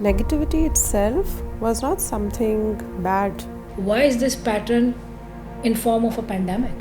Negativity itself was not something bad. Why is this pattern in form of a pandemic?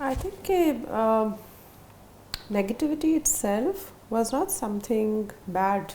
I think negativity itself was not something bad.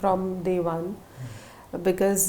from day one, because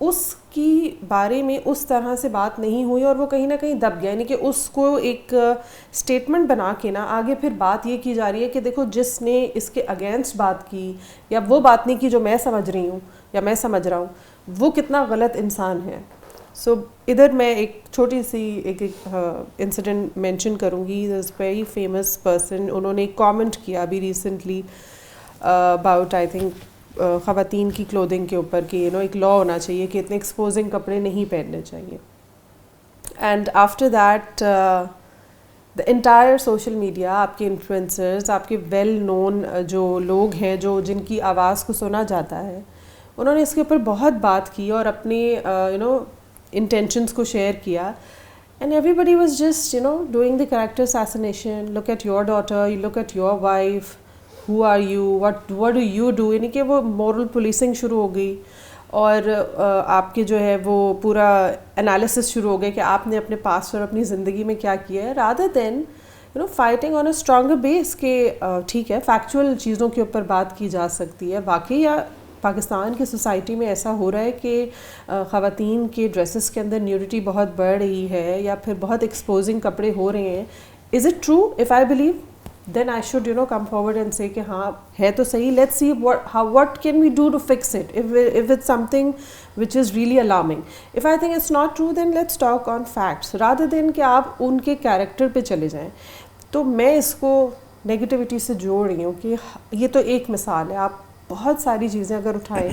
اس کی بارے میں اس طرح سے بات نہیں ہوئی اور وہ کہیں نہ کہیں دب گیا, یعنی کہ اس کو ایک اسٹیٹمنٹ بنا کے نا آگے پھر بات یہ کی جا رہی ہے کہ دیکھو جس نے اس کے اگینسٹ بات کی یا وہ بات نہیں کی جو میں سمجھ رہی ہوں یا میں سمجھ رہا ہوں, وہ کتنا غلط انسان ہے. سو ادھر میں ایک چھوٹی سی ایک انسیڈنٹ مینشن کروں گی. دس ویری فیمس پرسن, انہوں نے ایک کامنٹ کیا ابھی ریسنٹلی اباؤٹ آئی تھنک خواتین کی کلودنگ کے اوپر کہ ایک لا ہونا چاہیے کہ اتنے ایکسپوزنگ کپڑے نہیں پہننے چاہیے. And after that the entire social media, آپ کے انفلوئنسرز, آپ کے ویل نون جو لوگ ہیں جن کی آواز کو سنا جاتا ہے, انہوں نے اس کے اوپر بہت بات کی اور اپنے انٹینشنس کو شیئر کیا. And everybody was just doing the character assassination. Look at your daughter, you look at your wife, who are you, what do you do, یعنی کہ وہ مورل پولیسنگ شروع ہو گئی اور آپ کے جو ہے وہ پورا انالیسس شروع ہو گیا کہ آپ نے اپنے پاسٹ اور اپنی زندگی میں کیا کیا ہے, rather than fighting on a stronger base کہ ٹھیک ہے فیکچوئل چیزوں کے اوپر بات کی جا سکتی ہے. واقعی پاکستان کی سوسائٹی میں ایسا ہو رہا ہے کہ خواتین کے ڈریسز کے اندر نیوڈیٹی بہت بڑھ رہی ہے یا پھر بہت ایکسپوزنگ کپڑے ہو رہے ہیں. Is it true? If I believe then I should come forward and say کہ ہاں ہے تو صحیح, let's see what can we do to fix it if it's something which is really alarming. If I think it's not true, then let's talk on facts rather than کہ آپ ان کے character پہ چلے جائیں. تو میں اس کو نیگیٹیوٹی سے جوڑ رہی ہوں کہ یہ تو ایک مثال ہے, آپ بہت ساری چیزیں اگر اٹھائیں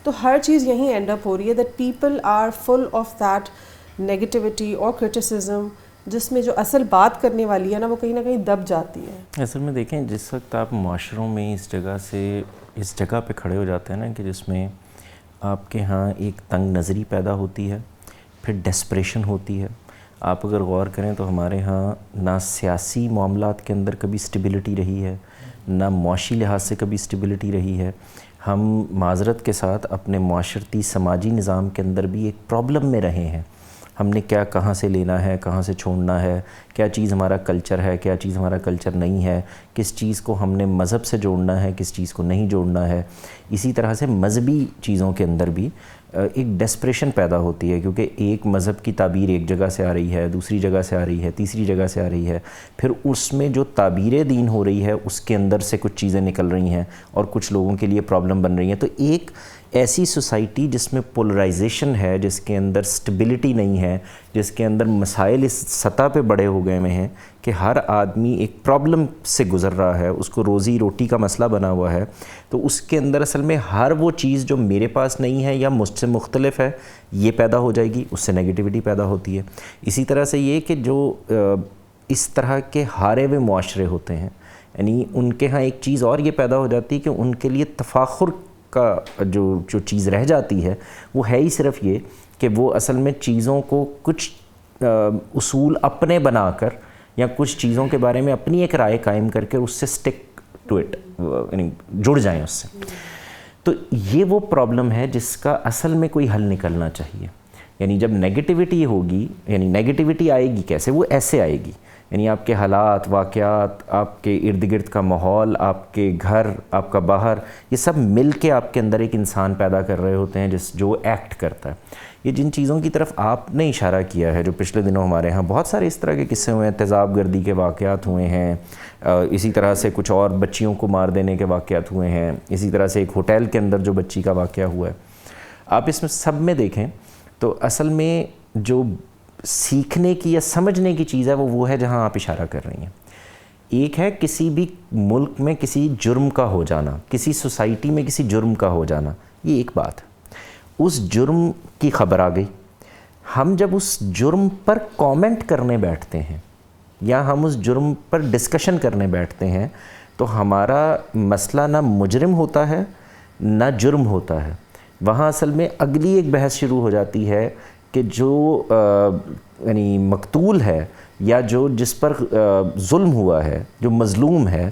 تو ہر چیز یہیں اینڈ اپ ہو رہی ہے that people are full of that negativity اور criticism, جس میں جو اصل بات کرنے والی ہے نا وہ کہیں نہ کہیں دب جاتی ہے. اصل میں دیکھیں جس وقت آپ معاشروں میں اس جگہ پہ کھڑے ہو جاتے ہیں نا کہ جس میں آپ کے ہاں ایک تنگ نظری پیدا ہوتی ہے, پھر ڈیسپریشن ہوتی ہے. آپ اگر غور کریں تو ہمارے ہاں نہ سیاسی معاملات کے اندر کبھی اسٹیبلٹی رہی ہے, نہ معاشی لحاظ سے کبھی اسٹیبلٹی رہی ہے. ہم معذرت کے ساتھ اپنے معاشرتی سماجی نظام کے اندر بھی ایک پرابلم میں رہے ہیں. ہم نے کیا کہاں سے لینا ہے, کہاں سے چھوڑنا ہے, کیا چیز ہمارا کلچر ہے, کیا چیز ہمارا کلچر نہیں ہے, کس چیز کو ہم نے مذہب سے جوڑنا ہے, کس چیز کو نہیں جوڑنا ہے. اسی طرح سے مذہبی چیزوں کے اندر بھی ایک ڈیسپریشن پیدا ہوتی ہے کیونکہ ایک مذہب کی تعبیر ایک جگہ سے آ رہی ہے, دوسری جگہ سے آ رہی ہے, تیسری جگہ سے آ رہی ہے, پھر اس میں جو تعبیر دین ہو رہی ہے اس کے اندر سے کچھ چیزیں نکل رہی ہیں اور کچھ لوگوں کے لیے پرابلم بن رہی ہیں. تو ایک ایسی سوسائٹی جس میں پولرائزیشن ہے, جس کے اندر سٹیبلٹی نہیں ہے, جس کے اندر مسائل اس سطح پہ بڑے ہو گئے ہیں کہ ہر آدمی ایک پرابلم سے گزر رہا ہے, اس کو روزی روٹی کا مسئلہ بنا ہوا ہے, تو اس کے اندر اصل میں ہر وہ چیز جو میرے پاس نہیں ہے یا مجھ سے مختلف ہے یہ پیدا ہو جائے گی, اس سے نیگیٹیوٹی پیدا ہوتی ہے. اسی طرح سے یہ کہ جو اس طرح کے ہارے ہوئے معاشرے ہوتے ہیں, یعنی ان کے ہاں ایک چیز اور یہ پیدا ہو جاتی ہے کہ ان کے لیے تفاخر کا جو چیز رہ جاتی ہے وہ ہے ہی صرف یہ کہ وہ اصل میں چیزوں کو کچھ اصول اپنے بنا کر یا کچھ چیزوں کے بارے میں اپنی ایک رائے قائم کر کے اس سے سٹک ٹو اٹ, یعنی جڑ جائیں اس سے. تو یہ وہ پرابلم ہے جس کا اصل میں کوئی حل نکلنا چاہیے. یعنی جب نیگیٹیوٹی ہوگی, یعنی نیگیٹیوٹی آئے گی کیسے, وہ ایسے آئے گی, یعنی آپ کے حالات, واقعات, آپ کے ارد گرد کا ماحول, آپ کے گھر, آپ کا باہر, یہ سب مل کے آپ کے اندر ایک انسان پیدا کر رہے ہوتے ہیں جو ایکٹ کرتا ہے. یہ جن چیزوں کی طرف آپ نے اشارہ کیا ہے, جو پچھلے دنوں ہمارے ہاں بہت سارے اس طرح کے قصے ہوئے ہیں, تیزاب گردی کے واقعات ہوئے ہیں, اسی طرح سے کچھ اور بچیوں کو مار دینے کے واقعات ہوئے ہیں, اسی طرح سے ایک ہوٹل کے اندر جو بچی کا واقعہ ہوا ہے, آپ اس میں سب میں دیکھیں تو اصل میں جو سیکھنے کی یا سمجھنے کی چیز ہے وہ ہے جہاں آپ اشارہ کر رہی ہیں. ایک ہے کسی بھی ملک میں کسی جرم کا ہو جانا, کسی سوسائٹی میں کسی جرم کا ہو جانا, یہ ایک بات ہے. اس جرم کی خبر آ گئی, ہم جب اس جرم پر کامنٹ کرنے بیٹھتے ہیں یا ہم اس جرم پر ڈسکشن کرنے بیٹھتے ہیں تو ہمارا مسئلہ نہ مجرم ہوتا ہے نہ جرم ہوتا ہے. وہاں اصل میں اگلی ایک بحث شروع ہو جاتی ہے کہ جو یعنی مقتول ہے یا جس پر ظلم ہوا ہے, جو مظلوم ہے,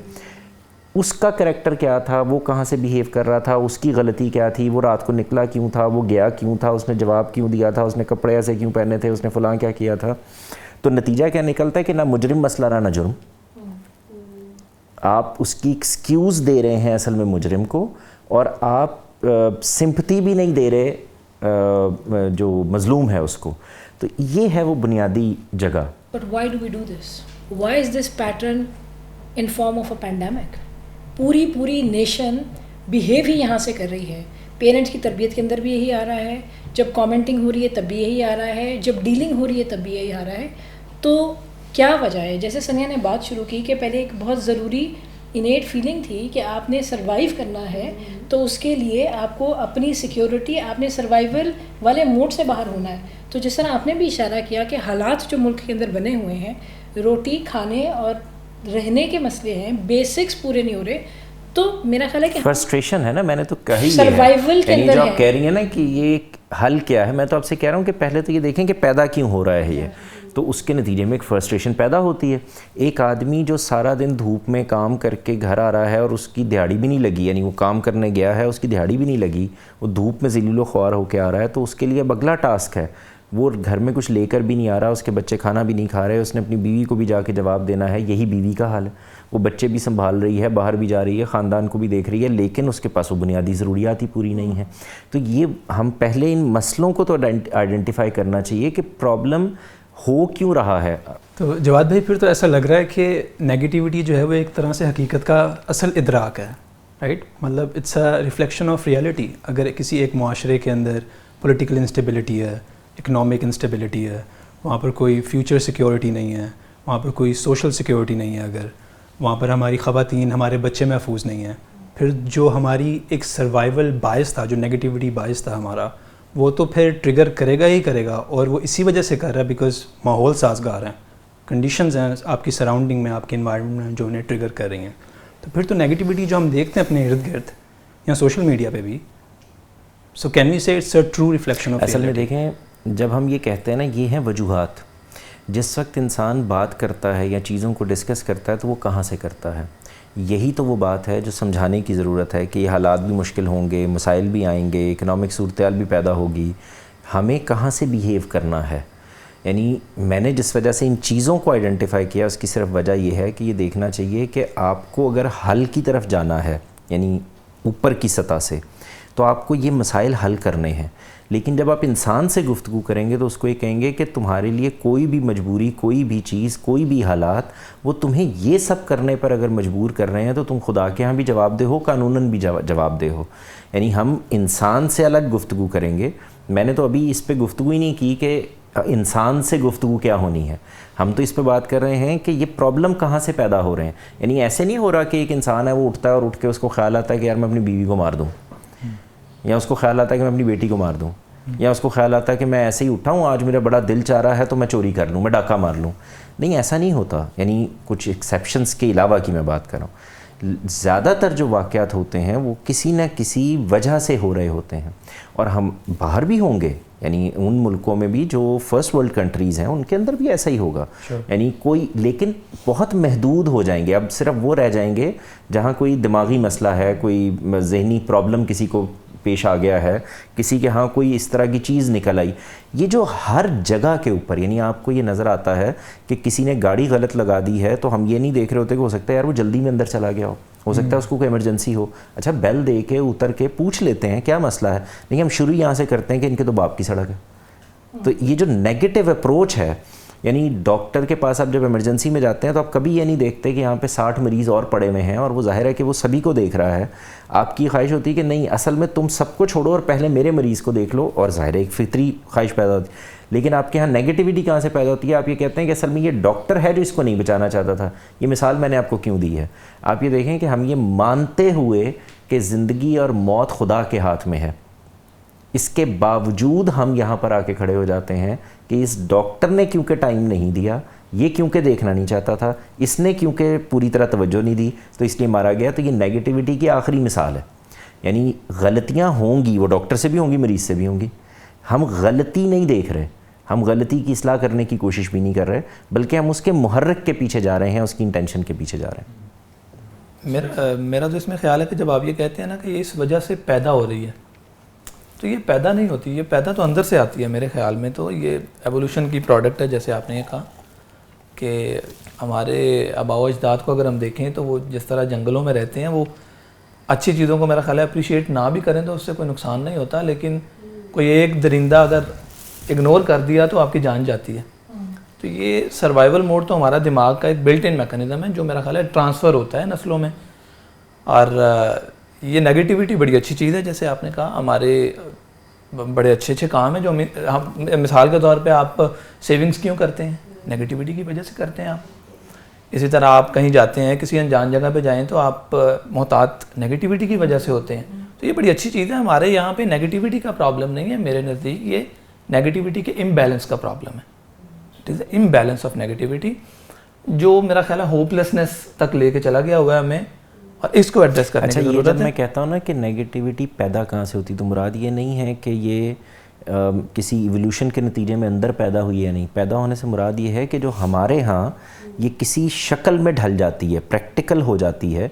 اس کا کریکٹر کیا تھا, وہ کہاں سے بیہیو کر رہا تھا, اس کی غلطی کیا تھی, وہ رات کو نکلا کیوں تھا, وہ گیا کیوں تھا, اس نے جواب کیوں دیا تھا, اس نے کپڑے ایسے کیوں پہنے تھے, اس نے فلاں کیا کیا تھا. تو نتیجہ کیا نکلتا ہے کہ نہ مجرم مسئلہ رہا نہ جرم. آپ اس کی ایکسکیوز دے رہے ہیں اصل میں مجرم کو, اور آپ سمپتھی بھی نہیں دے رہے جو مظلوم ہے اس کو. تو یہ ہے وہ بنیادی جگہ. But why do we do this? Why is this pattern in form of a pandemic? پوری نیشن بیہیو ہی یہاں سے کر رہی ہے. پیرنٹس کی تربیت کے اندر بھی یہی آ رہا ہے, جب کامنٹنگ ہو رہی ہے تب بھی یہی آ رہا ہے, جب ڈیلنگ ہو رہی ہے تب بھی یہی آ رہا ہے. تو کیا وجہ ہے؟ جیسے سنیا نے بات شروع کی کہ پہلے ایک بہت ضروری انیٹ فیلنگ تھی کہ آپ نے سروائیو کرنا ہے, تو اس کے لیے آپ کو اپنی سیکیورٹی, آپ نے سروائیول والے موڈ سے باہر ہونا ہے. تو جس طرح آپ نے بھی اشارہ کیا کہ حالات جو ملک کے اندر بنے ہوئے ہیں, روٹی کھانے اور رہنے کے مسئلے ہیں, بیسکس پورے نہیں ہو رہے. تو میرا خیال ہے کہ فرسٹریشن ہے نا, میں نے تو کہی ہے سروائیول کے اندر جو آپ کہہ رہی ہیں نا کہ یہ حل کیا ہے, میں تو آپ سے کہہ رہا ہوں کہ پہلے تو یہ دیکھیں کہ پیدا کیوں ہو رہا ہے یہ. تو اس کے نتیجے میں ایک فرسٹریشن پیدا ہوتی ہے. ایک آدمی جو سارا دن دھوپ میں کام کر کے گھر آ رہا ہے اور اس کی دیہاڑی بھی نہیں لگی, یعنی وہ کام کرنے گیا ہے اس کی دیہاڑی بھی نہیں لگی, وہ دھوپ میں ذلیل و خوار ہو کے آ رہا ہے, تو اس کے لیے اب اگلا ٹاسک ہے. وہ گھر میں کچھ لے کر بھی نہیں آ رہا, اس کے بچے کھانا بھی نہیں کھا رہے, اس نے اپنی بیوی کو بھی جا کے جواب دینا ہے. یہی بیوی کا حال ہے, وہ بچے بھی سنبھال رہی ہے, باہر بھی جا رہی ہے, خاندان کو بھی دیکھ رہی ہے, لیکن اس کے پاس وہ بنیادی ضروریات ہی پوری نہیں ہیں. تو یہ ہم پہلے ان مسئلوں کو تو آئیڈینٹیفائی کرنا چاہیے کہ پرابلم ہو کیوں رہا ہے. تو جواد بھائی پھر تو ایسا لگ رہا ہے کہ نیگیٹیوٹی جو ہے وہ ایک طرح سے حقیقت کا اصل ادراک ہے, رائٹ؟ مطلب it's a reflection of reality. اگر کسی ایک معاشرے کے اندر پولیٹیکل انسٹیبلٹی ہے, اکنامک انسٹیبلٹی ہے, وہاں پر کوئی فیوچر سیکیورٹی نہیں ہے, وہاں پر کوئی سوشل سیکیورٹی نہیں ہے, اگر وہاں پر ہماری خواتین, ہمارے بچے محفوظ نہیں ہیں, پھر جو ہماری ایک سروائیول باعث تھا, جو نیگیٹیوٹی باعث تھا ہمارا, وہ تو پھر ٹریگر کرے گا ہی کرے گا. اور وہ اسی وجہ سے کر رہا ہے بیکاز ماحول سازگار ہیں, کنڈیشنز ہیں آپ کی سراؤنڈنگ میں, آپ کے انوائرمنٹ میں جو انہیں ٹریگر کر رہی ہیں. تو پھر تو نیگیٹیوٹی جو ہم دیکھتے ہیں اپنے ارد گرد یا سوشل میڈیا پہ بھی, سو can we say it's a true reflection of. اصل میں دیکھیں, جب ہم یہ کہتے ہیں نا یہ ہیں وجوہات, جس وقت انسان بات کرتا ہے یا چیزوں کو ڈسکس کرتا ہے تو وہ کہاں سے کرتا ہے, یہی تو وہ بات ہے جو سمجھانے کی ضرورت ہے کہ یہ حالات بھی مشکل ہوں گے, مسائل بھی آئیں گے, اکنامک صورتحال بھی پیدا ہوگی, ہمیں کہاں سے بیہیو کرنا ہے. یعنی میں نے جس وجہ سے ان چیزوں کو آئیڈینٹیفائی کیا اس کی صرف وجہ یہ ہے کہ یہ دیکھنا چاہیے کہ آپ کو اگر حل کی طرف جانا ہے, یعنی اوپر کی سطح سے, تو آپ کو یہ مسائل حل کرنے ہیں. لیکن جب آپ انسان سے گفتگو کریں گے تو اس کو یہ کہیں گے کہ تمہارے لیے کوئی بھی مجبوری, کوئی بھی چیز, کوئی بھی حالات, وہ تمہیں یہ سب کرنے پر اگر مجبور کر رہے ہیں تو تم خدا کے ہاں بھی جواب دہ ہو, قانوناً بھی جواب دہ ہو. یعنی ہم انسان سے الگ گفتگو کریں گے. میں نے تو ابھی اس پہ گفتگو ہی نہیں کی کہ انسان سے گفتگو کیا ہونی ہے, ہم تو اس پہ بات کر رہے ہیں کہ یہ پرابلم کہاں سے پیدا ہو رہے ہیں. یعنی ایسے نہیں ہو رہا کہ ایک انسان ہے وہ اٹھتا ہے اور اٹھ کے اس کو خیال آتا ہے کہ یار میں اپنی بیوی کو مار دوں, یا اس کو خیال آتا ہے کہ میں اپنی بیٹی کو مار دوں, یا اس کو خیال آتا ہے کہ میں ایسے ہی اٹھا ہوں, آج میرا بڑا دل چاہ رہا ہے تو میں چوری کر لوں, میں ڈاکہ مار لوں. نہیں, ایسا نہیں ہوتا. یعنی کچھ ایکسیپشنز کے علاوہ کی میں بات کر رہا ہوں. زیادہ تر جو واقعات ہوتے ہیں وہ کسی نہ کسی وجہ سے ہو رہے ہوتے ہیں, اور ہم باہر بھی ہوں گے, یعنی ان ملکوں میں بھی جو فرسٹ ورلڈ کنٹریز ہیں ان کے اندر بھی ایسا ہی ہوگا. یعنی کوئی, لیکن بہت محدود ہو جائیں گے. اب صرف وہ رہ جائیں گے جہاں کوئی دماغی مسئلہ ہے, کوئی ذہنی پرابلم کسی کو پیش آ گیا ہے, کسی کے ہاں کوئی اس طرح کی چیز نکل آئی. یہ جو ہر جگہ کے اوپر, یعنی آپ کو یہ نظر آتا ہے کہ کسی نے گاڑی غلط لگا دی ہے تو ہم یہ نہیں دیکھ رہے ہوتے کہ ہو سکتا ہے یار وہ جلدی میں اندر چلا گیا ہو سکتا ہے اس کو کوئی ایمرجنسی ہو. اچھا, بیل دے کے اتر کے پوچھ لیتے ہیں کیا مسئلہ ہے, لیکن ہم شروع یہاں سے کرتے ہیں کہ ان کے تو باپ کی سڑک ہے. تو یہ جو نیگیٹو اپروچ ہے, یعنی ڈاکٹر کے پاس آپ جب ایمرجنسی میں جاتے ہیں تو آپ کبھی یہ نہیں دیکھتے کہ یہاں پہ 60 مریض اور پڑے ہوئے ہیں اور وہ ظاہر ہے کہ وہ سبھی کو دیکھ رہا ہے. آپ کی خواہش ہوتی ہے کہ نہیں, اصل میں تم سب کو چھوڑو اور پہلے میرے مریض کو دیکھ لو, اور ظاہر ہے ایک فطری خواہش پیدا ہوتی ہے. لیکن آپ کے یہاں نیگیٹیوٹی کہاں سے پیدا ہوتی ہے؟ آپ یہ کہتے ہیں کہ اصل میں یہ ڈاکٹر ہے جو اس کو نہیں بچانا چاہتا تھا. یہ مثال میں نے آپ کو کیوں دی ہے. آپ یہ دیکھیں کہ ہم یہ مانتے ہوئے کہ زندگی اور موت خدا کے ہاتھ میں ہے, اس کے باوجود ہم یہاں پر آ کے کھڑے ہو جاتے ہیں کہ اس ڈاکٹر نے کیونکہ ٹائم نہیں دیا, یہ کیونکہ دیکھنا نہیں چاہتا تھا, اس نے کیونکہ پوری طرح توجہ نہیں دی تو اس لیے مارا گیا. تو یہ نیگیٹیوٹی کی آخری مثال ہے. یعنی غلطیاں ہوں گی, وہ ڈاکٹر سے بھی ہوں گی, مریض سے بھی ہوں گی. ہم غلطی نہیں دیکھ رہے, ہم غلطی کی اصلاح کرنے کی کوشش بھی نہیں کر رہے, بلکہ ہم اس کے محرک کے پیچھے جا رہے ہیں, اس کی انٹینشن کے پیچھے جا رہے ہیں. میرا تو اس میں خیال ہے کہ جب آپ یہ کہتے ہیں نا کہ یہ اس وجہ سے پیدا ہو رہی ہے, تو یہ پیدا نہیں ہوتی, یہ پیدا تو اندر سے آتی ہے میرے خیال میں. تو یہ ایوولوشن کی پروڈکٹ ہے, جیسے آپ نے یہ کہا کہ ہمارے آباء و اجداد کو اگر ہم دیکھیں تو وہ جس طرح جنگلوں میں رہتے ہیں, وہ اچھی چیزوں کو میرا خیال ہے اپریشیٹ نہ بھی کریں تو اس سے کوئی نقصان نہیں ہوتا, لیکن کوئی ایک درندہ اگر اگنور کر دیا تو آپ کی جان جاتی ہے. تو یہ سروائیول موڈ تو ہمارا دماغ کا ایک بلٹ ان میکانزم ہے جو میرا خیال ہے ٹرانسفر ہوتا ہے نسلوں میں. اور یہ نگیٹیوٹی بڑی اچھی چیز ہے. جیسے آپ نے کہا ہمارے بڑے اچھے اچھے کام ہیں جو ہم مثال کے طور پہ آپ سیونگز کیوں کرتے ہیں؟ نگیٹیوٹی کی وجہ سے کرتے ہیں آپ. اسی طرح آپ کہیں جاتے ہیں کسی انجان جگہ پہ جائیں تو آپ محتاط نگیٹیوٹی کی وجہ سے ہوتے ہیں. تو یہ بڑی اچھی چیز ہے. ہمارے یہاں پہ نگیٹیوٹی کا پرابلم نہیں ہے میرے نزدیک, یہ نگیٹیوٹی کے امبیلنس کا پرابلم ہے. It is imbalance of negativity جو میرا خیال ہے ہوپ لیسنس تک لے کے چلا گیا ہوا ہے ہمیں, اور اس کو ایڈریس کرنے کی ضرورت ہے. جب میں کہتا ہوں نا کہ نگیٹیوٹی پیدا کہاں سے ہوتی, تو مراد یہ نہیں ہے کہ یہ کسی ایولیوشن کے نتیجے میں اندر پیدا ہوئی ہے. نہیں, پیدا ہونے سے مراد یہ ہے کہ جو ہمارے ہاں یہ کسی شکل میں ڈھل جاتی ہے, پریکٹیکل ہو جاتی ہے,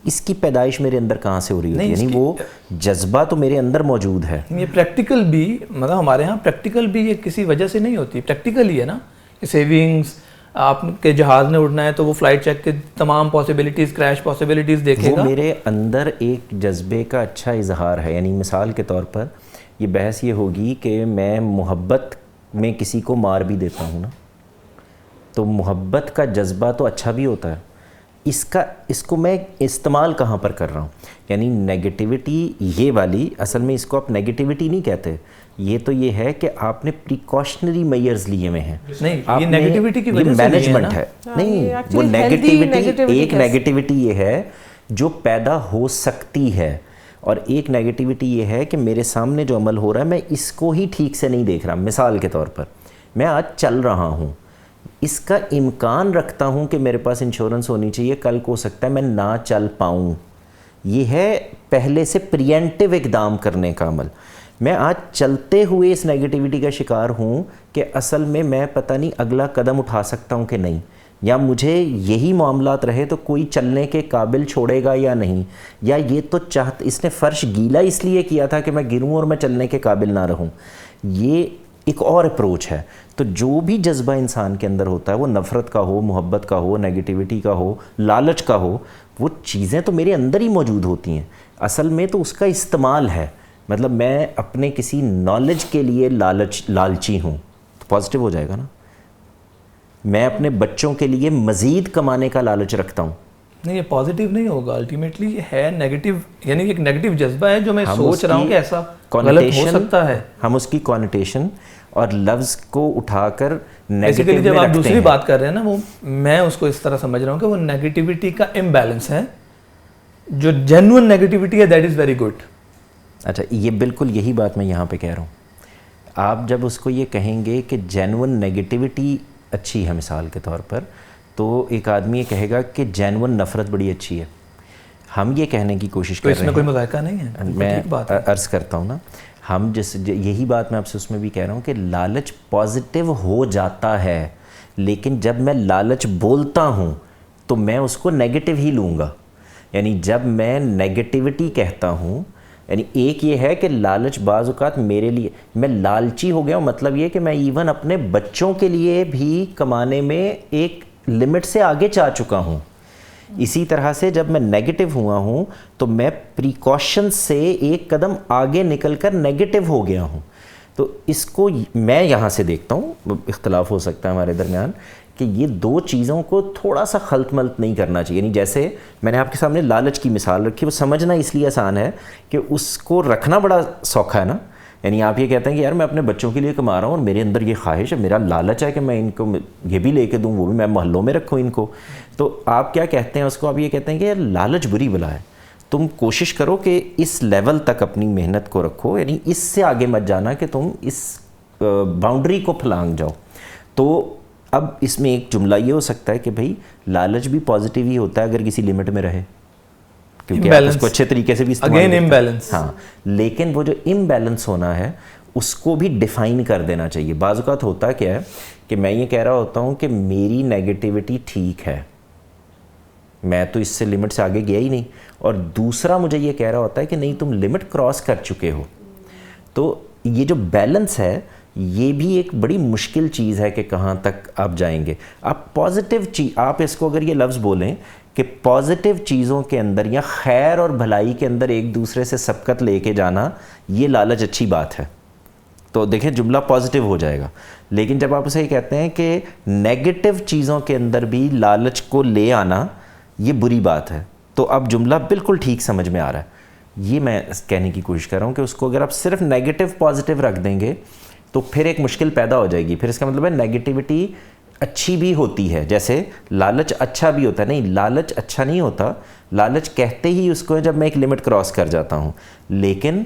اس کی پیدائش میرے اندر کہاں سے ہو رہی ہوتی ہے. یعنی وہ جذبہ تو میرے اندر موجود ہے. یہ پریکٹیکل بھی مطلب ہمارے ہاں پریکٹیکل بھی یہ کسی وجہ سے نہیں ہوتی, پریکٹیکل ہی ہے نا. سیونگز, آپ کے جہاز نے اڑنا ہے تو وہ فلائٹ چیک کے تمام پاسبلٹیز, کریش پاسبلٹیز دیکھے گا. وہ میرے اندر ایک جذبے کا اچھا اظہار ہے. یعنی مثال کے طور پر یہ بحث یہ ہوگی کہ میں محبت میں کسی کو مار بھی دیتا ہوں نا, تو محبت کا جذبہ تو اچھا بھی ہوتا ہے. اس کو میں استعمال کہاں پر کر رہا ہوں. یعنی نیگیٹیوٹی یہ والی, اصل میں اس کو آپ نیگیٹیوٹی نہیں کہتے, یہ تو یہ ہے کہ آپ نے پریکاشنری میئرز لیے ہوئے ہیں. نہیں, یہ نیگیٹیوٹی کی وجہ سے مینجمنٹ ہے. نہیں, وہ نیگیٹیوٹی, ایک نیگیٹیوٹی یہ ہے جو پیدا ہو سکتی ہے, اور ایک نیگیٹیوٹی یہ ہے کہ میرے سامنے جو عمل ہو رہا ہے میں اس کو ہی ٹھیک سے نہیں دیکھ رہا. مثال کے طور پر میں آج چل رہا ہوں, اس کا امکان رکھتا ہوں کہ میرے پاس انشورنس ہونی چاہیے, کل کو ہو سکتا ہے میں نہ چل پاؤں. یہ ہے پہلے سے پریمپٹیو اقدام کرنے کا عمل. میں آج چلتے ہوئے اس نیگیٹیوٹی کا شکار ہوں کہ اصل میں پتہ نہیں اگلا قدم اٹھا سکتا ہوں کہ نہیں, یا مجھے یہی معاملات رہے تو کوئی چلنے کے قابل چھوڑے گا یا نہیں, یا یہ تو اس نے فرش گیلا اس لیے کیا تھا کہ میں گروں اور میں چلنے کے قابل نہ رہوں. یہ ایک اور اپروچ ہے. تو جو بھی جذبہ انسان کے اندر ہوتا ہے, وہ نفرت کا ہو, محبت کا ہو, نیگیٹیوٹی کا ہو, لالچ کا ہو, وہ چیزیں تو میرے اندر ہی موجود ہوتی ہیں. اصل میں تو اس کا استعمال ہے. مطلب میں اپنے کسی نالج کے لیے لالچی ہوں تو پازیٹیو ہو جائے گا نا. میں اپنے بچوں کے لیے مزید کمانے کا لالچ رکھتا ہوں, نہیں, یہ پازیٹیو نہیں ہوگا. الٹیمیٹلی یہ ہے نیگیٹیو, یعنی ایک نیگیٹیو جذبہ ہے جو میں سوچ رہا ہوں کہ ایسا غلط ہو سکتا ہے. ہم اس کی کونوٹیشن اور لفظ کو اٹھا کر نیگیٹیو میں جب آپ رکھتے دوسری ہیں. بات کر رہے ہیں نا, وہ میں اس کو اس طرح سمجھ رہا ہوں کہ وہ نیگیٹیوٹی کا امبیلنس ہے. جو جینوئن نیگیٹیوٹی ہے دیٹ از ویری گڈ. اچھا, یہ بالکل یہی بات میں یہاں پہ کہہ رہا ہوں. آپ جب اس کو یہ کہیں گے کہ جینوئن نیگیٹیوٹی اچھی ہے مثال کے طور پر, تو ایک آدمی یہ کہے گا کہ جینوئن نفرت بڑی اچھی ہے. ہم یہ کہنے کی کوشش کر رہے ہیں, اس میں کوئی مذائقہ نہیں ہے. میں عرض کرتا ہوں نا, ہم یہی بات میں آپ سے اس میں بھی کہہ رہا ہوں کہ لالچ پازیٹیو ہو جاتا ہے, لیکن جب میں لالچ بولتا ہوں تو میں اس کو نیگیٹیو ہی لوں گا. یعنی جب میں نیگیٹیوٹی کہتا ہوں, یعنی ایک یہ ہے کہ لالچ بعض اوقات میرے لیے, میں لالچی ہو گیا ہوں, مطلب یہ کہ میں ایون اپنے بچوں کے لیے بھی کمانے میں ایک لمٹ سے آگے جا چکا ہوں. اسی طرح سے جب میں نیگیٹو ہوا ہوں تو میں پریکاشن سے ایک قدم آگے نکل کر نیگیٹو ہو گیا ہوں. تو اس کو میں یہاں سے دیکھتا ہوں, اختلاف ہو سکتا ہے ہمارے درمیان, کہ یہ دو چیزوں کو تھوڑا سا خلط ملط نہیں کرنا چاہیے. یعنی جیسے میں نے آپ کے سامنے لالچ کی مثال رکھی, وہ سمجھنا اس لیے آسان ہے کہ اس کو رکھنا بڑا سوکھا ہے نا. یعنی آپ یہ کہتے ہیں کہ یار میں اپنے بچوں کے لیے کما رہا ہوں اور میرے اندر یہ خواہش ہے, میرا لالچ ہے کہ میں ان کو یہ بھی لے کے دوں, وہ بھی میں محلوں میں رکھوں ان کو. تو آپ کیا کہتے ہیں اس کو, آپ یہ کہتے ہیں کہ یار لالچ بری بلا ہے, تم کوشش کرو کہ اس لیول تک اپنی محنت کو رکھو, یعنی اس سے آگے مت جانا کہ تم اس باؤنڈری کو پھلانگ جاؤ. تو اب اس میں ایک جملہ یہ ہو سکتا ہے کہ بھائی لالچ بھی پازیٹیو ہی ہوتا ہے اگر کسی لمٹ میں رہے, کیونکہ آپ اس کو اچھے طریقے سے بھی استعمال امبیلنس. ہاں, لیکن وہ جو امبیلنس ہونا ہے اس کو بھی ڈیفائن کر دینا چاہیے. بعض اوقات ہوتا کیا ہے کہ میں یہ کہہ رہا ہوتا ہوں کہ میری نیگیٹیوٹی ٹھیک ہے, میں تو اس سے لمٹ سے آگے گیا ہی نہیں, اور دوسرا مجھے یہ کہہ رہا ہوتا ہے کہ نہیں تم لمٹ کراس کر چکے ہو. تو یہ جو بیلنس ہے یہ بھی ایک بڑی مشکل چیز ہے کہ کہاں تک آپ جائیں گے. آپ پازیٹیو آپ اس کو اگر یہ لفظ بولیں کہ پازیٹیو چیزوں کے اندر یا خیر اور بھلائی کے اندر ایک دوسرے سے سبقت لے کے جانا, یہ لالچ اچھی بات ہے. تو دیکھیں جملہ پازیٹیو ہو جائے گا. لیکن جب آپ اسے یہ کہتے ہیں کہ نیگیٹو چیزوں کے اندر بھی لالچ کو لے آنا یہ بری بات ہے, تو اب جملہ بالکل ٹھیک سمجھ میں آ رہا ہے. یہ میں کہنے کی کوشش کر رہا ہوں کہ اس کو اگر آپ صرف نیگیٹو پازیٹیو رکھ دیں گے تو پھر ایک مشکل پیدا ہو جائے گی. پھر اس کا مطلب ہے نیگیٹیوٹی اچھی بھی ہوتی ہے, جیسے لالچ اچھا بھی ہوتا ہے. نہیں, لالچ اچھا نہیں ہوتا. لالچ کہتے ہی اس کو ہے جب میں ایک لمٹ کراس کر جاتا ہوں, لیکن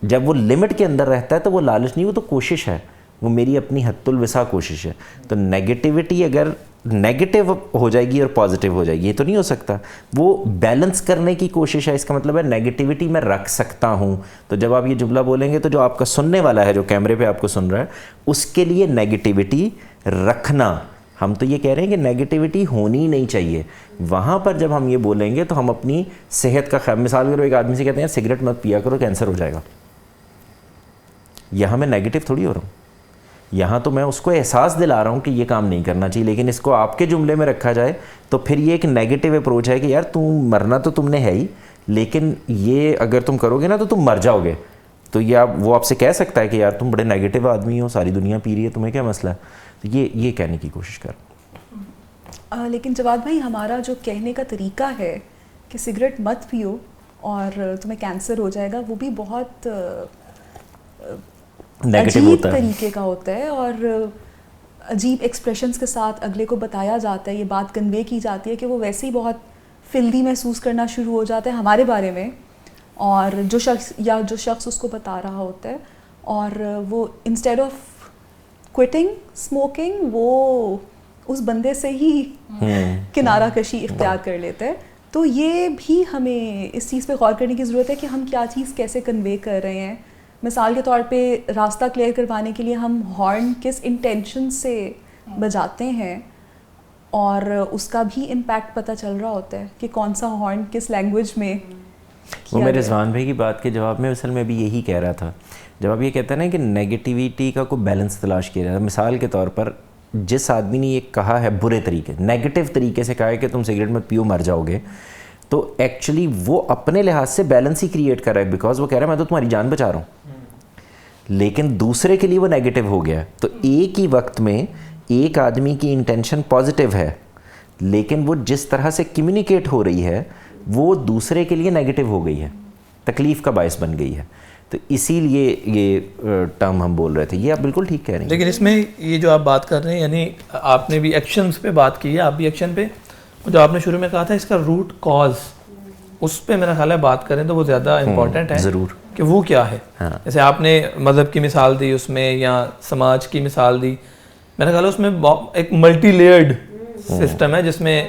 جب وہ لمٹ کے اندر رہتا ہے تو وہ لالچ نہیں, وہ تو کوشش ہے, وہ میری اپنی حد الوسع کوشش ہے. تو نیگیٹیوٹی اگر نیگیٹو ہو جائے گی اور پازیٹیو ہو جائے گی, یہ تو نہیں ہو سکتا. وہ بیلنس کرنے کی کوشش ہے. اس کا مطلب ہے نیگیٹیوٹی میں رکھ سکتا ہوں. تو جب آپ یہ جملہ بولیں گے تو جو آپ کا سننے والا ہے, جو کیمرے پہ آپ کو سن رہا ہے, اس کے لیے نیگیٹیوٹی رکھنا. ہم تو یہ کہہ رہے ہیں کہ نیگیٹیوٹی ہونی ہی نہیں چاہیے. وہاں پر جب ہم یہ بولیں گے تو ہم اپنی صحت کا خیال, مثال کرو ایک آدمی سے کہتے ہیں سگریٹ مت پیا کرو کینسر ہو جائے گا, یہاں میں نیگیٹو تھوڑی ہو رہا ہوں, یہاں تو میں اس کو احساس دلا رہا ہوں کہ یہ کام نہیں کرنا چاہیے. لیکن اس کو آپ کے جملے میں رکھا جائے تو پھر یہ ایک نیگیٹو اپروچ ہے کہ یار تم مرنا تو تم نے ہے ہی, لیکن یہ اگر تم کرو گے نا تو تم مر جاؤ گے. تو یہ وہ آپ سے کہہ سکتا ہے کہ یار تم بڑے نیگیٹو آدمی ہو, ساری دنیا پی رہی ہے, تمہیں کیا مسئلہ ہے. تو یہ کہنے کی کوشش کر. لیکن جواد بھائی, ہمارا جو کہنے کا طریقہ ہے کہ سگریٹ مت پیو اور تمہیں کینسر ہو جائے گا, وہ بھی بہت عجیب طریقے کا ہوتا ہے اور عجیب ایکسپریشنز کے ساتھ اگلے کو بتایا جاتا ہے, یہ بات کنوے کی جاتی ہے کہ وہ ویسے ہی بہت فلدی محسوس کرنا شروع ہو جاتا ہے ہمارے بارے میں, اور جو شخص اس کو بتا رہا ہوتا ہے, اور وہ انسٹیڈ آف کوئٹنگ اسموکنگ وہ اس بندے سے ہی کنارہ کشی اختیار کر لیتا ہے. تو یہ بھی ہمیں اس چیز پہ غور کرنے کی ضرورت ہے کہ ہم کیا چیز کیسے کنوے کر رہے ہیں. مثال کے طور پہ راستہ کلیئر کروانے کے لیے ہم ہارن کس انٹینشن سے بجاتے ہیں, اور اس کا بھی امپیکٹ پتہ چل رہا ہوتا ہے کہ کون سا ہارن کس لینگویج میں. وہ میں رضوان بھائی کی بات کے جواب میں اصل میں بھی یہی کہہ رہا تھا. جب آپ یہ کہتے ہیں نا کہ نیگیٹیوٹی کا کوئی بیلنس تلاش کیا جاتا ہے, مثال کے طور پر جس آدمی نے یہ کہا ہے برے طریقے, نیگیٹو طریقے سے کہا ہے کہ تم سگریٹ مت پیو مر جاؤ گے, تو ایکچولی وہ اپنے لحاظ سے بیلنس ہی کریٹ کر رہا ہے, بیکاز وہ کہہ رہا ہے میں تو تمہاری جان بچا رہا ہوں, لیکن دوسرے کے لیے وہ نیگیٹو ہو گیا. تو ایک ہی وقت میں ایک آدمی کی انٹینشن پازیٹیو ہے, لیکن وہ جس طرح سے کمیونیکیٹ ہو رہی ہے وہ دوسرے کے لیے نیگیٹو ہو گئی ہے, تکلیف کا باعث بن گئی ہے. تو اسی لیے یہ ٹرم ہم بول رہے تھے. یہ آپ بالکل ٹھیک کہہ رہے ہیں. لیکن اس میں یہ جو آپ بات کر رہے ہیں, یعنی آپ نے بھی ایکشنز پہ بات کی ہے, آپ بھی ایکشن پہ, جو آپ نے شروع میں کہا تھا اس کا روٹ کاز, اس پہ میرا خیال ہے بات کریں تو وہ زیادہ امپورٹنٹ ہے ضرور کہ وہ کیا ہے. جیسے آپ نے مذہب کی مثال دی اس میں, یا سماج کی مثال دی, میرا خیال ہے اس میں ایک ملٹی لیئرڈ سسٹم ہے جس میں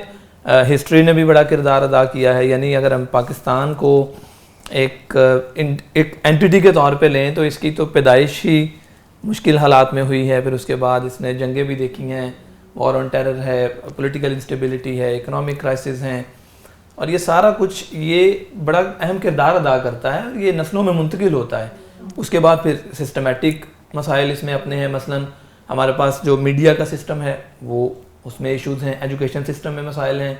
ہسٹری نے بھی بڑا کردار ادا کیا ہے. یعنی اگر ہم پاکستان کو ایک اینٹیٹی کے طور پہ لیں تو اس کی تو پیدائش ہی مشکل حالات میں ہوئی ہے, پھر اس کے بعد اس نے جنگیں بھی دیکھی ہیں, وار آن ٹیرر ہے, پولیٹیکل انسٹیبلٹی ہے, اکنامک کرائسس ہیں, اور یہ سارا کچھ یہ بڑا اہم کردار ادا کرتا ہے, اور یہ نسلوں میں منتقل ہوتا ہے. اس کے بعد پھر سسٹمیٹک مسائل اس میں اپنے ہیں, مثلا ہمارے پاس جو میڈیا کا سسٹم ہے وہ اس میں ایشوز ہیں, ایجوکیشن سسٹم میں مسائل ہیں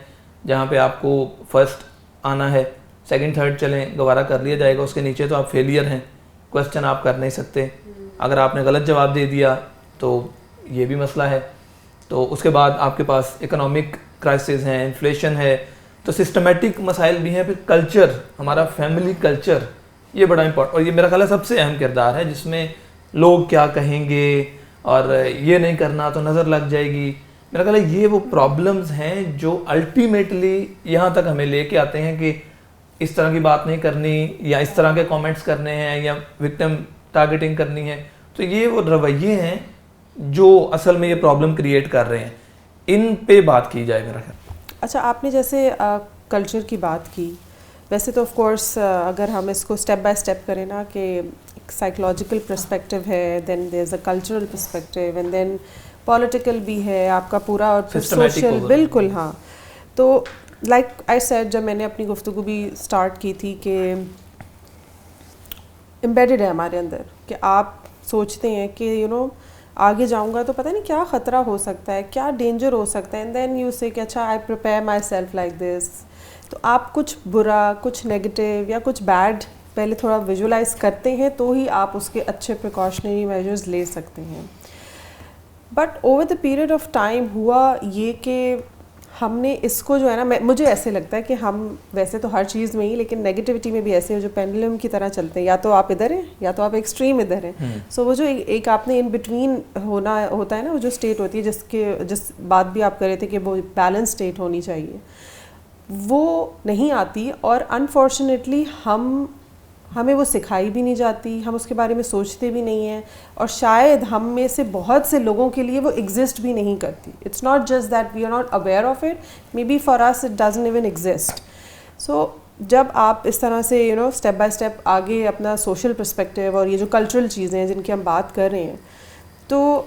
جہاں پہ آپ کو فرسٹ آنا ہے, سیکنڈ تھرڈ چلیں گوارہ کر لیا جائے گا, اس کے نیچے تو آپ فیلئر ہیں, کوسچن آپ کر نہیں سکتے, اگر آپ نے غلط جواب دے دیا تو یہ بھی مسئلہ ہے. تو اس کے بعد آپ کے پاس اکنامک کرائسس ہیں, انفلیشن ہے, تو سسٹمیٹک مسائل بھی ہیں. پھر کلچر, ہمارا فیملی کلچر, یہ بڑا امپورٹنٹ, اور یہ میرا خیال ہے سب سے اہم کردار ہے, جس میں لوگ کیا کہیں گے اور یہ نہیں کرنا تو نظر لگ جائے گی. میرا خیال ہے یہ وہ پرابلمز ہیں جو الٹیمیٹلی یہاں تک ہمیں لے کے آتے ہیں کہ اس طرح کی بات نہیں کرنی, یا اس طرح کے کامنٹس کرنے ہیں, یا وکٹم ٹارگیٹنگ کرنی ہے. تو یہ وہ رویے ہیں جو اصل میں یہ پرابلم کریٹ کر رہے ہیں, ان پہ بات کی جائے میرا خیال. اچھا, آپ نے جیسے کلچر کی بات کی, ویسے تو آف کورس اگر ہم اس کو اسٹیپ بائی اسٹیپ کریں نا کہ ایک سائیکولوجیکل پرسپیکٹیو ہے, then there is a cultural perspective, and then political بھی ہے آپ کا پورا, اور پھر سوشل. بالکل ہاں. تو لائک آئی سیڈ, جب میں نے اپنی گفتگو بھی اسٹارٹ کی تھی کہ امبیڈڈ ہے ہمارے اندر کہ آپ سوچتے ہیں کہ آگے جاؤں گا تو پتہ نہیں کیا خطرہ ہو سکتا ہے, کیا ڈینجر ہو سکتا ہے, اینڈ دین یو سے کہ اچھا I prepare myself like this. تو آپ کچھ برا, کچھ نیگیٹو یا کچھ بیڈ پہلے تھوڑا ویژولائز کرتے ہیں تو ہی آپ اس کے اچھے پریکاشنری میجرز لے سکتے ہیں. But over the period of time ہوا یہ کہ ہم نے اس کو جو ہے نا, مجھے ایسے لگتا ہے کہ ہم ویسے تو ہر چیز میں ہی, لیکن نیگیٹیوٹی میں بھی ایسے ہیں جو پینڈولم کی طرح چلتے ہیں, یا تو آپ ادھر ہیں یا تو آپ ایکسٹریم ادھر ہیں. سو وہ جو ایک آپ نے ان بٹوین ہوتا ہے نا, وہ جو اسٹیٹ ہوتی ہے جس بات بھی آپ کر رہے تھے کہ وہ بیلنس اسٹیٹ ہونی چاہیے, وہ نہیں آتی. اور انفارچونیٹلی ہمیں وہ سکھائی بھی نہیں جاتی, ہم اس کے بارے میں سوچتے بھی نہیں ہیں, اور شاید ہم میں سے بہت سے لوگوں کے لیے وہ ایگزسٹ بھی نہیں کرتی. It's not just that we are not aware of it, maybe for us it doesn't even exist. So جب آپ اس طرح سے اسٹیپ بائی اسٹیپ آگے اپنا سوشل پرسپیکٹیو اور یہ جو کلچرل چیزیں ہیں جن کی ہم بات کر رہے ہیں, تو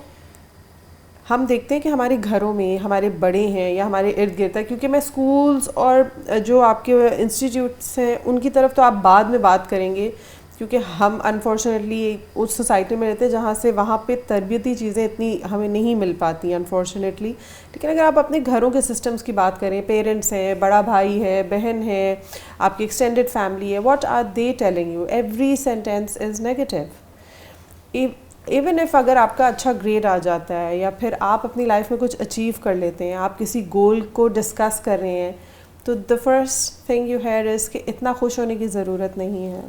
ہم دیکھتے ہیں کہ ہمارے گھروں میں ہمارے بڑے ہیں یا ہمارے ارد گرد ہے, کیونکہ میں اسکولس اور جو آپ کے انسٹیٹیوٹس ہیں ان کی طرف تو آپ بعد میں بات کریں گے, کیونکہ ہم انفارچونیٹلی اس سوسائٹی میں رہتے ہیں جہاں سے وہاں پہ تربیتی چیزیں اتنی ہمیں نہیں مل پاتی انفارچونیٹلی. لیکن اگر آپ اپنے گھروں کے سسٹمز کی بات کریں, پیرنٹس ہیں, بڑا بھائی ہے, بہن ہے, آپ کی ایکسٹینڈیڈ فیملی ہے, what are they telling you? Every sentence is negative. Even if اگر آپ کا اچھا گریڈ آ جاتا ہے یا پھر آپ اپنی لائف میں کچھ اچیو کر لیتے ہیں, آپ کسی گول کو ڈسکس کر رہے ہیں, تو دا first thing you hair is کہ اتنا خوش ہونے کی ضرورت نہیں ہے,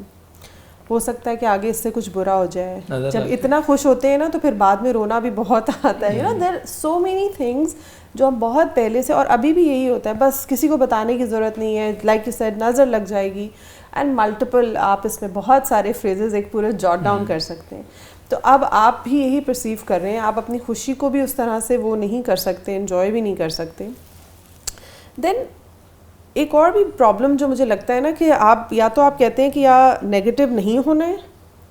ہو سکتا ہے کہ آگے اس سے کچھ برا ہو جائے. جب اتنا خوش ہوتے ہیں نا تو پھر بعد میں رونا بھی بہت آتا ہے. There are so many things جو ہم بہت پہلے سے, اور ابھی بھی یہی ہوتا ہے, بس کسی کو بتانے کی ضرورت نہیں ہے. لائک یو سیڈ, نظر لگ جائے گی, اینڈ ملٹیپل آپ اس میں بہت سارے فریزز ایک پورے جاٹ ڈاؤن کر سکتے ہیں. تو اب آپ بھی یہی پرسیو کر رہے ہیں, آپ اپنی خوشی کو بھی اس طرح سے وہ نہیں کر سکتے, انجوائے بھی نہیں کر سکتے. دین ایک اور بھی پرابلم جو مجھے لگتا ہے نا, کہ آپ یا تو آپ کہتے ہیں کہ یا نیگیٹو نہیں ہونا ہے,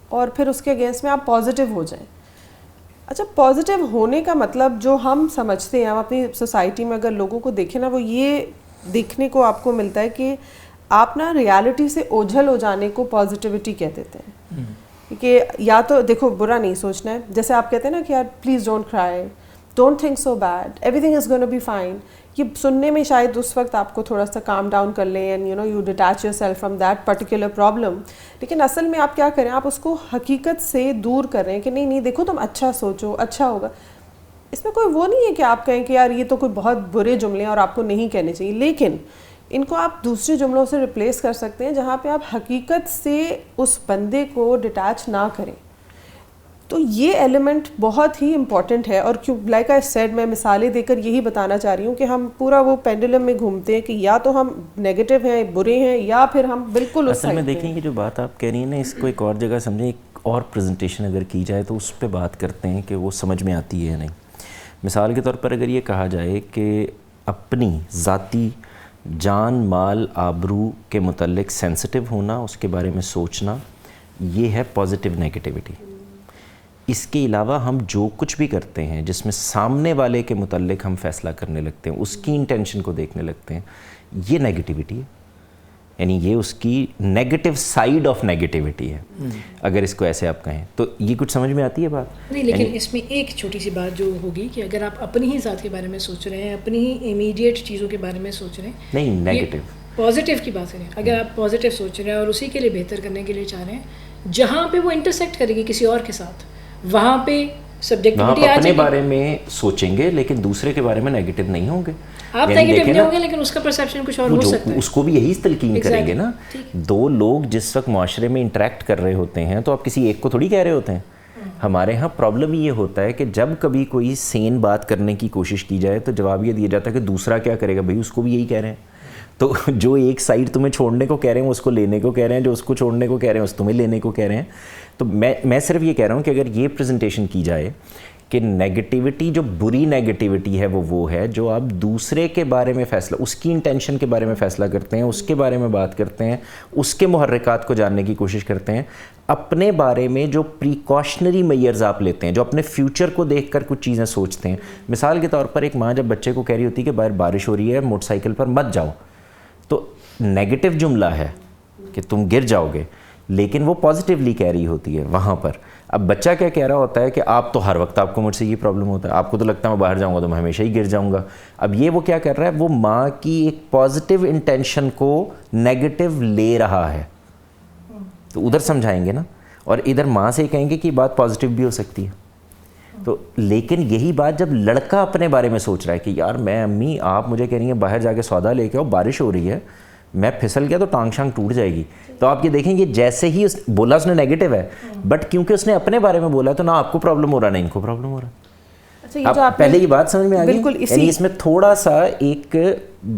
اور پھر اس کے اگینسٹ میں آپ پازیٹیو ہو جائیں. اچھا, پازیٹیو ہونے کا مطلب جو ہم سمجھتے ہیں, ہم اپنی سوسائٹی میں اگر لوگوں کو دیکھیں نا, وہ یہ دیکھنے کو آپ کو ملتا ہے کہ آپ نا ریالٹی سے اوجھل ہو جانے کو پازیٹیوٹی کہہ دیتے ہیں. کہ یا تو دیکھو برا نہیں سوچنا ہے, جیسے آپ کہتے ہیں نا کہ یار please don't cry, don't think so bad, everything is gonna be fine. یہ سننے میں شاید اس وقت آپ کو تھوڑا سا کام ڈاؤن کر لیں, and you detach your self from that particular problem. لیکن اصل میں آپ کیا کریں, آپ اس کو حقیقت سے دور کر رہے ہیں کہ نہیں دیکھو تم اچھا سوچو, اچھا ہوگا. اس میں کوئی وہ نہیں ہے کہ آپ کہیں کہ یار یہ تو کوئی بہت برے جملے ہیں اور آپ کو نہیں کہنے چاہیے, لیکن ان کو آپ دوسرے جملوں سے ریپلیس کر سکتے ہیں جہاں پہ آپ حقیقت سے اس بندے کو ڈیٹیچ نہ کریں. تو یہ ایلیمنٹ بہت ہی امپورٹنٹ ہے. اور کیوں, لائک آئی سیڈ, میں مثالیں دے کر یہی بتانا چاہ رہی ہوں کہ ہم پورا وہ پینڈولم میں گھومتے ہیں کہ یا تو ہم نیگیٹو ہیں, برے ہیں, یا پھر ہم بالکل اس اصل میں دیکھیں کہ جو بات آپ کہہ رہی ہیں نا, اس کو ایک اور جگہ سمجھیں, ایک اور پریزنٹیشن اگر کی جائے تو اس پہ بات کرتے ہیں کہ وہ سمجھ میں آتی ہے یا نہیں. مثال کے طور پر اگر یہ کہا جائے کہ اپنی ذاتی جان, مال, آبرو کے متعلق سینسٹیو ہونا, اس کے بارے میں سوچنا, یہ ہے پازیٹیو نیگیٹیوٹی. اس کے علاوہ ہم جو کچھ بھی کرتے ہیں جس میں سامنے والے کے متعلق ہم فیصلہ کرنے لگتے ہیں, اس کی انٹینشن کو دیکھنے لگتے ہیں, یہ نیگیٹیوٹی ہے. یعنی یہ اس کی نیگیٹو سائیڈ آف نیگیٹیوٹی ہے, اگر اس کو ایسے آپ کہیں تو. یہ کچھ سمجھ میں آتی ہے بات نہیں, لیکن اس میں ایک چھوٹی سی بات جو ہوگی کہ اگر آپ اپنی ہی ذات کے بارے میں سوچ رہے ہیں, اپنی ہی امیڈیٹ چیزوں کے بارے میں سوچ رہے ہیں, نہیں نیگیٹو پازیٹیو کی بات کریں, اگر آپ پازیٹیو سوچ رہے ہیں اور اسی کے لیے بہتر کرنے کے لیے چاہ رہے ہیں, جہاں پہ وہ انٹرسیکٹ کرے گی کسی اور کے ساتھ, وہاں پہ سبجیکٹیوٹی آپ اپنے بارے میں سوچیں گے لیکن دوسرے کے بارے میں نیگیٹو نہیں ہوں گے. آپ نیگیٹو نہیں ہوں گے لیکن اس کا پرسیپشن کچھ اور ہو سکتا ہے, اس کو بھی یہی تلقین کریں گے نا. دو لوگ جس وقت معاشرے میں انٹریکٹ کر رہے ہوتے ہیں تو آپ کسی ایک کو تھوڑی کہہ رہے ہوتے ہیں. ہمارے ہاں پرابلم یہ ہوتا ہے کہ جب کبھی کوئی سین بات کرنے کی کوشش کی جائے تو جواب یہ دیا جاتا ہے کہ دوسرا کیا کرے گا, بھائی اس کو بھی یہی کہہ رہے ہیں. تو جو ایک سائڈ تمہیں چھوڑنے کو کہہ رہے ہیں اس کو لینے کو کہہ رہے ہیں, جو اس کو چھوڑنے کو کہہ رہے ہیں اس تمہیں لینے کو کہہ رہے ہیں. تو میں صرف یہ کہہ رہا ہوں کہ اگر یہ پریزنٹیشن کی جائے کہ نیگیٹیوٹی جو بری نیگیٹیوٹی ہے وہ ہے جو آپ دوسرے کے بارے میں فیصلہ, اس کی انٹینشن کے بارے میں فیصلہ کرتے ہیں, اس کے بارے میں بات کرتے ہیں, اس کے محرکات کو جاننے کی کوشش کرتے ہیں, اپنے بارے میں جو پریکاشنری میئرز آپ لیتے ہیں, جو اپنے فیوچر کو دیکھ کر کچھ چیزیں سوچتے ہیں. مثال کے طور پر ایک ماں جب بچے کو کہہ رہی ہوتی ہے کہ باہر بارش ہو رہی ہے, موٹر سائیکل پر مت جاؤ, تو نیگیٹو جملہ ہے کہ تم گر جاؤ گے, لیکن وہ پازیٹیولی کہہ رہی ہوتی ہے وہاں پر. اب بچہ کیا کہہ رہا ہوتا ہے کہ آپ تو ہر وقت آپ کو مجھ سے یہ پرابلم ہوتا ہے, آپ کو تو لگتا ہے میں باہر جاؤں گا تو میں ہمیشہ ہی گر جاؤں گا. اب یہ وہ کیا کر رہا ہے, وہ ماں کی ایک پازیٹیو انٹینشن کو نیگیٹو لے رہا ہے. تو ادھر سمجھائیں گے نا, اور ادھر ماں سے کہیں گے کہ یہ بات پازیٹیو بھی ہو سکتی ہے. تو لیکن یہی بات جب لڑکا اپنے بارے میں سوچ رہا ہے کہ یار میں امی آپ مجھے کہہ رہی ہیں باہر جا کے سودا لے کے آؤ, بارش ہو رہی ہے, میں پھسل گیا تو ٹانگ شانگ ٹوٹ جائے گی, تو آپ یہ دیکھیں گے جیسے ہی بولا اس نے نیگیٹو ہے, بٹ کیونکہ اس نے اپنے بارے میں بولا تو نہ آپ کو پرابلم ہو رہا نہ ان کو پرابلم ہو رہا. آپ پہلے یہ بات سمجھ میں آ گئی, یعنی اس میں تھوڑا سا ایک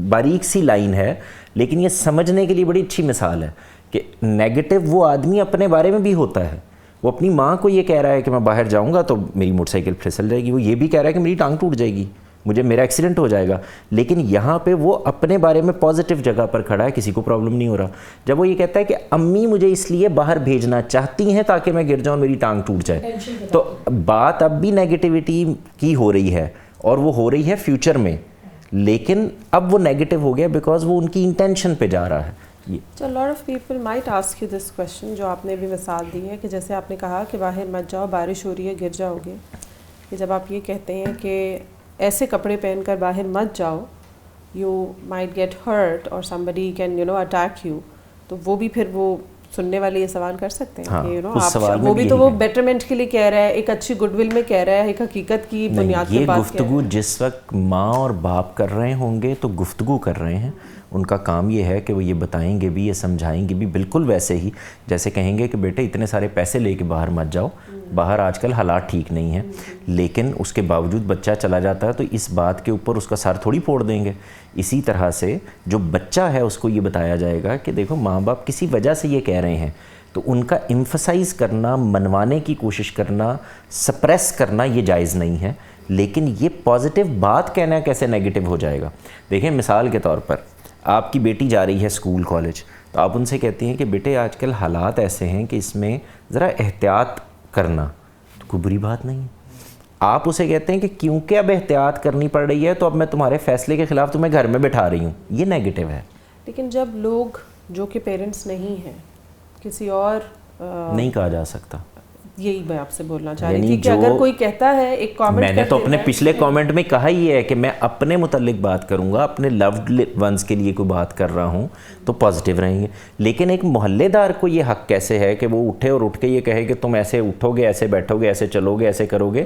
باریک سی لائن ہے, لیکن یہ سمجھنے کے لیے بڑی اچھی مثال ہے کہ نیگیٹو وہ آدمی اپنے بارے میں بھی ہوتا ہے. وہ اپنی ماں کو یہ کہہ رہا ہے کہ میں باہر جاؤں گا تو میری موٹر سائیکل پھسل جائے گی, وہ یہ بھی کہہ رہا ہے کہ میری ٹانگ ٹوٹ جائے گی, میرا ایکسیڈنٹ ہو جائے گا, لیکن یہاں پہ وہ اپنے بارے میں پازیٹیو جگہ پر کھڑا ہے, کسی کو پرابلم نہیں ہو رہا. جب وہ یہ کہتا ہے کہ امی مجھے اس لیے باہر بھیجنا چاہتی ہیں تاکہ میں گر جاؤں میری ٹانگ ٹوٹ جائے, تو بات اب بھی نیگیٹیوٹی کی ہو رہی ہے, اور وہ ہو رہی ہے فیوچر میں, لیکن اب وہ نیگیٹو ہو گیا بیکاز وہ ان کی انٹینشن پہ جا رہا ہے. So a lot of people might ask you this question جو آپ نے بھی مثال دی ہے کہ جیسے آپ نے کہا کہ باہر مت جاؤ, بارش ہو رہی ہے, گر جاؤ گے, کہ جب آپ یہ کہتے ہیں کہ ایسے کپڑے پہن کر باہر مت جاؤ, you might get hurt or somebody can attack you, تو وہ بھی پھر وہ سننے والے یہ سوال کر سکتے ہیں کہ آپ وہ بھی تو وہ بیٹرمنٹ کے لیے کہہ رہا ہے, ایک اچھی گڈ ول میں کہہ رہا ہے, ایک حقیقت کی بنیاد پہ بات. یہ گفتگو جس وقت ماں اور باپ کر رہے ہوں گے تو گفتگو کر رہے ہیں, ان کا کام یہ ہے کہ وہ یہ بتائیں گے بھی, یہ سمجھائیں گے بھی, بالکل ویسے ہی جیسے کہیں گے کہ بیٹے اتنے سارے پیسے لے کے باہر مت جاؤ, باہر آج کل حالات ٹھیک نہیں ہیں, لیکن اس کے باوجود بچہ چلا جاتا ہے تو اس بات کے اوپر اس کا سر تھوڑی پھوڑ دیں گے. اسی طرح سے جو بچہ ہے اس کو یہ بتایا جائے گا کہ دیکھو ماں باپ کسی وجہ سے یہ کہہ رہے ہیں, تو ان کا ایمفسائز کرنا, منوانے کی کوشش کرنا, سپریس کرنا یہ جائز نہیں ہے. لیکن یہ پازیٹیو بات کہنا کیسے نیگیٹو ہو جائے گا. دیکھیں مثال کے طور پر آپ کی بیٹی جا رہی ہے اسکول کالج, تو آپ ان سے کہتی ہیں کہ بیٹے آج کل حالات ایسے ہیں کہ اس میں ذرا احتیاط کرنا, تو کوئی بری بات نہیں ہے. آپ اسے کہتے ہیں کہ کیونکہ اب احتیاط کرنی پڑ رہی ہے تو اب میں تمہارے فیصلے کے خلاف تمہیں گھر میں بٹھا رہی ہوں, یہ نیگیٹو ہے. لیکن جب لوگ جو کہ پیرنٹس نہیں ہیں, کسی اور نہیں کہا جا سکتا, یہی میں آپ سے بولنا چاہ رہی تھی کہ اگر کوئی کہتا ہے ایک کامنٹ, میں نے تو اپنے پچھلے کامنٹ میں کہا ہی ہے کہ میں اپنے متعلق بات کروں گا, اپنے لوڈ ونس کے لیے کوئی بات کر رہا ہوں تو پازیٹیو رہیں گے. لیکن ایک محلے دار کو یہ حق کیسے ہے کہ وہ اٹھے اور اٹھ کے یہ کہے کہ تم ایسے اٹھو گے, ایسے بیٹھو گے, ایسے چلو گے, ایسے کرو گے,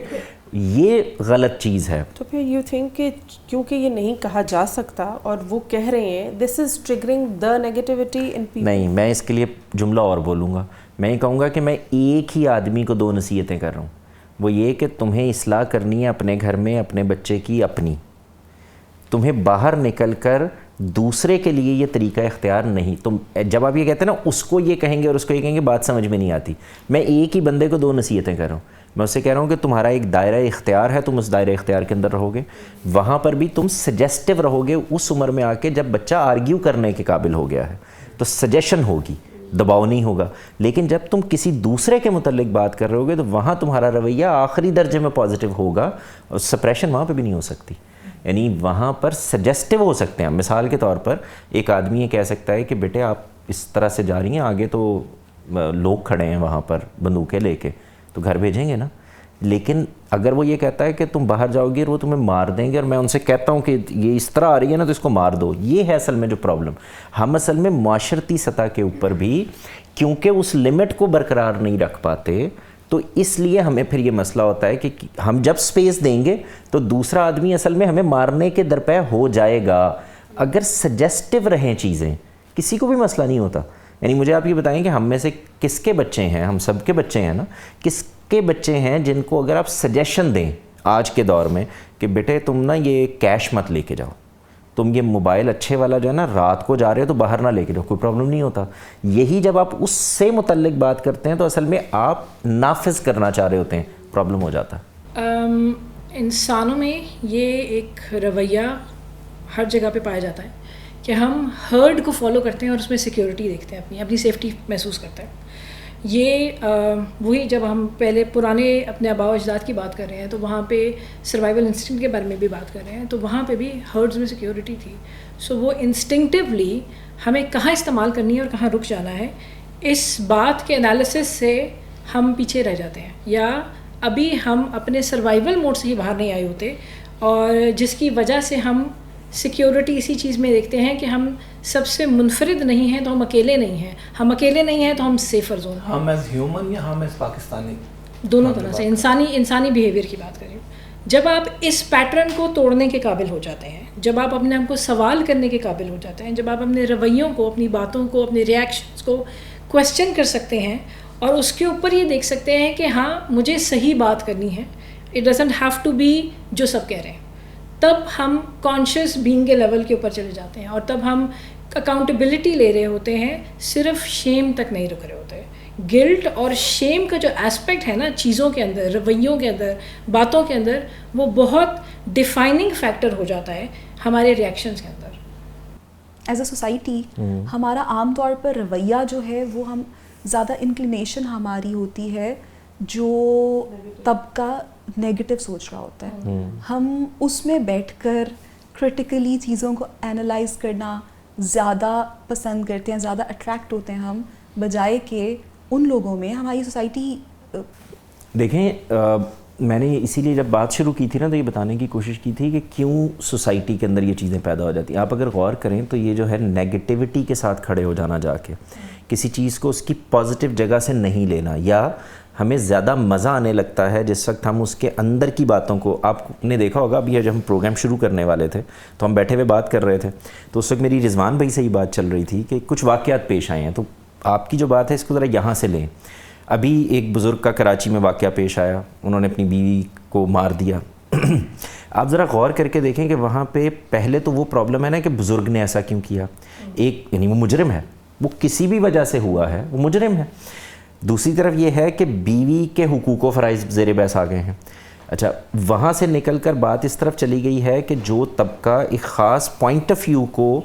یہ غلط چیز ہے. تو پھر یو تھنک کہ کیونکہ یہ نہیں کہا جا سکتا اور وہ کہہ رہے ہیں this is triggering the negativity in people. نہیں, میں اس کے لیے جملہ اور بولوں گا. میں یہ کہوں گا کہ میں ایک ہی آدمی کو 2 نصیحتیں کر رہا ہوں, وہ یہ کہ تمہیں اصلاح کرنی ہے اپنے گھر میں, اپنے بچے کی اپنی. تمہیں باہر نکل کر دوسرے کے لیے یہ طریقہ اختیار نہیں. تم جب آپ یہ کہتے ہیں نا اس کو یہ کہیں گے اور اس کو یہ کہیں گے, بات سمجھ میں نہیں آتی. میں ایک ہی بندے کو 2 نصیحتیں کر رہا ہوں. میں اس سے کہہ رہا ہوں کہ تمہارا ایک دائرہ اختیار ہے, تم اس دائرہ اختیار کے اندر رہو گے, وہاں پر بھی تم سجیسٹیو رہو گے. اس عمر میں آ کے جب بچہ آرگیو کرنے کے قابل ہو گیا ہے تو سجیشن ہوگی, دباؤ نہیں ہوگا. لیکن جب تم کسی دوسرے کے متعلق بات کر رہے ہوگے تو وہاں تمہارا رویہ آخری درجے میں پازیٹیو ہوگا, اور سپریشن وہاں پہ بھی نہیں ہو سکتی. یعنی وہاں پر سجیسٹیو ہو سکتے ہیں. مثال کے طور پر ایک آدمی یہ کہہ سکتا ہے کہ بیٹے آپ اس طرح سے جا رہی ہیں, آگے تو لوگ کھڑے ہیں وہاں پر بندوقیں لے کے, تو گھر بھیجیں گے نا. لیکن اگر وہ یہ کہتا ہے کہ تم باہر جاؤ گی اور وہ تمہیں مار دیں گے, اور میں ان سے کہتا ہوں کہ یہ اس طرح آ رہی ہے نا تو اس کو مار دو, یہ ہے اصل میں جو پرابلم. ہم اصل میں معاشرتی سطح کے اوپر بھی کیونکہ اس لمٹ کو برقرار نہیں رکھ پاتے, تو اس لیے ہمیں پھر یہ مسئلہ ہوتا ہے کہ ہم جب سپیس دیں گے تو دوسرا آدمی اصل میں ہمیں مارنے کے درپے ہو جائے گا. اگر سجیسٹیو رہیں چیزیں کسی کو بھی مسئلہ نہیں ہوتا. یعنی مجھے آپ یہ بتائیں کہ ہم میں سے کس کے بچے ہیں, ہم سب کے بچے ہیں نا, کس کے بچے ہیں جن کو اگر آپ سجیشن دیں آج کے دور میں کہ بیٹے تم نا یہ کیش مت لے کے جاؤ, تم یہ موبائل اچھے والا جو ہے نا رات کو جا رہے ہو تو باہر نہ لے کے جاؤ, کوئی پرابلم نہیں ہوتا. یہی جب آپ اس سے متعلق بات کرتے ہیں تو اصل میں آپ نافذ کرنا چاہ رہے ہوتے ہیں, پرابلم ہو جاتا ہے. انسانوں میں یہ ایک رویہ ہر جگہ پہ پایا جاتا ہے کہ ہم ہرڈ کو فالو کرتے ہیں اور اس میں سیکیورٹی دیکھتے ہیں, اپنی سیفٹی محسوس کرتے ہیں. یہ وہی جب ہم پہلے پرانے اپنے آباء و اجداد کی بات کر رہے ہیں تو وہاں پہ سروائیول انسٹنکٹ کے بارے میں بھی بات کر رہے ہیں, تو وہاں پہ بھی ہرڈز میں سیکیورٹی تھی. سو وہ انسٹنکٹیولی ہمیں کہاں استعمال کرنی ہے اور کہاں رک جانا ہے, اس بات کے انالیسس سے ہم پیچھے رہ جاتے ہیں, یا ابھی ہم اپنے سروائیول موڈ سے ہی باہر نہیں آئے ہوتے, اور جس کی وجہ سے ہم سیکیورٹی اسی چیز میں دیکھتے ہیں کہ ہم سب سے منفرد نہیں ہیں تو ہم اکیلے نہیں ہیں, ہم اکیلے نہیں ہیں تو ہم سیفر زون ہیں. ہم ایز ہیومن یا ہم ایز پاکستانی, دونوں طرح سے انسانی بیہیویئر کی بات کریں. جب آپ اس پیٹرن کو توڑنے کے قابل ہو جاتے ہیں, جب آپ اپنے آپ کو سوال کرنے کے قابل ہو جاتے ہیں, جب آپ اپنے رویوں کو, اپنی باتوں کو, اپنے ریئیکشنس کو کویسچن کر سکتے ہیں اور اس کے اوپر یہ دیکھ سکتے ہیں کہ ہاں مجھے صحیح بات کرنی ہے, it doesn't have to be جو سب کہہ رہے ہیں, تب ہم کانشیس بینگ کے لیول کے اوپر چلے جاتے ہیں اور تب ہم اکاؤنٹیبلٹی لے رہے ہوتے ہیں, صرف شیم تک نہیں رک رہے ہوتے. گلٹ اور شیم کا جو ایسپیکٹ ہے نا چیزوں کے اندر, رویوں کے اندر, باتوں کے اندر, وہ بہت ڈیفائننگ فیکٹر ہو جاتا ہے ہمارے ریئیکشنز کے اندر. ایز اے سوسائٹی ہمارا عام طور پر رویہ جو ہے وہ ہم زیادہ انکلینیشن ہماری ہوتی ہے جو طبقہ نیگیٹو سوچ رہا ہوتا ہے, ہم اس میں بیٹھ کر کرٹیکلی چیزوں کو اینالائز کرنا زیادہ پسند کرتے ہیں, زیادہ اٹریکٹ ہوتے ہیں ہم, بجائے کہ ان لوگوں میں ہماری سوسائٹی. دیکھیں میں نے اسی لیے جب بات شروع کی تھی نا تو یہ بتانے کی کوشش کی تھی کہ کیوں سوسائٹی کے اندر یہ چیزیں پیدا ہو جاتی ہیں. آپ اگر غور کریں تو یہ جو ہے نیگیٹیوٹی کے ساتھ کھڑے ہو جانا, جا کے کسی چیز کو اس کی پازیٹیو جگہ سے نہیں لینا, یا ہمیں زیادہ مزہ آنے لگتا ہے جس وقت ہم اس کے اندر کی باتوں کو. آپ نے دیکھا ہوگا ابھی جب ہم پروگرام شروع کرنے والے تھے تو ہم بیٹھے ہوئے بات کر رہے تھے, تو اس وقت میری رضوان بھائی سے ہی بات چل رہی تھی کہ کچھ واقعات پیش آئے ہیں, تو آپ کی جو بات ہے اس کو ذرا یہاں سے لیں. ابھی ایک بزرگ کا کراچی میں واقعہ پیش آیا, انہوں نے اپنی بیوی کو مار دیا. آپ ذرا غور کر کے دیکھیں کہ وہاں پہ پہلے تو وہ پرابلم ہے نا کہ بزرگ نے ایسا کیوں کیا, ایک یعنی وہ مجرم ہے, وہ کسی بھی وجہ سے ہوا ہے, وہ مجرم ہے. دوسری طرف یہ ہے کہ بیوی کے حقوق و فرائض زیر بحث آ گئے ہیں. اچھا, وہاں سے نکل کر بات اس طرف چلی گئی ہے کہ جو طبقہ ایک خاص پوائنٹ آف ویو کو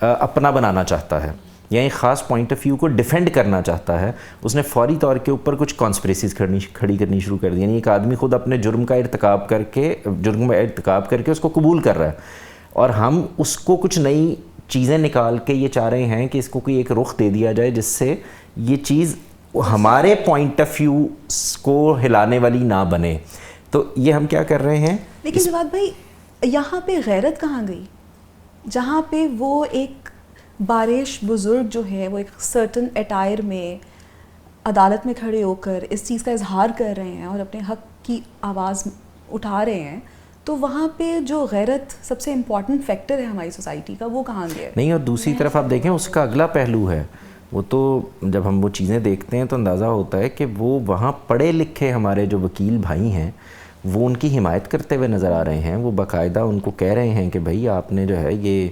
اپنا بنانا چاہتا ہے یا ایک خاص پوائنٹ آف ویو کو ڈیفینڈ کرنا چاہتا ہے, اس نے فوری طور کے اوپر کچھ کانسپریسیز کھڑی کرنی شروع کر دی. یعنی ایک آدمی خود اپنے جرم کا ارتکاب کر کے اس کو قبول کر رہا ہے, اور ہم اس کو کچھ نئی چیزیں نکال کے یہ چاہ رہے ہیں کہ اس کو کوئی ایک رخ دے دیا جائے جس سے یہ چیز ہمارے پوائنٹ آف ویو کو ہلانے والی نہ بنے. تو یہ ہم کیا کر رہے ہیں. لیکن جواد بھائی یہاں پہ غیرت کہاں گئی, جہاں پہ وہ ایک بارش بزرگ جو ہے وہ ایک سرٹن اٹائر میں عدالت میں کھڑے ہو کر اس چیز کا اظہار کر رہے ہیں اور اپنے حق کی آواز اٹھا رہے ہیں, تو وہاں پہ جو غیرت سب سے امپورٹنٹ فیکٹر ہے ہماری سوسائٹی کا, وہ کہاں گیا نہیں. اور دوسری طرف آپ دیکھیں اس کا اگلا پہلو ہے, وہ تو جب ہم وہ چیزیں دیکھتے ہیں تو اندازہ ہوتا ہے کہ وہ وہاں پڑھے لکھے ہمارے جو وکیل بھائی ہیں وہ ان کی حمایت کرتے ہوئے نظر آ رہے ہیں. وہ باقاعدہ ان کو کہہ رہے ہیں کہ بھائی آپ نے جو ہے یہ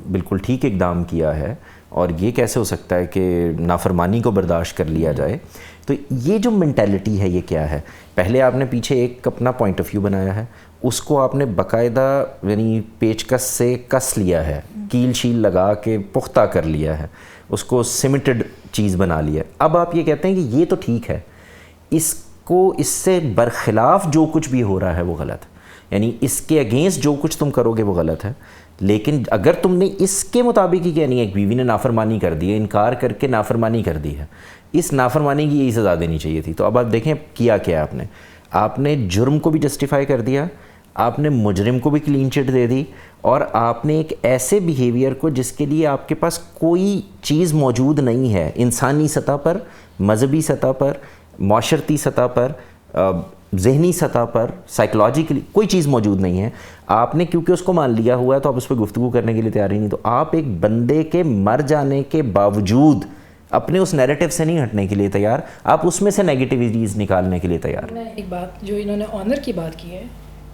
بالکل ٹھیک اقدام کیا ہے, اور یہ کیسے ہو سکتا ہے کہ نافرمانی کو برداشت کر لیا جائے. تو یہ جو مینٹیلٹی ہے یہ کیا ہے. پہلے آپ نے پیچھے ایک اپنا پوائنٹ آف ویو بنایا ہے, اس کو آپ نے باقاعدہ یعنی پیچکس سے کس لیا ہے, کیل شیل لگا کے پختہ کر لیا ہے, اس کو سیمنٹڈ چیز بنا لیا. اب آپ یہ کہتے ہیں کہ یہ تو ٹھیک ہے, اس کو اس سے برخلاف جو کچھ بھی ہو رہا ہے وہ غلط ہے, یعنی اس کے اگینسٹ جو کچھ تم کرو گے وہ غلط ہے. لیکن اگر تم نے اس کے مطابق ہی یعنی ایک بیوی نے نافرمانی کر دی ہے, انکار کر کے نافرمانی کر دی ہے, اس نافرمانی کی یہی سزا دینی چاہیے تھی. تو اب آپ دیکھیں کیا آپ نے جرم کو بھی جسٹیفائی کر دیا, آپ نے مجرم کو بھی کلین چٹ دے دی, اور آپ نے ایک ایسے بیہیویئر کو جس کے لیے آپ کے پاس کوئی چیز موجود نہیں ہے, انسانی سطح پر, مذہبی سطح پر, معاشرتی سطح پر, ذہنی سطح پر, سائیکلوجیکلی کوئی چیز موجود نہیں ہے. آپ نے کیونکہ اس کو مان لیا ہوا ہے تو آپ اس پہ گفتگو کرنے کے لیے تیار ہی نہیں. تو آپ ایک بندے کے مر جانے کے باوجود اپنے اس نیریٹو سے نہیں ہٹنے کے لیے تیار, آپ اس میں سے نیگیٹیویٹیز نکالنے کے لیے تیار. میں ایک بات جو انہوں نے آنر کی بات کی ہے,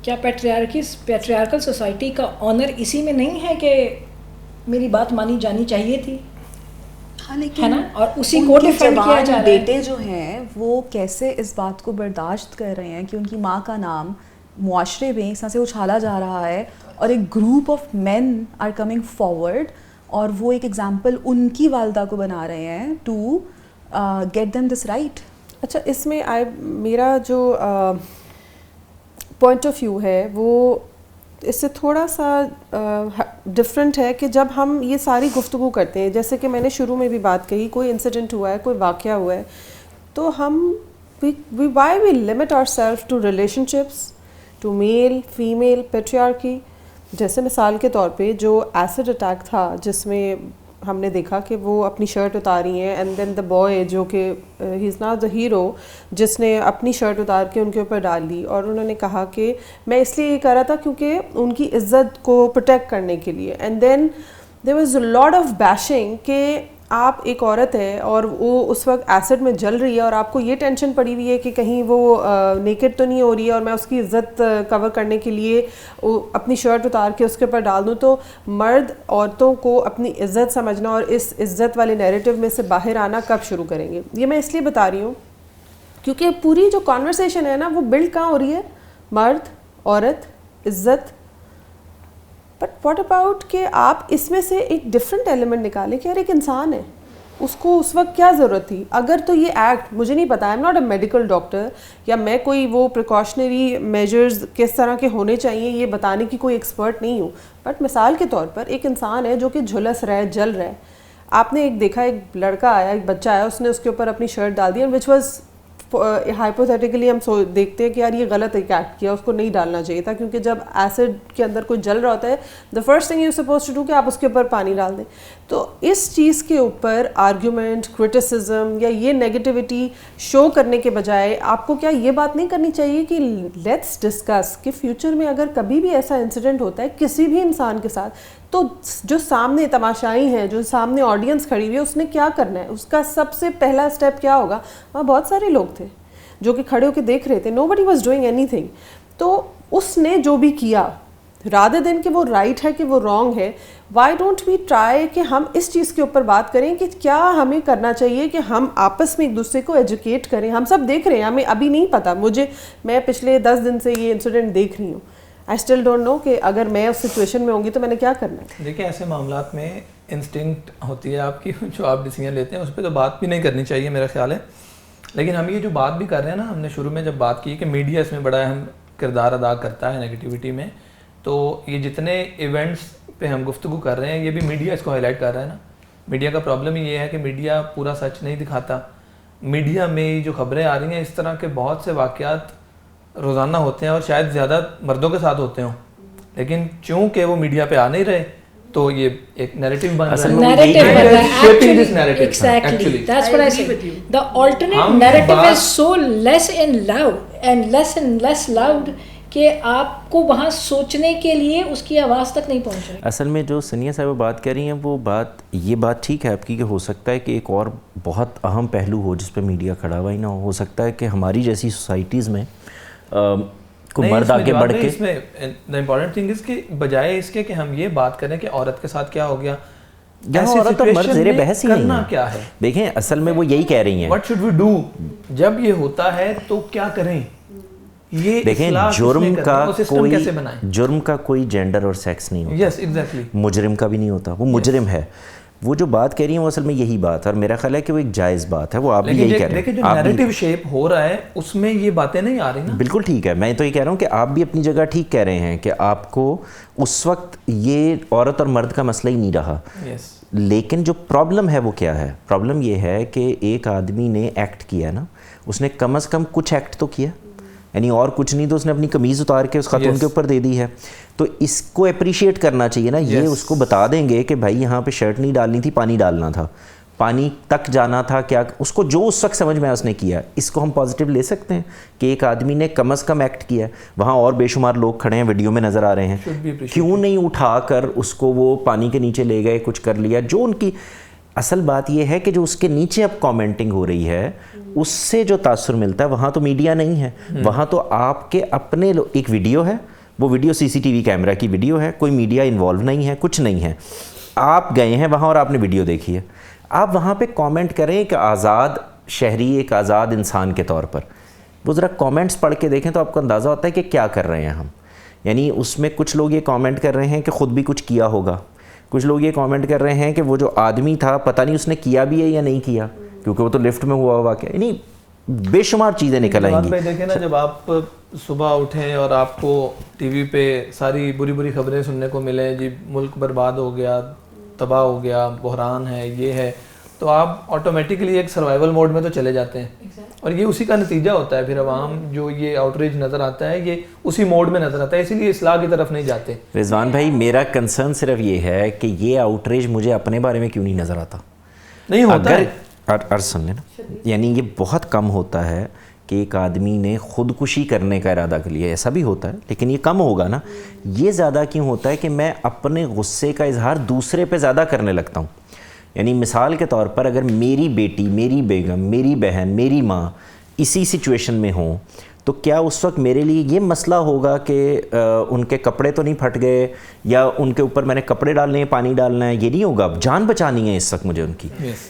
کیا پیٹریارکل سوسائٹی کا آنر اسی میں نہیں ہے کہ میری بات مانی جانی چاہیے تھی؟ ہاں, لیکن ہے نا, اور اسی کو ڈیفینڈ کیا جا رہا ہے. بیٹے جو ہیں وہ کیسے اس بات کو برداشت کر رہے ہیں کہ ان کی ماں کا نام معاشرے میں اس طرح سے اچھالا جا رہا ہے, اور ایک group of men are coming forward, اور وہ ایک ایگزامپل ان کی والدہ کو بنا رہے ہیں to get them this right. اچھا, اس میں میرا جو پوائنٹ آف ویو ہے وہ اس سے تھوڑا سا ڈفرینٹ ہے کہ جب ہم یہ ساری گفتگو کرتے ہیں, جیسے کہ میں نے شروع میں بھی بات کہی, کوئی انسیڈنٹ ہوا ہے, کوئی واقعہ ہوا ہے, تو ہم why we limit ourself to relationships, to male female patriarchy. جیسے مثال کے طور پہ جو ایسڈ اٹیک تھا جس میں ہم نے دیکھا کہ وہ اپنی شرٹ اتاری ہیں اینڈ دین دا بوائے جو کہ ہی از ناٹ دا ہیرو جس نے اپنی شرٹ اتار کے ان کے اوپر ڈال لی اور انہوں نے کہا کہ میں اس لیے یہ کر رہا تھا کیونکہ ان کی عزت کو پروٹیکٹ کرنے کے لیے. And then there was a lot of bashing کہ آپ ایک عورت ہے اور وہ اس وقت ایسڈ میں جل رہی ہے اور آپ کو یہ ٹینشن پڑی ہوئی ہے کہ کہیں وہ نیکڈ تو نہیں ہو رہی ہے اور میں اس کی عزت کور کرنے کے لیے اپنی شرٹ اتار کے اس کے اوپر ڈال دوں. تو مرد عورتوں کو اپنی عزت سمجھنا اور اس عزت والے نیریٹو میں سے باہر آنا کب شروع کریں گے؟ یہ میں اس لیے بتا رہی ہوں کیونکہ پوری جو کانورسیشن ہے نا وہ بلڈ کہاں ہو رہی ہے؟ مرد، عورت، عزت. بٹ واٹ اباؤٹ کہ آپ اس میں سے ایک ڈفرینٹ ایلیمنٹ نکالیں کہ یار ایک انسان ہے، اس کو اس وقت کیا ضرورت تھی. اگر تو یہ ایکٹ مجھے نہیں پتا، I am not a medical doctor یا میں کوئی وہ پریکاشنری میجرز کس طرح کے ہونے چاہیے یہ بتانے کی کوئی ایکسپرٹ نہیں ہوں. بٹ مثال کے طور پر ایک انسان ہے جو کہ جھلس رہا ہے، جل رہا ہے. آپ نے ایک دیکھا ایک لڑکا آیا، ایک بچہ آیا، اس نے اس کے اوپر اپنی شرٹ ڈال the and which was hypothetically ہم دیکھتے ہیں کہ یار یہ غلط ایک ایکٹ کیا، اس کو نہیں ڈالنا چاہیے تھا کیونکہ جب ایسڈ کے اندر کوئی جل رہا ہوتا ہے the first thing you suppose to do کہ آپ اس کے اوپر پانی ڈال دیں. تو اس چیز کے اوپر آرگیومنٹ، کرٹیسزم یا یہ نیگیٹیوٹی شو کرنے کے بجائے آپ کو کیا یہ بات نہیں کرنی چاہیے کہ لیٹس ڈسکس کہ فیوچر میں اگر کبھی بھی ایسا انسیڈنٹ ہوتا ہے کسی بھی انسان کے ساتھ تو جو سامنے تماشائی ہیں، جو سامنے آڈینس کھڑی ہوئی ہے، اس نے کیا کرنا ہے، اس کا سب سے پہلا اسٹیپ کیا ہوگا؟ وہاں بہت سارے لوگ تھے جو کہ کھڑے ہو کے دیکھ رہے تھے، نو بڈی واز ڈوئنگ اینی تھنگ. تو اس نے جو بھی کیا رادر دین کہ وہ رائٹ ہے کہ وہ رانگ ہے، وائی ڈونٹ وی ٹرائی کہ ہم اس چیز کے اوپر بات کریں کہ کیا ہمیں کرنا چاہیے کہ ہم آپس میں ایک دوسرے کو ایجوکیٹ کریں. ہم سب دیکھ رہے ہیں، ہمیں ابھی نہیں پتا، میں پچھلے 10 دن سے یہ انسیڈنٹ دیکھ رہی ہوں. آئی اسٹل ڈونٹ نو کہ اگر میں اس سچویشن میں ہوں گی تو میں نے کیا کرنا ہے. دیکھیں ایسے معاملات میں انسٹنکٹ ہوتی ہے آپ کی، جو آپ ڈیسیژن لیتے ہیں اس پہ تو بات بھی نہیں کرنی چاہیے میرا خیال ہے. لیکن ہم یہ جو بات بھی کر رہے ہیں نا، ہم نے شروع میں جب بات کی کہ میڈیا اس میں بڑا اہم کردار ادا کرتا ہے نیگیٹیوٹی میں، تو یہ جتنے ایونٹس پہ ہم گفتگو کر رہے ہیں یہ بھی میڈیا اس کو ہائی لائٹ کر رہا ہے نا. میڈیا کا پرابلم یہ ہے کہ میڈیا پورا سچ نہیں دکھاتا. میڈیا میں جو خبریں آ رہی ہیں اس طرح کے بہت سے واقعات روزانہ ہوتے ہیں اور شاید زیادہ مردوں کے ساتھ ہوتے ہوں، لیکن چونکہ وہ میڈیا پہ آ نہیں رہے تو یہ ایک نیریٹو بن رہا ہے. Exactly. That's what I said. The alternate narrative is so less and less loud کہ آپ کو وہاں سوچنے کے لیے اس کی آواز تک نہیں پہنچ رہی. اصل میں جو سنیا صاحبہ بات کر رہی ہیں وہ یہ بات ٹھیک ہے آپ کی کہ ہو سکتا ہے کہ ایک اور بہت اہم پہلو ہو جس پہ میڈیا کھڑا ہوا ہی نہ ہو سکتا ہے کہ ہماری جیسی سوسائٹیز میں کوئی مرد آگے بڑھ کے اس میں the important thing is کہ بجائے اس کے کہ ہم یہ بات کریں کہ عورت کے ساتھ کیا ہو گیا، یہاں عورت اور مرد زیر بحث ہی نہیں کیا ہے. دیکھیں اصل میں وہ یہی کہہ رہی ہیں what should we do، جب یہ ہوتا ہے تو کیا کریں. یہ دیکھیں جرم کا کوئی جینڈر اور سیکس نہیں ہوتا. Yes, exactly. مجرم کا بھی نہیں ہوتا، وہ مجرم ہے. وہ جو بات کہہ رہی ہیں وہ اصل میں یہی بات ہے اور میرا خیال ہے کہ وہ ایک جائز بات ہے. وہ آپ بھی یہی کہہ رہے ہیں. لیکن جو نیریٹو شیپ ہو رہا ہے اس میں یہ باتیں نہیں آ رہی نا. بالکل ٹھیک ہے، میں تو یہ کہہ رہا ہوں کہ آپ بھی اپنی جگہ ٹھیک کہہ رہے ہیں کہ آپ کو اس وقت یہ عورت اور مرد کا مسئلہ ہی نہیں رہا. لیکن جو پرابلم ہے وہ کیا ہے؟ پرابلم یہ ہے کہ ایک آدمی نے ایکٹ کیا نا، اس نے کم از کم کچھ ایکٹ تو کیا، یعنی اور کچھ نہیں تو اس نے اپنی قمیض اتار کے اس خاتون کے اوپر دے دی ہے. تو اس کو اپریشیٹ کرنا چاہیے نا. یہ اس کو بتا دیں گے کہ بھائی یہاں پہ شرٹ نہیں ڈالنی تھی، پانی ڈالنا تھا، پانی تک جانا تھا، کیا اس کو جو اس وقت سمجھ میں اس نے کیا. اس کو ہم پازیٹیو لے سکتے ہیں کہ ایک آدمی نے کم از کم ایکٹ کیا. وہاں اور بے شمار لوگ کھڑے ہیں، ویڈیو میں نظر آ رہے ہیں، کیوں نہیں اٹھا کر اس کو وہ پانی کے نیچے لے گئے، کچھ کر لیا. جو ان کی اصل بات یہ ہے کہ جو اس کے نیچے اب کامنٹنگ ہو رہی ہے اس سے جو تاثر ملتا ہے وہاں تو میڈیا نہیں ہے، وہاں تو آپ کے اپنے ایک ویڈیو ہے، وہ ویڈیو CCTV کیمرہ کی ویڈیو ہے، کوئی میڈیا انوالو نہیں ہے، کچھ نہیں ہے. آپ گئے ہیں وہاں اور آپ نے ویڈیو دیکھی ہے، آپ وہاں پہ کامنٹ کریں ایک آزاد شہری، ایک آزاد انسان کے طور پر. وہ ذرا کامنٹس پڑھ کے دیکھیں تو آپ کو اندازہ ہوتا ہے کہ کیا کر رہے ہیں ہم. یعنی اس میں کچھ لوگ یہ کامنٹ کر رہے ہیں کہ خود بھی کچھ کیا ہوگا، کچھ لوگ یہ کامنٹ کر رہے ہیں کہ وہ جو آدمی تھا پتہ نہیں اس نے کیا بھی ہے یا نہیں کیا، کیونکہ وہ تو لفٹ میں ہوا واقعہ. یعنی بے شمار چیزیں نکل آئیں گی. دیکھیں نا جب آپ صبح اٹھیں اور آپ کو ٹی وی پہ ساری بری خبریں سننے کو ملیں، جی ملک برباد ہو گیا، تباہ ہو گیا، بحران ہے، یہ ہے، تو آپ آٹومیٹکلی ایک سروائیول موڈ میں تو چلے جاتے ہیں, اور یہ اسی کا نتیجہ ہوتا ہے. پھر عوام جو یہ آؤٹریج نظر آتا ہے یہ اسی موڈ میں نظر آتا ہے, اسی لیے اصلاح کی طرف نہیں جاتے. رضوان بھائی, میرا کنسرن صرف یہ ہے کہ یہ آؤٹریج مجھے اپنے بارے میں کیوں نہیں نظر آتا. نہیں ہوتا ہے, عرض سن لینا, یعنی یہ بہت کم ہوتا ہے کہ ایک آدمی نے خودکشی کرنے کا ارادہ کر لیا. ایسا بھی ہوتا ہے لیکن یہ کم ہوگا نا. یہ زیادہ کیوں ہوتا ہے کہ میں اپنے غصے کا اظہار دوسرے پہ زیادہ کرنے لگتا ہوں. یعنی مثال کے طور پر اگر میری بیٹی, میری بیگم, میری بہن, میری ماں اسی سچویشن میں ہوں تو کیا اس وقت میرے لیے یہ مسئلہ ہوگا کہ ان کے کپڑے تو نہیں پھٹ گئے, یا ان کے اوپر میں نے کپڑے ڈالنے ہیں, پانی ڈالنا ہے, یہ نہیں ہوگا. جان بچانی ہے اس وقت مجھے ان کی.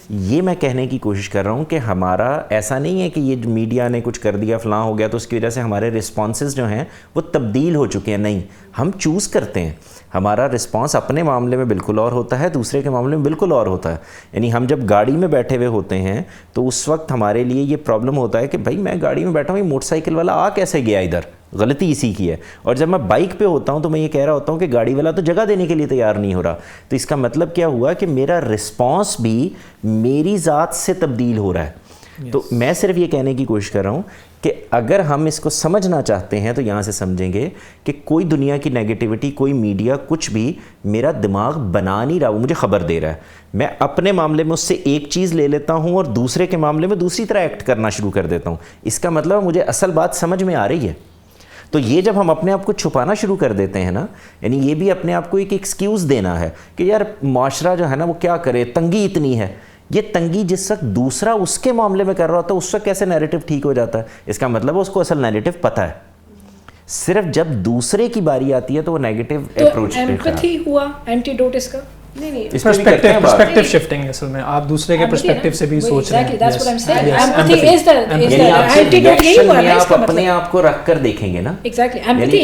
یہ میں کہنے کی کوشش کر رہا ہوں کہ ہمارا ایسا نہیں ہے کہ یہ میڈیا نے کچھ کر دیا, فلاں ہو گیا تو اس کی وجہ سے ہمارے رسپانسز جو ہیں وہ تبدیل ہو چکے ہیں. نہیں, ہم چوز کرتے ہیں. ہمارا رسپانس اپنے معاملے میں بالکل اور ہوتا ہے, دوسرے کے معاملے میں بالکل اور ہوتا ہے. یعنی ہم جب گاڑی میں بیٹھے ہوئے ہوتے ہیں تو اس وقت ہمارے لیے یہ پرابلم ہوتا ہے کہ بھائی میں گاڑی میں بیٹھا ہوں, یہ موٹر سائیکل والا آ کیسے گیا ادھر, غلطی اسی کی ہے. اور جب میں بائک پہ ہوتا ہوں تو میں یہ کہہ رہا ہوتا ہوں کہ گاڑی والا تو جگہ دینے کے لیے تیار نہیں ہو رہا. تو اس کا مطلب کیا ہوا کہ میرا رسپانس بھی میری ذات سے تبدیل ہو رہا ہے. تو میں صرف یہ کہنے کی کوشش کر رہا ہوں کہ اگر ہم اس کو سمجھنا چاہتے ہیں تو یہاں سے سمجھیں گے کہ کوئی دنیا کی نیگیٹیوٹی, کوئی میڈیا, کچھ بھی میرا دماغ بنا نہیں رہا, وہ مجھے خبر دے رہا ہے. میں اپنے معاملے میں اس سے ایک چیز لے لیتا ہوں اور دوسرے کے معاملے میں دوسری طرح ایکٹ کرنا شروع کر دیتا ہوں. اس کا مطلب مجھے اصل بات سمجھ میں آ رہی ہے. تو یہ جب ہم اپنے آپ کو چھپانا شروع کر دیتے ہیں نا, یعنی یہ بھی اپنے آپ کو ایک ایکسکیوز دینا ہے کہ یار معاشرہ جو ہے نا وہ کیا کرے, تنگی اتنی ہے. یہ تنگی جس وقت دوسرا اس کے معاملے میں کر رہا ہوتا ہے اس وقت کیسے نیریٹو ٹھیک ہو جاتا ہے. اس کا مطلب اس کو اصل نیریٹو پتہ ہے. صرف جب دوسرے کی باری آتی ہے تو وہ نیگیٹو اپروچ. ایمپتھی ہوا اینٹی ڈوٹ اس کا. نہیں, پرسپیکٹیو شفٹنگ ہے اصل میں. آپ دوسرے کے پرسپیکٹیو سے بھی سوچ رہے ہیں. آپ اپنے آپ کو رکھ کر دیکھیں گے نا.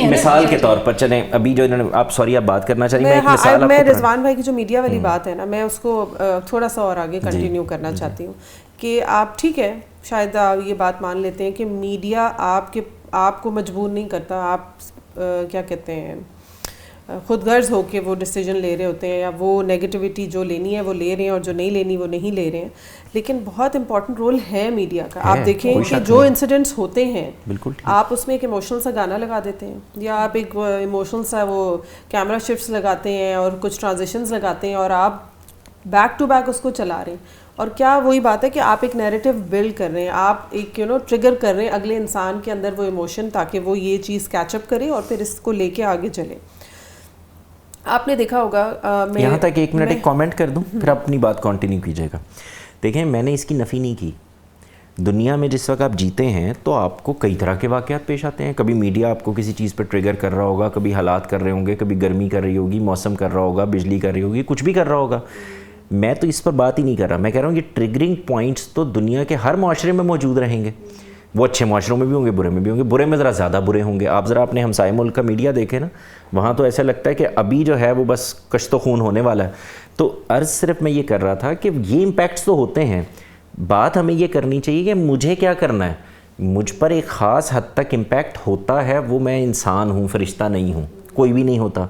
مثال کے طور پر چلیں ابھی جو آپ سوری آپ بات کرنا چاہیں گے, میں رضوان بھائی کی جو میڈیا والی بات ہے نا, میں اس کو تھوڑا سا اور آگے کنٹینیو کرنا چاہتی ہوں کہ آپ ٹھیک ہے شاید یہ بات مان لیتے ہیں کہ میڈیا آپ کو مجبور نہیں کرتا. آپ کیا کہتے ہیں خود غرض ہو کے وہ ڈیسیجن لے رہے ہوتے ہیں, یا وہ نیگیٹیوٹی جو لینی ہے وہ لے رہے ہیں اور جو نہیں لینی وہ نہیں لے رہے ہیں. لیکن بہت امپورٹنٹ رول ہے میڈیا کا. آپ دیکھیں کہ جو انسیڈنٹس ہوتے ہیں آپ اس میں ایک ایموشنل سا گانا لگا دیتے ہیں, یا آپ ایک ایموشنل سا وہ کیمرہ شفٹس لگاتے ہیں اور کچھ ٹرانزیشنز لگاتے ہیں اور آپ بیک ٹو بیک اس کو چلا رہے ہیں. اور کیا وہی بات ہے کہ آپ ایک نیریٹو بلڈ کر رہے ہیں, آپ ایک ٹریگر کر رہے ہیں اگلے انسان کے اندر وہ ایموشن, تاکہ وہ یہ چیز کیچ اپ کرے اور پھر اس کو لے کے آگے چلے. آپ نے دیکھا ہوگا, یہاں تک ایک منٹ ایک کامنٹ کر دوں پھر اپنی بات کنٹینیو کیجیے گا. دیکھیں میں نے اس کی نفی نہیں کی. دنیا میں جس وقت آپ جیتے ہیں تو آپ کو کئی طرح کے واقعات پیش آتے ہیں. کبھی میڈیا آپ کو کسی چیز پہ ٹریگر کر رہا ہوگا, کبھی حالات کر رہے ہوں گے, کبھی گرمی کر رہی ہوگی, موسم کر رہا ہوگا, بجلی کر رہی ہوگی, کچھ بھی کر رہا ہوگا. میں تو اس پر بات ہی نہیں کر رہا. میں کہہ رہا ہوں کہ ٹریگرنگ پوائنٹس تو دنیا کے ہر معاشرے میں موجود رہیں گے. وہ اچھے معاشروں میں بھی ہوں گے, برے میں بھی ہوں گے. برے میں ذرا زیادہ برے ہوں گے. آپ ذرا اپنے ہمسائے ملک کا میڈیا دیکھیں نا, وہاں تو ایسا لگتا ہے کہ ابھی جو ہے وہ بس کشت و خون ہونے والا ہے. تو عرض صرف میں یہ کر رہا تھا کہ یہ امپیکٹس تو ہوتے ہیں. بات ہمیں یہ کرنی چاہیے کہ مجھے کیا کرنا ہے. مجھ پر ایک خاص حد تک امپیکٹ ہوتا ہے, وہ میں انسان ہوں, فرشتہ نہیں ہوں, کوئی بھی نہیں ہوتا.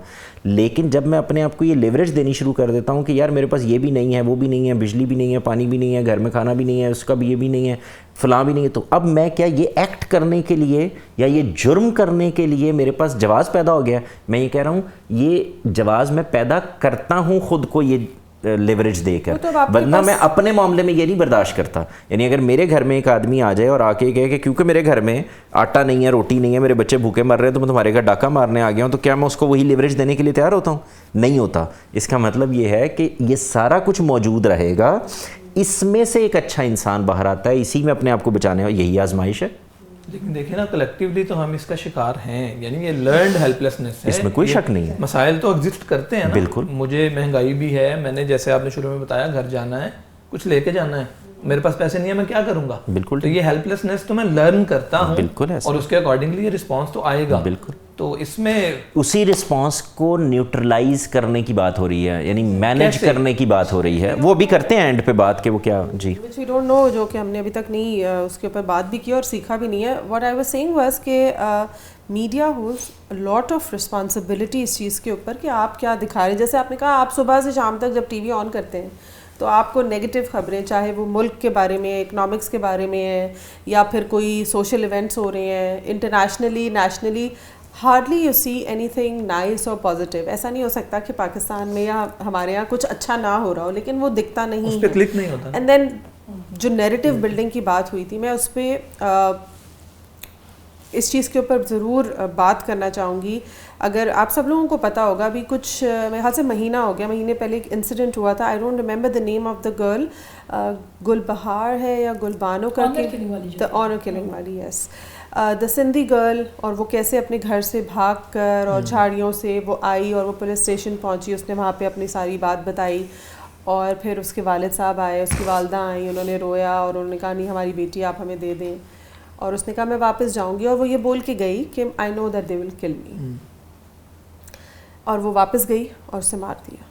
لیکن جب میں اپنے آپ کو یہ لیوریج دینی شروع کر دیتا ہوں کہ یار میرے پاس یہ بھی نہیں ہے, وہ بھی نہیں ہے, بجلی بھی نہیں ہے, پانی بھی نہیں ہے, گھر میں کھانا بھی نہیں ہے, اس کا بھی یہ بھی نہیں ہے, فلاں بھی نہیں ہے, تو اب میں کیا یہ ایکٹ کرنے کے لیے یا یہ جرم کرنے کے لیے میرے پاس جواز پیدا ہو گیا. میں یہ کہہ رہا ہوں یہ جواز میں پیدا کرتا ہوں خود کو یہ لیوریج دے کر, ورنہ میں اپنے معاملے میں یہ نہیں برداشت کرتا. یعنی اگر میرے گھر میں ایک آدمی آ جائے اور آ کے کہے کہ کیونکہ میرے گھر میں آٹا نہیں ہے, روٹی نہیں ہے, میرے بچے بھوکے مر رہے ہیں تو میں تمہارے گھر ڈاکہ مارنے آ گیا ہوں, تو کیا میں اس کو وہی لیوریج دینے کے لیے تیار ہوتا ہوں؟ نہیں ہوتا. اس کا مطلب یہ ہے کہ یہ سارا کچھ موجود رہے گا, اس میں سے ایک اچھا انسان باہر آتا ہے, اسی میں اپنے آپ کو بچانے, اور یہی آزمائش ہے. لیکن دیکھیں نا کلیکٹیولی تو ہم اس کا شکار ہیں, یعنی یہ لرنڈ ہیلپلیسنس ہے, اس میں کوئی شک نہیں ہے. مسائل تو ایگزسٹ کرتے ہیں نا. بالکل. مجھے مہنگائی بھی ہے, میں نے جیسے آپ نے شروع میں بتایا گھر جانا ہے, کچھ لے کے جانا ہے, میرے پاس پیسے نہیں ہے, میں کیا کروں گا؟ بالکل. تو یہ ہیلپلیسنس تو میں لرن کرتا ہوں, بالکل, اور اس کے اکارڈنگلی یہ رسپانس تو آئے گا. بالکل. تو اس میں اسی رسپانس کو نیوٹرلائز کرنے کی بات ہو رہی ہے, یعنی مینیج کرنے کی بات ہو رہی ہے. وہ بھی کرتے ہیں اینڈ پہ بات کہ وہ کیا, جی وی ڈونٹ نو, جو کہ ہم نے ابھی تک نہیں اس کے اوپر بات بھی کی اور سیکھا بھی نہیں ہے. What I was saying was کہ media holds lot of responsibility اس چیز کے اوپر کہ آپ کیا دکھا رہے ہیں. جیسے آپ نے کہا آپ صبح سے شام تک جب ٹی وی آن کرتے ہیں تو آپ کو نیگیٹو خبریں, چاہے وہ ملک کے بارے میں, اکنامکس کے بارے میں ہیں, یا پھر کوئی سوشل ایونٹس ہو رہے ہیں internationally nationally, hardly you see any thing nice اور پازیٹیو. ایسا نہیں ہو سکتا کہ پاکستان میں یا ہمارے یہاں کچھ اچھا نہ ہو رہا ہو, لیکن وہ دکھتا نہیں ہے, کلک نہیں ہوتا. اینڈ دین جو نیریٹو بلڈنگ کی بات ہوئی تھی, میں اس پہ اس چیز کے اوپر ضرور بات کرنا چاہوں گی. اگر آپ سب لوگوں کو پتہ ہوگا, ابھی کچھ میرے خیال سے مہینہ ہو گیا, مہینے پہلے ایک انسیڈنٹ ہوا تھا, I don't remember the name of the girl, Gul Bahar ہے یا گل بانو کر کے, دا آنر کلنگ والی, یس, دا سندھی گرل, اور وہ کیسے اپنے گھر سے بھاگ کر اور جھاڑیوں سے وہ آئی اور وہ پولیس اسٹیشن پہنچی, اس نے وہاں پہ اپنی ساری بات بتائی, اور پھر اس کے والد صاحب آئے, اس کی والدہ آئیں, انہوں نے رویا اور انہوں نے کہا نہیں ہماری بیٹی آپ ہمیں دے دیں, اور اس نے کہا میں واپس جاؤں گی, اور وہ یہ بول کے گئی کہ آئی نو دیٹ دے ول کل می, اور وہ واپس گئی اور اسے مار دیا.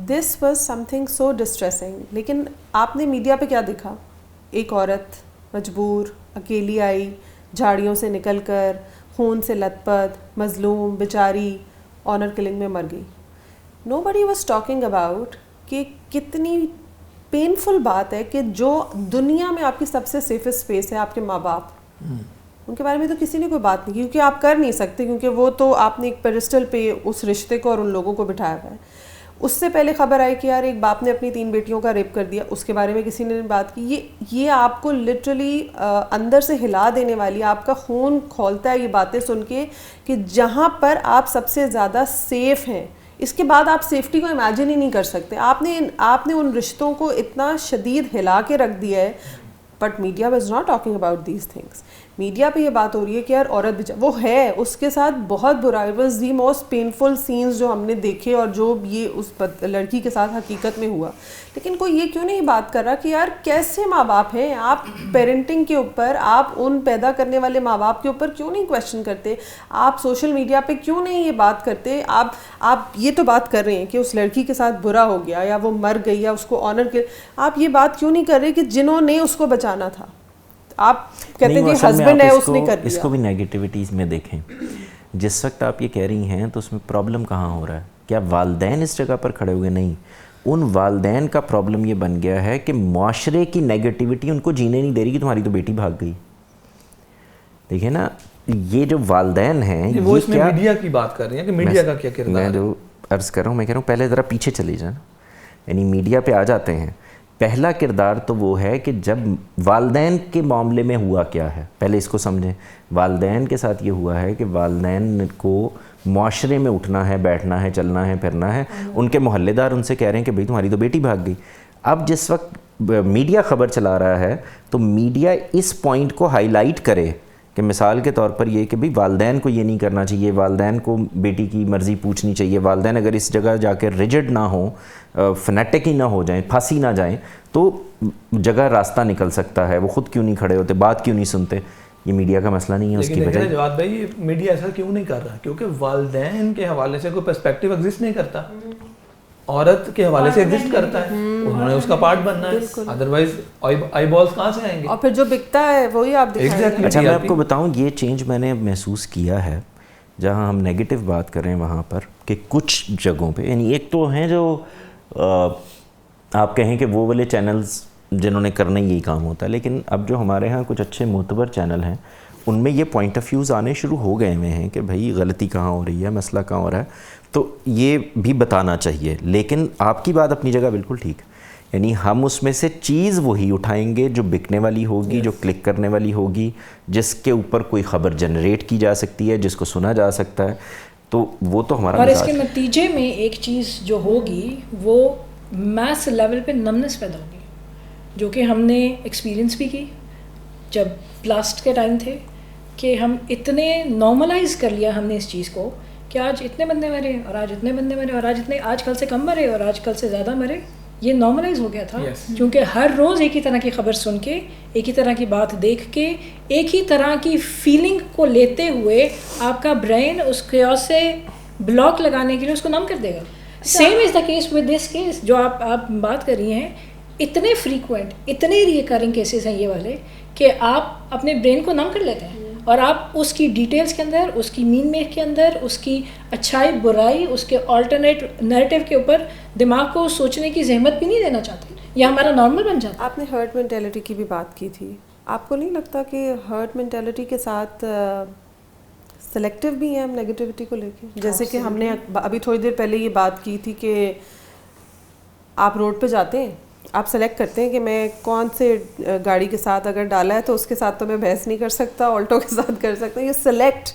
This was some thing so distressing. لیکن آپ نے میڈیا پہ کیا دیکھا, ایک عورت مجبور اکیلی آئی, جھاڑیوں سے نکل کر, خون سے لت پت, مظلوم بیچاری, آنر کلنگ میں مر گئی. نو بڈی واز ٹاکنگ اباؤٹ کہ کتنی پینفل بات ہے کہ جو دنیا میں آپ کی سب سے سیفسٹ اسپیس ہے, آپ کے ماں باپ, ان کے بارے میں تو کسی نے کوئی بات نہیں کی, کیونکہ آپ کر نہیں سکتے, کیونکہ وہ تو آپ نے ایک پیڈسٹل پہ اس رشتے کو اور ان لوگوں کو بٹھایا ہوا ہے. اس سے پہلے خبر آئی کہ یار ایک باپ نے اپنی 3 بیٹیوں کا ریپ کر دیا, اس کے بارے میں کسی نے بات کی. یہ آپ کو لٹرلی اندر سے ہلا دینے والی, آپ کا خون کھولتا ہے یہ باتیں سن کے, کہ جہاں پر آپ سب سے زیادہ سیف ہیں, اس کے بعد آپ سیفٹی کو امیجن ہی نہیں کر سکتے. آپ نے ان رشتوں کو اتنا شدید ہلا کے رکھ دیا ہے. But media was not talking about these things. Media پہ یہ بات ہو رہی ہے کہ یار عورت وہ ہے, اس کے ساتھ بہت برا, it was the most painful sense جو ہم نے دیکھے, اور جو یہ اس لڑکی کے ساتھ حقیقت میں ہوا. لیکن کوئی یہ کیوں نہیں بات کر رہا کہ یار کیسے ماں باپ ہیں آپ, پیرنٹنگ کے اوپر, آپ ان پیدا کرنے والے ماں باپ کے اوپر کیوں نہیں کویشچن کرتے, آپ سوشل میڈیا پہ کیوں نہیں یہ بات کرتے. آپ یہ تو بات کر رہے ہیں کہ اس لڑکی کے ساتھ برا ہو گیا یا وہ مر گئی یا اس کو آنر کے, آپ یہ بات کیوں نہیں کر رہے کہ جنہوں نے اس کو بچانا تھا. آپ کہتے ہیں کہ ہسبینڈ ہے اس نے کر دیا. اس کو بھی نیگیٹیوٹیز میں دیکھیں, جس وقت آپ یہ کہہ رہی ہیں تو اس میں پرابلم کہاں ہو رہا ہے, کیا والدین اس جگہ پر کھڑے ہوئے؟ نہیں, ان والدین کا پرابلم یہ بن گیا ہے کہ معاشرے کی نیگیٹیوٹی ان کو جینے نہیں دے رہی کہ تمہاری تو بیٹی بھاگ گئی. دیکھیں نا, یہ جو والدین ہیں وہ اس میں میڈیا کی بات کر رہے ہیں کہ میڈیا کا کیا کردار ہے. میں جو عرض کر رہا ہوں, میں کہہ رہا ہوں پہلے ذرا پیچھے چلے جائیں, یعنی میڈیا پہ آ جاتے ہیں. پہلا کردار تو وہ ہے کہ جب والدین کے معاملے میں ہوا کیا ہے, پہلے اس کو سمجھیں. والدین کے ساتھ یہ ہوا ہے کہ والدین کو معاشرے میں اٹھنا ہے, بیٹھنا ہے, چلنا ہے, پھرنا ہے. ان کے محلے دار ان سے کہہ رہے ہیں کہ بھئی تمہاری تو بیٹی بھاگ گئی. اب جس وقت میڈیا خبر چلا رہا ہے تو میڈیا اس پوائنٹ کو ہائی لائٹ کرے کہ مثال کے طور پر یہ کہ بھئی والدین کو یہ نہیں کرنا چاہیے, والدین کو بیٹی کی مرضی پوچھنی چاہیے, والدین اگر اس جگہ جا کے ریجڈ نہ ہوں, فنیٹک ہی نہ ہو جائیں, پھانسی نہ جائیں, تو جگہ راستہ نکل سکتا ہے. وہ خود کیوں نہیں کھڑے ہوتے, بات کیوں نہیں سنتے؟ یہ میڈیا کا مسئلہ نہیں ہے. اس کی وجہ جواد بھائی میڈیا ایسا کیوں نہیں کر رہا؟ کیونکہ والدین کے حوالے سے کوئی پرسپیکٹیو ایگزسٹ نہیں کرتا, عورت کے حوالے سے ایگزسٹ کرتا ہے, انہوں نے اس کا پارٹ بننا ہے, ادروائز آئی بالز کہاں سے آئیں گے؟ اور پھر جو بکتا ہے وہی آپ دکھائیں. اچھا میں آپ کو بتاؤں, یہ چینج میں نے محسوس کیا ہے جہاں ہم نیگیٹو بات کر رہے ہیں وہاں پر, کہ کچھ جگہوں پہ, یعنی ایک تو ہیں جو آپ کہیں کہ وہ والے چینلز جنہوں نے کرنا یہی کام ہوتا ہے, لیکن اب جو ہمارے ہاں کچھ اچھے معتبر چینل ہیں ان میں یہ پوائنٹ آف ویوز آنے شروع ہو گئے ہوئے ہیں کہ بھائی غلطی کہاں ہو رہی ہے, مسئلہ کہاں ہو رہا ہے, تو یہ بھی بتانا چاہیے. لیکن آپ کی بات اپنی جگہ بالکل ٹھیک, یعنی ہم اس میں سے چیز وہی اٹھائیں گے جو بکنے والی ہوگی, جو کلک کرنے والی ہوگی, جس کے اوپر کوئی خبر جنریٹ کی جا سکتی ہے, جس کو سنا جا سکتا ہے, تو وہ تو ہمارا. اور اس کے نتیجے میں ایک چیز جو ہوگی وہ میس لیول پہ نمنس پیدا ہوگی, جو کہ ہم نے ایکسپیرینس بھی کی جب پلاسٹ کے ٹائم تھے, کہ ہم اتنے نارملائز کر لیا ہم نے اس چیز کو کہ آج اتنے بندے مرے اور آج اتنے بندے مرے اور آج کل سے کم مرے اور آج کل سے زیادہ مرے. یہ نارملائز ہو گیا تھا, کیونکہ ہر روز ایک ہی طرح کی خبر سن کے, ایک ہی طرح کی بات دیکھ کے, ایک ہی طرح کی فیلنگ کو لیتے ہوئے آپ کا برین اس کیوس سے بلاک لگانے کے لیے اس کو نم کر دے گا. Same as the case with this case جو آپ بات کر رہی ہیں. اتنے فریکوینٹ, اتنے ریکرنگ کیسز ہیں یہ والے کہ آپ اپنے برین کو نم کر لیتے ہیں, اور آپ اس کی ڈیٹیلز کے اندر, اس کی مین میک کے اندر, اس کی اچھائی برائی, اس کے آلٹرنیٹ نیریٹو کے اوپر دماغ کو سوچنے کی زحمت بھی نہیں دینا چاہتے. یا ہمارا نارمل بن جاتا ہے. آپ نے ہرٹ مینٹیلٹی کی بھی بات کی تھی, آپ کو نہیں لگتا کہ ہرٹ مینٹیلٹی کے ساتھ سلیکٹیو بھی ہیں ہم نیگیٹیوٹی کو لے کے؟ جیسے کہ ہم نے ابھی تھوڑی دیر پہلے یہ بات کی تھی کہ آپ روڈ پہ جاتے ہیں, آپ سلیکٹ کرتے ہیں کہ میں کون سے گاڑی کے ساتھ اگر ڈالا ہے تو اس کے ساتھ تو میں بحث نہیں کر سکتا, آلٹو کے ساتھ کر سکتا ہوں. You select,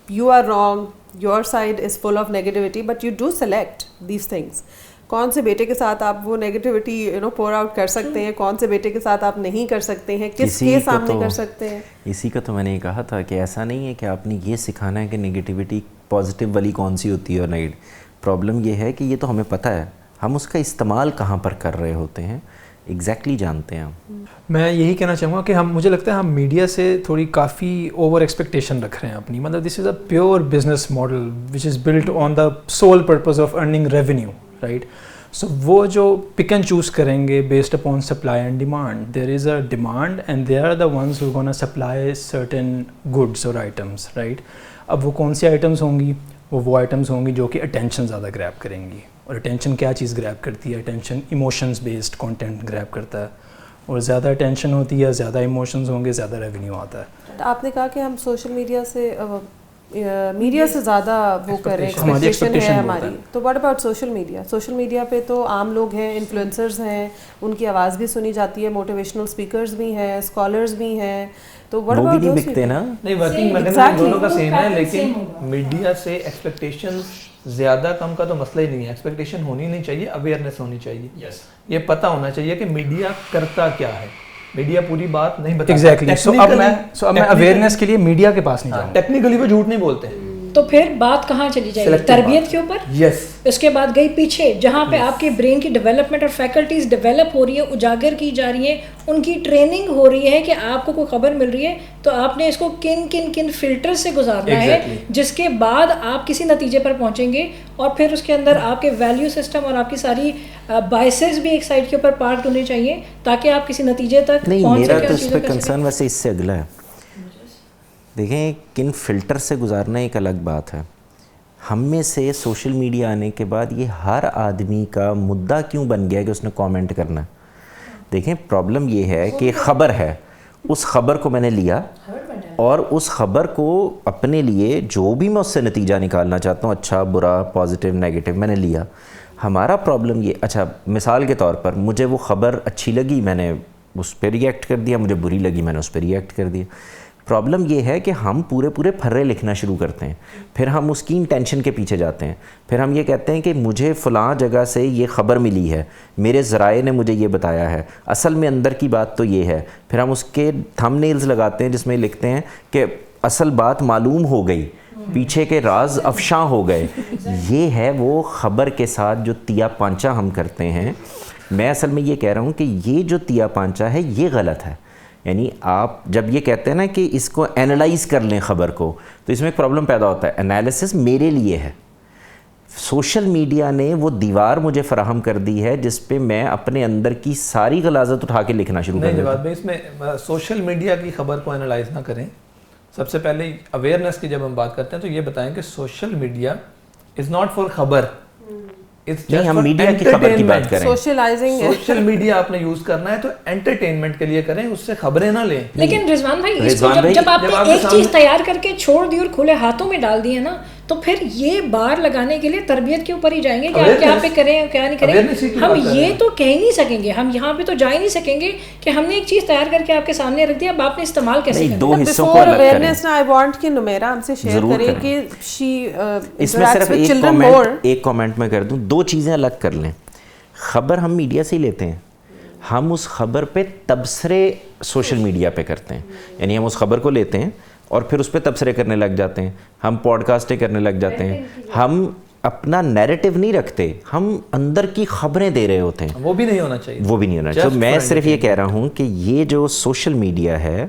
you are wrong, your side is full of negativity but you do select these things. کون سے بیٹے کے ساتھ آپ وہ نیگیٹیوٹی پور آؤٹ کر سکتے ہیں, کون سے بیٹے کے ساتھ آپ نہیں کر سکتے ہیں, کس کے سامنے کر سکتے ہیں. اسی کا تو میں نے کہا تھا کہ ایسا نہیں ہے کہ آپ نے یہ سکھانا ہے کہ نگیٹیوٹی پازیٹیو والی کون سی ہوتی ہے اور نیگیٹو. پرابلم یہ ہے کہ یہ تو ہمیں پتہ ہے, ہم اس کا استعمال کہاں پر کر رہے ہوتے ہیں ایگزیکٹلی جانتے ہیں. میں یہی کہنا چاہوں گا کہ مجھے لگتا ہے ہم میڈیا سے تھوڑی کافی اوور ایکسپیکٹیشن رکھ رہے ہیں اپنی. مطلب this is a pure business model which is built on the sole purpose of earning revenue, right. So وہ جو پک اینڈ چوز کریں گے based upon supply and demand. There is a demand and they are the ones who gonna supply certain goods اور items, right. اب وہ کون سی items ہوں گی؟ وہ آئٹمس ہوں گی جو کہ اٹینشن زیادہ گریب کریں گی. اور اٹینشن کیا چیز گریب کرتی ہے؟ اٹینشن ایموشنز بیسڈ کانٹینٹ گریب کرتا ہے, اور زیادہ اٹینشن ہوتی ہے, زیادہ ایموشنز ہوں گے, زیادہ ریونیو آتا ہے. آپ نے کہا کہ ہم سوشل میڈیا سے زیادہ وہ کر رہے ہیں, ایکسپیکٹیشن ہے ہماری. تو what about social media? Social media پہ تو عام لوگ ہیں, انفلوئنسرز ہیں, ان کی آواز بھی سنی جاتی ہے, موٹیویشنل اسپیکرز بھی ہیں, اسکالرز بھی ہیں, تو واٹ اباؤٹ نہیں بکتے نا. نہیں, ورکنگ میکنزم دونوں کا سیم ہے, لیکن میڈیا سے ایکسپیکٹیشن زیادہ کم کا تو مسئلہ ہی نہیں ہے. ایکسپیکٹیشن ہونی نہیں چاہیے, اویئرنیس ہونی چاہیے. یہ پتہ ہونا چاہیے کہ میڈیا کرتا کیا ہے. میڈیا پوری بات نہیں بتاتا. ایگزیکٹلی. سو اب میں اویئرنیس کے لیے میڈیا کے پاس نہیں جاؤں. ٹیکنیکلی وہ جھوٹ نہیں بولتے ہیں. تو پھر بات کہاں چلی جائے گی؟ تربیت کے اوپر. یس. اس کے بعد گئی پیچھے جہاں پہ آپ کے برین کی ڈیولپمنٹ اور فیکلٹیز ڈیولپ ہو رہی ہے, اجاگر کی جا رہی ہیں, ان کی ٹریننگ ہو رہی ہے کہ آپ کو کوئی خبر مل رہی ہے تو آپ نے اس کو کن فلٹر سے گزارنا ہے, جس کے بعد آپ کسی نتیجے پر پہنچیں گے. اور پھر اس کے اندر آپ کے ویلیو سسٹم اور آپ کی ساری بائسز بھی ایک سائڈ کے اوپر پارکڈ ہونے چاہیے تاکہ آپ کسی نتیجے تک پہنچ سکیں. میرا تو اس پہ کنسرن ویسے اس سے اگلا ہے. دیکھیں, کن فلٹر سے گزارنا ایک الگ بات ہے. ہم میں سے سوشل میڈیا آنے کے بعد یہ ہر آدمی کا مدعا کیوں بن گیا کہ اس نے کامنٹ کرنا ہے. دیکھیں, پرابلم یہ ہے کہ خبر ہے, اس خبر کو میں نے لیا اور اس خبر کو اپنے لیے جو بھی میں اس سے نتیجہ نکالنا چاہتا ہوں, اچھا برا پازیٹیو نیگیٹو, میں نے لیا. ہمارا پرابلم یہ, اچھا مثال کے طور پر مجھے وہ خبر اچھی لگی, میں نے اس پہ ریئیکٹ کر دیا, مجھے بری لگی, میں نے اس پہ ریئیکٹ کر دیا. پرابلم یہ ہے کہ ہم پورے پھرے لکھنا شروع کرتے ہیں, پھر ہم اس کی انٹینشن کے پیچھے جاتے ہیں, پھر ہم یہ کہتے ہیں کہ مجھے فلاں جگہ سے یہ خبر ملی ہے, میرے ذرائع نے مجھے یہ بتایا ہے, اصل میں اندر کی بات تو یہ ہے. پھر ہم اس کے تھم نیلز لگاتے ہیں جس میں لکھتے ہیں کہ اصل بات معلوم ہو گئی, پیچھے کے راز افشاں ہو گئے. یہ ہے وہ خبر کے ساتھ جو تیا پانچا ہم کرتے ہیں. میں اصل میں یہ کہہ رہا ہوں کہ یہ جو تیا پانچا ہے یہ غلط ہے. یعنی آپ جب یہ کہتے ہیں نا کہ اس کو اینالائز کر لیں خبر کو, تو اس میں ایک پرابلم پیدا ہوتا ہے. انالیسس میرے لیے ہے, سوشل میڈیا نے وہ دیوار مجھے فراہم کر دی ہے جس پہ میں اپنے اندر کی ساری غلاظت اٹھا کے لکھنا شروع کر دوں. نہیں, اس میں سوشل میڈیا کی خبر کو اینالائز نہ کریں. سب سے پہلے اویئرنیس کی جب ہم بات کرتے ہیں تو یہ بتائیں کہ social media is not for خبر, نہیں, ہم میڈیا کی خبر کی بات کریں. سوشل میڈیا آپ نے یوز کرنا ہے تو انٹرٹینمنٹ کے لیے کریں, اس سے خبریں نہ لیں. لیکن رضوان بھائی, اس کو جب آپ نے ایک چیز تیار کر کے چھوڑ دی اور کھلے ہاتھوں میں ڈال دی ہے نا, تو پھر یہ بار لگانے کے لیے تربیت کے اوپر ہی جائیں گے کہ آپ کیا پہ کریں اور کیا نہیں کریں. ہم یہ تو کہہ نہیں سکیں گے, ہم یہاں پہ تو جا ہی نہیں سکیں گے کہ ہم نے ایک چیز تیار کر کے آپ کے سامنے رکھ دیا, اب آپ نے استعمال کیسے کرنا. دو حصوں کو الگ کریں. آئی وانٹ کہ نمیرا ہم سے شیئر کرے کہ اس میں صرف ایک کامنٹ میں کر دوں, دو چیزیں الگ کر لیں. خبر ہم میڈیا سے ہی لیتے ہیں, ہم اس خبر پہ تبصرے سوشل میڈیا پہ کرتے ہیں. یعنی ہم اس خبر کو لیتے ہیں اور پھر اس پہ تبصرے کرنے لگ جاتے ہیں, ہم پوڈ کاسٹیں کرنے لگ جاتے ہیں. ہم اپنا نیریٹو نہیں رکھتے, ہم اندر کی خبریں دے رہے ہوتے ہیں. وہ بھی نہیں ہونا چاہیے, وہ بھی نہیں ہونا چاہیے. میں صرف یہ کہہ رہا ہوں کہ یہ جو سوشل میڈیا ہے,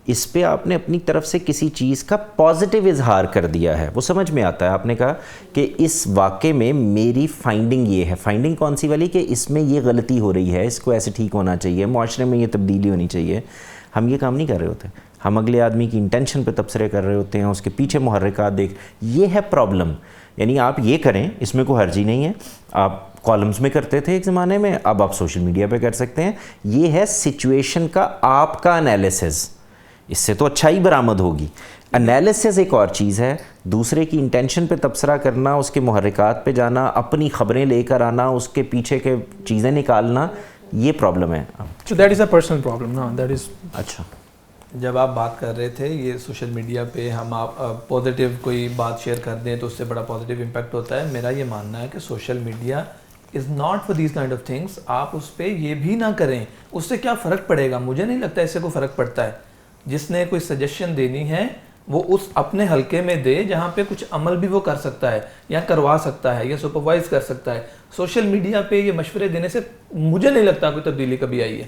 اس پہ آپ نے اپنی طرف سے کسی چیز کا پازیٹیو اظہار کر دیا ہے, وہ سمجھ میں آتا ہے. آپ نے کہا کہ اس واقعے میں میری فائنڈنگ یہ ہے. فائنڈنگ کون سی والی؟ کہ اس میں یہ غلطی ہو رہی ہے, اس کو ایسے ٹھیک ہونا چاہیے, معاشرے میں یہ تبدیلی ہونی چاہیے. ہم یہ کام نہیں کر رہے ہوتے, ہم اگلے آدمی کی انٹینشن پہ تبصرے کر رہے ہوتے ہیں, اس کے پیچھے محرکات دیکھ. یہ ہے پرابلم یعنی آپ یہ کریں, اس میں کوئی حرج ہی نہیں ہے. آپ کالمز میں کرتے تھے ایک زمانے میں, اب آپ سوشل میڈیا پہ کر سکتے ہیں. یہ ہے سچویشن کا آپ کا انالیسز, اس سے تو اچھا ہی برآمد ہوگی. انالیسز ایک اور چیز ہے, دوسرے کی انٹینشن پہ تبصرہ کرنا, اس کے محرکات پہ جانا, اپنی خبریں لے کر آنا, اس کے پیچھے کے چیزیں نکالنا, یہ پرابلم ہے. So that is a personal problem, no, that is. اچھا, جب آپ بات کر رہے تھے یہ سوشل میڈیا پہ ہم آپ پازیٹیو کوئی بات شیئر کر دیں تو اس سے بڑا پازیٹیو امپیکٹ ہوتا ہے, میرا یہ ماننا ہے کہ social media is not for these kind of things. آپ اس پہ یہ بھی نہ کریں, اس سے کیا فرق پڑے گا؟ مجھے نہیں لگتا اس سے کوئی فرق پڑتا ہے. جس نے کوئی سجیشن دینی ہے وہ اس اپنے حلقے میں دے جہاں پہ کچھ عمل بھی وہ کر سکتا ہے یا کروا سکتا ہے یا سپروائز کر سکتا ہے. سوشل میڈیا پہ یہ مشورے دینے سے مجھے نہیں لگتا کوئی تبدیلی کبھی آئی ہے,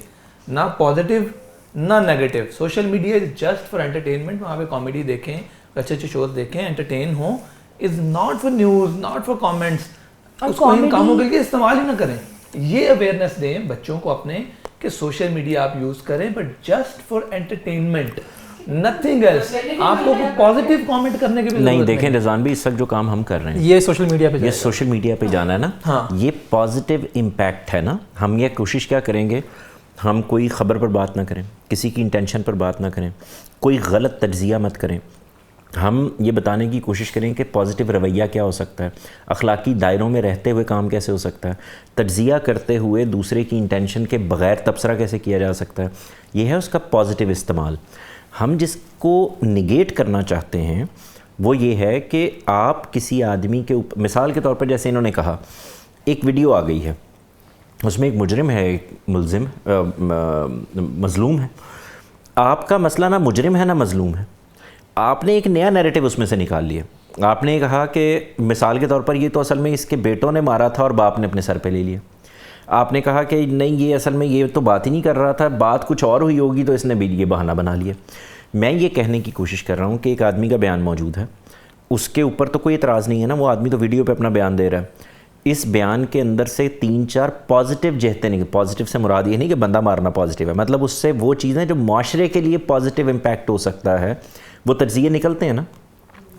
نہ پازیٹیو نہ negative. Social media is just for entertainment, وہاں پہ کامیڈی دیکھیں, اچھے اچھے شوز دیکھیں, انٹرٹین ہوں. Is not for news, not for comments. اس کو ان کاموں کے لیے استعمال ہی نہ کریں. یہ اویئرنیس دیں بچوں کو اپنے کہ سوشل میڈیا آپ یوز کریں but just for entertainment, nothing else. آپ کو پازیٹیو کامنٹ کرنے کی بھی نہیں. دیکھیں رضوان بھی, اس وقت جو کام ہم کر رہے ہیں یہ سوشل میڈیا پہ, یہ سوشل میڈیا پہ جانا ہے نا, یہ پازیٹیو امپیکٹ ہے نا. ہم یہ کوشش کیا کریں گے, ہم کوئی خبر پر بات نہ کریں, کسی کی انٹینشن پر بات نہ کریں, کوئی غلط تجزیہ مت کریں. ہم یہ بتانے کی کوشش کریں کہ پازیٹیو رویہ کیا ہو سکتا ہے, اخلاقی دائروں میں رہتے ہوئے کام کیسے ہو سکتا ہے, تجزیہ کرتے ہوئے دوسرے کی انٹینشن کے بغیر تبصرہ کیسے کیا جا سکتا ہے. یہ ہے اس کا پازیٹیو استعمال. ہم جس کو نگیٹ کرنا چاہتے ہیں وہ یہ ہے کہ آپ کسی آدمی کے اوپر, مثال کے طور پر جیسے انہوں نے کہا ایک ویڈیو آ گئی ہے, اس میں ایک مجرم ہے, ایک ملزم مظلوم ہے. آپ کا مسئلہ نہ مجرم ہے نہ مظلوم ہے, آپ نے ایک نیا نیریٹو اس میں سے نکال لیا. آپ نے کہا کہ مثال کے طور پر یہ تو اصل میں اس کے بیٹوں نے مارا تھا اور باپ نے اپنے سر پہ لے لیا. آپ نے کہا کہ نہیں یہ اصل میں یہ تو بات ہی نہیں کر رہا تھا, بات کچھ اور ہوئی ہوگی تو اس نے بھی یہ بہانہ بنا لیا. میں یہ کہنے کی کوشش کر رہا ہوں کہ ایک آدمی کا بیان موجود ہے, اس کے اوپر تو کوئی اعتراض نہیں ہے نا, وہ آدمی تو ویڈیو پہ اپنا بیان دے رہا ہے. اس بیان کے اندر سے 3-4 پازیٹیو جہتیں نہیں, پازیٹیو سے مراد یہ نہیں کہ بندہ مارنا پازیٹیو ہے, مطلب اس سے وہ چیزیں جو معاشرے کے لیے پازیٹیو امپیکٹ ہو سکتا ہے وہ تجزیے نکلتے ہیں نا.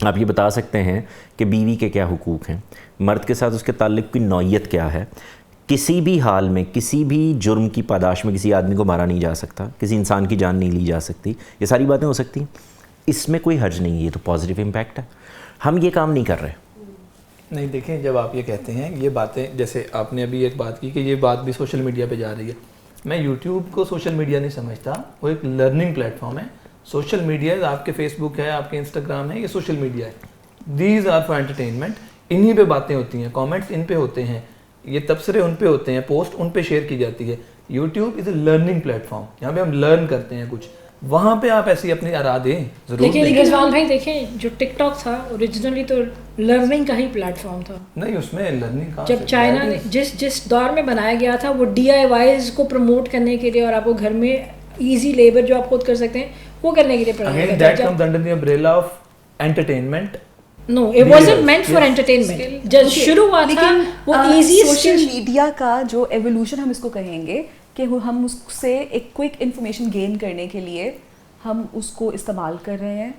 آپ یہ بتا سکتے ہیں کہ بیوی کے کیا حقوق ہیں, مرد کے ساتھ اس کے تعلق کی نوعیت کیا ہے, کسی بھی حال میں کسی بھی جرم کی پاداش میں کسی آدمی کو مارا نہیں جا سکتا, کسی انسان کی جان نہیں لی جا سکتی, یہ ساری باتیں ہو سکتی ہیں. اس میں کوئی حرج نہیں ہے, یہ تو پازیٹیو امپیکٹ ہے. ہم یہ کام نہیں کر رہے. نہیں دیکھیں, جب آپ یہ کہتے ہیں یہ باتیں, جیسے آپ نے ابھی ایک بات کی کہ یہ بات بھی سوشل میڈیا پہ جا رہی ہے, میں یوٹیوب کو سوشل میڈیا نہیں سمجھتا, وہ ایک لرننگ پلیٹ فارم ہے. سوشل میڈیا آپ کے فیس بک ہے, آپ کے انسٹاگرام ہے, یہ سوشل میڈیا ہے. دیز آر فار انٹرٹینمنٹ, انہی پہ باتیں ہوتی ہیں, کامنٹس ان پہ ہوتے ہیں, یہ تبصرے ان پہ ہوتے ہیں, پوسٹ ان پہ شیئر کی جاتی ہے. YouTube is a learning plate form, یہاں پہ ہم لرن کرتے ہیں کچھ, وہاں پہ آپ ایسی اپنی آراء دیں ضرور. لیکن رضوان بھائی دیکھیں, جو ٹک ٹاک تھا اوریجنلی تو لرننگ کا ہی پلیٹ فارم تھا. نہیں, اس میں لرننگ کا, جب چائنا نے جس دور میں بنایا گیا تھا وہ DIYs کو پروموٹ کرنے کے لیے اور آپ کو گھر میں ایزی لیبر جو آپ خود کر سکتے ہیں وہ کرنے کے لیے پڑھایا گیا تھا. That comes under the umbrella of entertainment. No, it wasn't meant for entertainment. جب شروع ہوا تھا وہ ایزی سوشل میڈیا کا جو ایولیوشن ہم اس کو کہیں گے کہ ہم اس سے ایک کوئک انفارمیشن گین کرنے کے لیے ہم اس کو استعمال کر رہے ہیں.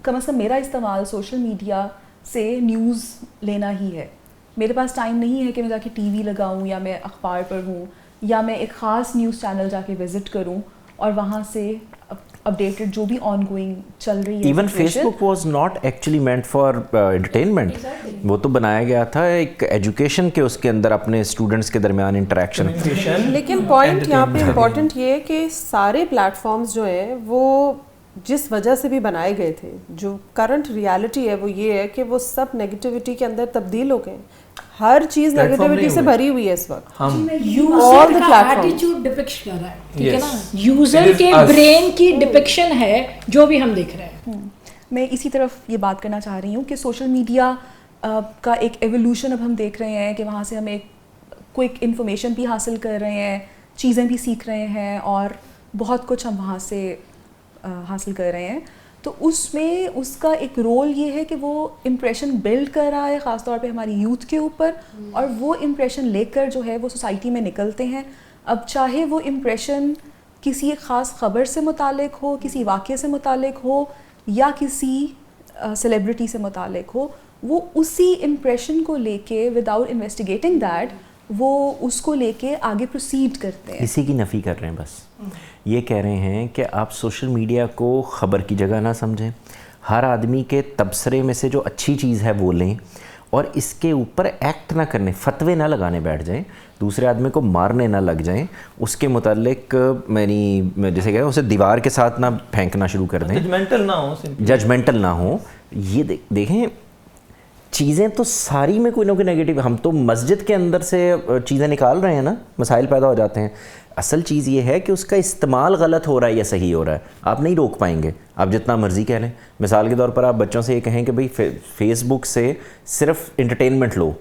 کم از کم میرا استعمال سوشل میڈیا سے نیوز لینا ہی ہے. میرے پاس ٹائم نہیں ہے کہ میں جا کے ٹی وی لگاؤں یا میں اخبار پڑھوں یا میں ایک خاص نیوز چینل جا کے وزٹ کروں اور وہاں سے اپڈیٹڈ جو بھی آن گوئنگ چل رہی ہے. Even Facebook was not actually meant for entertainment, وہ تو بنایا گیا تھا ایک ایجوکیشن کے, اس کے اندر اپنے اسٹوڈنٹس کے درمیان انٹریکشن. لیکن پوائنٹ یہاں پہ امپورٹنٹ یہ ہے کہ سارے پلیٹ فارمز جو ہیں وہ جس وجہ سے بھی بنائے گئے تھے, جو کرنٹ ریالٹی ہے وہ یہ ہے کہ وہ سب نیگیٹیوٹی کے اندر تبدیل ہو گئے. ہر چیز نیگیٹیوٹی سے بھری ہوئی ہے اس وقت. یوزر کا ایٹیٹیوڈ ڈپکٹ کر رہا ہے, ٹھیک ہے نا, یوزر کے برین کی ڈپکشن ہے جو بھی ہم دیکھ رہے ہیں. میں اسی طرف یہ بات کرنا چاہ رہی ہوں کہ سوشل میڈیا کا ایک ایولیوشن اب ہم دیکھ رہے ہیں کہ وہاں سے ہم ایک کوئک انفارمیشن بھی حاصل کر رہے ہیں, چیزیں بھی سیکھ رہے ہیں اور بہت کچھ ہم وہاں سے حاصل کر رہے ہیں. تو اس میں اس کا ایک رول یہ ہے کہ وہ امپریشن بلڈ کر رہا ہے خاص طور پہ ہماری یوتھ کے اوپر, اور وہ امپریشن لے کر جو ہے وہ سوسائٹی میں نکلتے ہیں. اب چاہے وہ امپریشن کسی ایک خاص خبر سے متعلق ہو, کسی واقعے سے متعلق ہو یا کسی سیلیبریٹی سے متعلق ہو, وہ اسی امپریشن کو لے کے وداؤٹ انویسٹیگیٹنگ دیٹ وہ اس کو لے کے آگے پروسیڈ کرتے ہیں. اسی کی نفی کر رہے ہیں. بس یہ کہہ رہے ہیں کہ آپ سوشل میڈیا کو خبر کی جگہ نہ سمجھیں, ہر آدمی کے تبصرے میں سے جو اچھی چیز ہے وہ لیں, اور اس کے اوپر ایکٹ نہ کرنے, فتوے نہ لگانے بیٹھ جائیں, دوسرے آدمی کو مارنے نہ لگ جائیں, اس کے متعلق جیسے کہ اسے دیوار کے ساتھ نہ پھینکنا شروع کر دیں, ججمنٹل نہ ہوں. یہ دیکھیں چیزیں تو ساری میں کوئی نہ کوئی نیگیٹو, ہم تو مسجد کے اندر سے چیزیں نکال رہے ہیں نا, مسائل پیدا ہو جاتے ہیں. اصل چیز یہ ہے کہ اس کا استعمال غلط ہو رہا ہے یا صحیح ہو رہا ہے, آپ نہیں روک پائیں گے, آپ جتنا مرضی کہہ لیں. مثال کے طور پر آپ بچوں سے یہ کہیں کہ بھئی فیس بک سے صرف انٹرٹینمنٹ لو,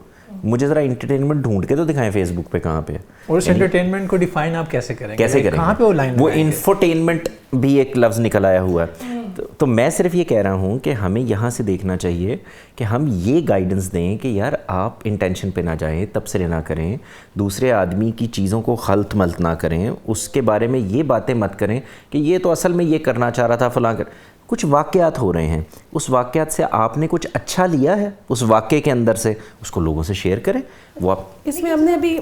مجھے ذرا انٹرٹینمنٹ ڈھونڈ کے تو دکھائیں فیس بک پہ کہاں پہ ہے, اور اس انٹرٹینمنٹ کو ڈیفائن آپ کیسے کریں گے, کہاں پہ وہ لائن, وہ انفوٹینمنٹ بھی ایک لفظ نکل آیا ہوا ہے. تو میں صرف یہ کہہ رہا ہوں کہ ہمیں یہاں سے دیکھنا چاہیے کہ ہم یہ گائیڈنس دیں کہ یار آپ انٹینشن پہ نہ جائیں, تبصرے نہ کریں, دوسرے آدمی کی چیزوں کو خلط ملط نہ کریں, اس کے بارے میں یہ باتیں مت کریں کہ یہ تو اصل میں یہ کرنا چاہ رہا تھا فلاں کر. کچھ واقعات ہو رہے ہیں, اس واقعات سے آپ نے کچھ اچھا لیا ہے, اس واقعے کے اندر سے اس کو لوگوں سے شیئر کریں. وہ آپ اس میں ہم نے ابھی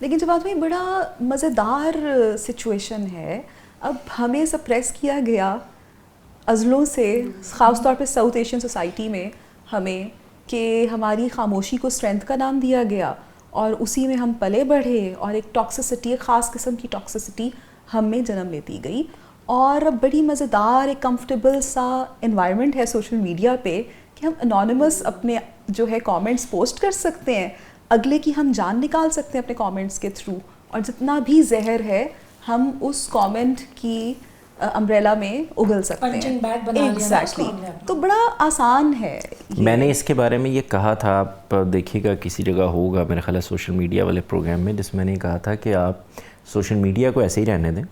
لیکن جب آدمی بڑا مزیدار سچویشن ہے, اب ہمیں سپریس کیا گیا ازلوں سے, خاص طور پہ ساؤتھ ایشین سوسائٹی میں ہمیں, کہ ہماری خاموشی کو اسٹرینتھ کا نام دیا گیا اور اسی میں ہم پلے بڑھے, اور ایک ٹاکسسٹی, ایک خاص قسم کی ٹاکسسٹی ہم میں جنم لیتی گئی. اور بڑی مزیدار ایک کمفرٹیبل سا انوائرمنٹ ہے سوشل میڈیا پہ کہ ہم انانیمس اپنے جو ہے کامنٹس پوسٹ کر سکتے ہیں, اگلے کی ہم جان نکال سکتے ہیں اپنے کامنٹس کے تھرو, اور جتنا بھی زہر ہے ہم اس کامنٹ کی امبریلا میں اگل سکتے ہیں. ایگزیکٹلی, تو بڑا آسان ہے. میں نے اس کے بارے میں یہ کہا تھا, آپ دیکھیے گا کسی جگہ ہوگا میرا خیال ہے سوشل میڈیا والے پروگرام میں, جس میں نے کہا تھا کہ آپ سوشل میڈیا کو ایسے ہی رہنے دیں,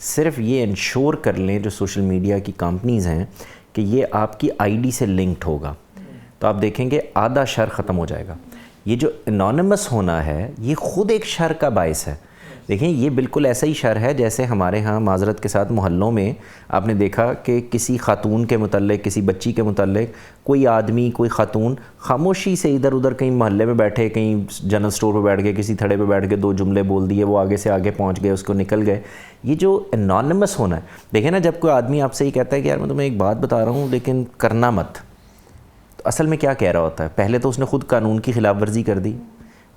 صرف یہ انشور کر لیں جو سوشل میڈیا کی کمپنیز ہیں کہ یہ آپ کی آئی ڈی سے لنکڈ ہوگا, تو آپ دیکھیں گے آدھا شر ختم ہو جائے گا. یہ جو انانیمس ہونا ہے یہ خود ایک شر کا باعث ہے. دیکھیں یہ بالکل ایسا ہی شر ہے جیسے ہمارے ہاں معذرت کے ساتھ محلوں میں آپ نے دیکھا کہ کسی خاتون کے متعلق, کسی بچی کے متعلق کوئی آدمی, کوئی خاتون خاموشی سے ادھر ادھر کہیں محلے میں بیٹھے, کہیں جنرل سٹور پہ بیٹھ گئے, کسی تھڑے پہ بیٹھ کے 2 جملے بول دیے, وہ آگے سے آگے پہنچ گئے, اس کو نکل گئے. یہ جو انانیمس ہونا ہے, دیکھیں نا جب کوئی آدمی آپ سے یہ کہتا ہے کہ یار میں تمہیں ایک بات بتا رہا ہوں لیکن کرنا مت, تو اصل میں کیا کہہ رہا ہوتا ہے؟ پہلے تو اس نے خود قانون کی خلاف ورزی کر دی,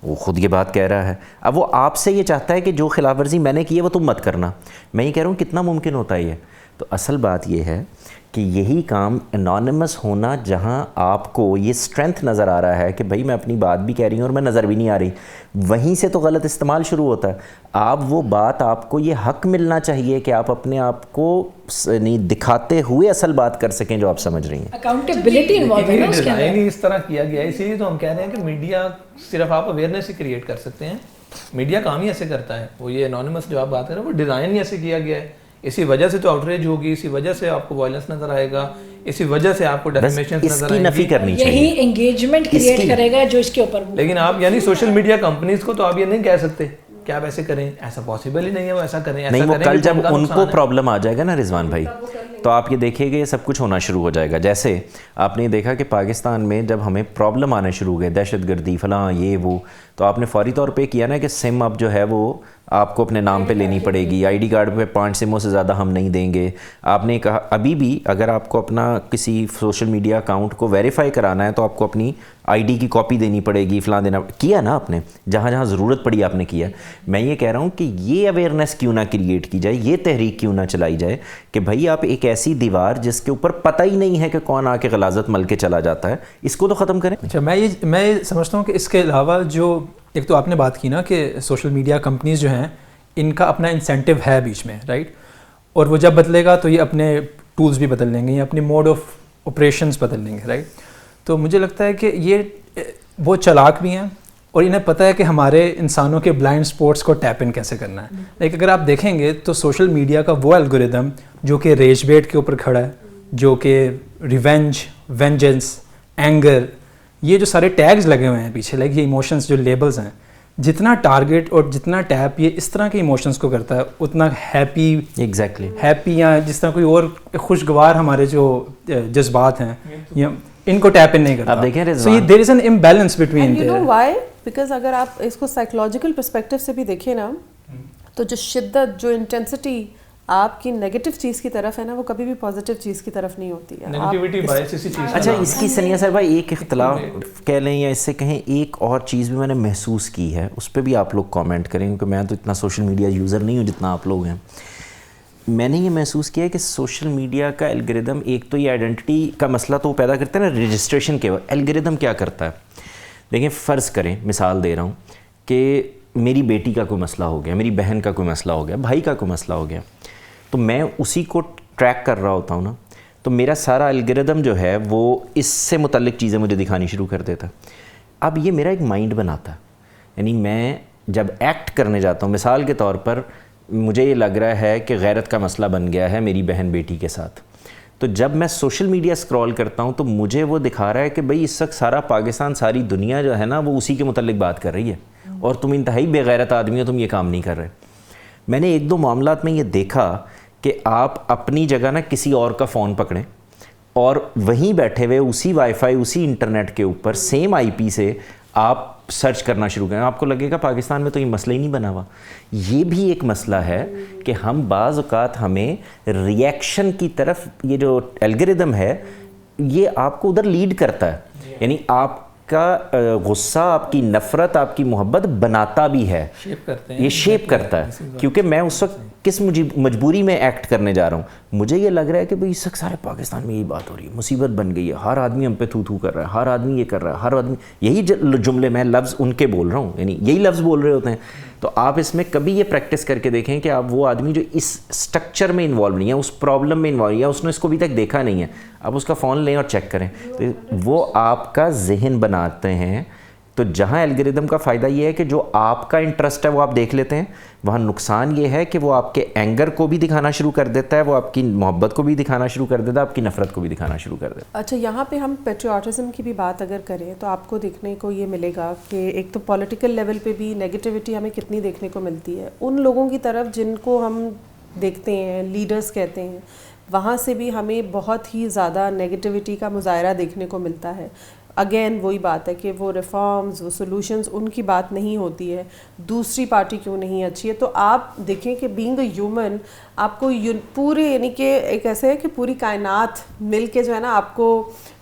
وہ خود یہ بات کہہ رہا ہے. اب وہ آپ سے یہ چاہتا ہے کہ جو خلاف ورزی میں نے کی ہے وہ تم مت کرنا. میں یہ کہہ رہا ہوں کتنا ممکن ہوتا ہے یہ. تو اصل بات یہ ہے کہ یہی کام انانیمس ہونا, جہاں آپ کو یہ اسٹرینتھ نظر آ رہا ہے کہ بھائی میں اپنی بات بھی کہہ رہی ہوں اور میں نظر بھی نہیں آ رہی, وہیں سے تو غلط استعمال شروع ہوتا ہے. آپ وہ بات, آپ کو یہ حق ملنا چاہیے کہ آپ اپنے آپ کو نہیں دکھاتے ہوئے اصل بات کر سکیں جو آپ سمجھ رہی ہیں. اکاؤنٹیبلٹی انوالو ہے نا اس کے اندر. ڈیزائن ہی اس طرح کیا گیا ہے, اسی لیے تو ہم کہہ رہے ہیں کہ میڈیا صرف آپ اویئرنیس ہی کریٹ کر سکتے ہیں. میڈیا کام ہی ایسے کرتا ہے. وہ یہ انانیمس جو آپ بات کر رہے ہیں وہ ڈیزائن ہی ایسے کیا گیا ہے. اسی وجہ سے تو آؤٹریج ہوگی, اسی وجہ سے آپ کو وائلنس نظر آئے گا, اسی وجہ سے آپ کو ڈیفیمیشن نظر آئے گی. نفی کرنی چاہیے, یہی انگیجمنٹ کریٹ کرے گا جو اس کے اوپر. لیکن آپ یعنی سوشل میڈیا کمپنیز کو تو آپ یہ نہیں کہہ سکتے کہ آپ ایسے کریں, ایسا پاسبل ہی نہیں ہے وہ ایسا کریں. نہیں, وہ کل جب ان کو پرابلم آ جائے گا نا رضوان بھائی, تو آپ یہ دیکھیے گا یہ سب کچھ ہونا شروع ہو جائے گا. جیسے آپ نے دیکھا کہ پاکستان میں جب ہمیں پرابلم آنے شروع ہو گئے, دہشت گردی فلاں یہ وہ, تو آپ نے فوری طور پہ کیا نا کہ سم اب جو ہے وہ آپ کو اپنے نام پہ لینی پڑے گی, آئی ڈی کارڈ پہ 5 سموں سے زیادہ ہم نہیں دیں گے. آپ نے کہا ابھی بھی اگر آپ کو اپنا کسی سوشل میڈیا اکاؤنٹ کو ویریفائی کرانا ہے تو آپ کو اپنی آئی ڈی کی کاپی دینی پڑے گی, فلاں دینا کیا نا آپ نے, جہاں جہاں ضرورت پڑی آپ نے کیا. میں یہ کہہ رہا ہوں کہ یہ اویئرنیس کیوں نہ کریٹ کی جائے, یہ تحریک کیوں نہ چلائی جائے کہ بھائی آپ ایک ایسی دیوار جس کے اوپر پتہ ہی نہیں ہے کہ کون آ کے غلاظت مل کے چلا جاتا ہے, اس کو تو ختم کریں. اچھا, میں یہ سمجھتا ہوں کہ اس کے علاوہ جو ایک تو آپ نے بات کی نا کہ سوشل میڈیا کمپنیز جو ہیں ان کا اپنا انسینٹو ہے بیچ میں, رائٹ, اور وہ جب بدلے گا تو یہ اپنے ٹولز بھی بدل لیں گے, یہ اپنے موڈ آف آپریشنز بدل لیں گے, رائٹ. تو مجھے لگتا ہے کہ یہ وہ چلاک بھی ہیں اور انہیں پتہ ہے کہ ہمارے انسانوں کے بلائنڈ سپوٹس کو ٹیپ ان کیسے کرنا ہے. لیکن اگر آپ دیکھیں گے تو سوشل میڈیا کا وہ الگوریدم جو کہ ریج بیٹ کے اوپر کھڑا ہے, جو کہ ریونج, وینجنس, اینگر, یہ جو سارے ٹیگز لگے ہوئے ہیں پیچھے, لائک یہ ایموشنز جو لیبلز ہیں, جتنا ٹارگٹ اور جتنا ٹیپ یہ اس طرح کے ایموشنز کو کرتا ہے اتنا ہیپی یا جس طرح کوئی اور خوشگوار ہمارے جو جذبات ہیں ان کو ٹیپ ان نہیں کرتا. آپ دیکھیں So there is an imbalance between you know there. why? Because اگر آپ اس کو سائیکولوجیکل پرسپیکٹیو سے بھی دیکھیں نا, تو جو شدت, جو انٹینسٹی آپ کی نیگیٹو چیز کی طرف ہے نا, وہ کبھی بھی پازیٹیو چیز کی طرف نہیں ہوتی ہے. نیگیٹیوٹی باعث اسی چیز. اچھا اس کی سنیا سر بھائی ایک اختلاف کہہ لیں یا اس سے کہیں, ایک اور چیز بھی میں نے محسوس کی ہے, اس پہ بھی آپ لوگ کامنٹ کریں, کیونکہ میں تو اتنا سوشل میڈیا یوزر نہیں ہوں جتنا آپ لوگ ہیں. میں نے یہ محسوس کیا ہے کہ سوشل میڈیا کا الگوریدم, ایک تو یہ آئیڈینٹی کا مسئلہ تو وہ پیدا کرتے ہیں نا رجسٹریشن کے وقت. الگوریدم کیا کرتا ہے, دیکھیں فرض کریں, مثال دے رہا ہوں کہ میری بیٹی کا کوئی مسئلہ ہو گیا, میری بہن کا کوئی مسئلہ ہو گیا, بھائی کا کوئی مسئلہ ہو گیا, تو میں اسی کو ٹریک کر رہا ہوتا ہوں نا, تو میرا سارا الگوریدم جو ہے وہ اس سے متعلق چیزیں مجھے دکھانی شروع کر دیتا ہے. اب یہ میرا ایک مائنڈ بناتا ہے, یعنی میں جب ایکٹ کرنے جاتا ہوں, مثال کے طور پر مجھے یہ لگ رہا ہے کہ غیرت کا مسئلہ بن گیا ہے میری بہن بیٹی کے ساتھ, تو جب میں سوشل میڈیا سکرول کرتا ہوں تو مجھے وہ دکھا رہا ہے کہ بھئی اس وقت سارا پاکستان, ساری دنیا جو ہے نا وہ اسی کے متعلق بات کر رہی ہے, اور تم انتہائی بے غیرت آدمی ہو, تم یہ کام نہیں کر رہے. میں نے ایک دو معاملات میں یہ دیکھا کہ آپ اپنی جگہ نا کسی اور کا فون پکڑیں اور وہیں بیٹھے ہوئے اسی وائی فائی, اسی انٹرنیٹ کے اوپر سیم آئی پی سے آپ سرچ کرنا شروع کریں, آپ کو لگے گا پاکستان میں تو یہ مسئلہ ہی نہیں بنا ہوا. یہ بھی ایک مسئلہ ہے کہ ہم بعض اوقات ہمیں ریئیکشن کی طرف, یہ جو الگوریدم ہے یہ آپ کو ادھر لیڈ کرتا ہے, یعنی آپ کا غصہ, آپ کی نفرت, آپ کی محبت بناتا بھی ہے, یہ شیپ کرتا ہے. کیونکہ میں اس وقت کس مجبوری میں ایکٹ کرنے جا رہا ہوں, مجھے یہ لگ رہا ہے کہ بھئی اس وقت سارے پاکستان میں یہی بات ہو رہی ہے, مصیبت بن گئی ہے, ہر آدمی ہم پہ تھو تھو کر رہا ہے, ہر آدمی یہ کر رہا ہے, ہر آدمی یہی جملے, میں لفظ ان کے بول رہا ہوں, یعنی یہی لفظ بول رہے ہوتے ہیں. تو آپ اس میں کبھی یہ پریکٹس کر کے دیکھیں کہ آپ وہ آدمی جو اس سٹرکچر میں انوالو نہیں ہے, اس پرابلم میں انوالو, یا اس نے اس کو ابھی تک دیکھا نہیں ہے, آپ اس کا فون لیں اور چیک کریں, تو وہ آپ کا ذہن بناتے ہیں. تو جہاں الگوریدم کا فائدہ یہ ہے کہ جو آپ کا انٹرسٹ ہے وہ آپ دیکھ لیتے ہیں, وہاں نقصان یہ ہے کہ وہ آپ کے اینگر کو بھی دکھانا شروع کر دیتا ہے, وہ آپ کی محبت کو بھی دکھانا شروع کر دیتا ہے, آپ کی نفرت کو بھی دکھانا شروع کر دیتا ہے. اچھا یہاں پہ ہم پیٹریوٹزم کی بھی بات اگر کریں تو آپ کو دیکھنے کو یہ ملے گا کہ ایک تو پولیٹیکل لیول پہ بھی نیگیٹیوٹی ہمیں کتنی دیکھنے کو ملتی ہے. ان لوگوں کی طرف جن کو ہم دیکھتے ہیں لیڈرز کہتے ہیں, وہاں سے بھی ہمیں بہت ہی زیادہ نیگیٹیوٹی کا مظاہرہ دیکھنے کو ملتا ہے. اگین وہی بات ہے کہ وہ ریفارمز, وہ سولوشنز, ان کی بات نہیں ہوتی ہے, دوسری پارٹی کیوں نہیں اچھی ہے. تو آپ دیکھیں کہ بینگ اے ہیومن, آپ کو پورے, یعنی کہ ایک ایسے ہے کہ پوری کائنات مل کے جو ہے نا آپ کو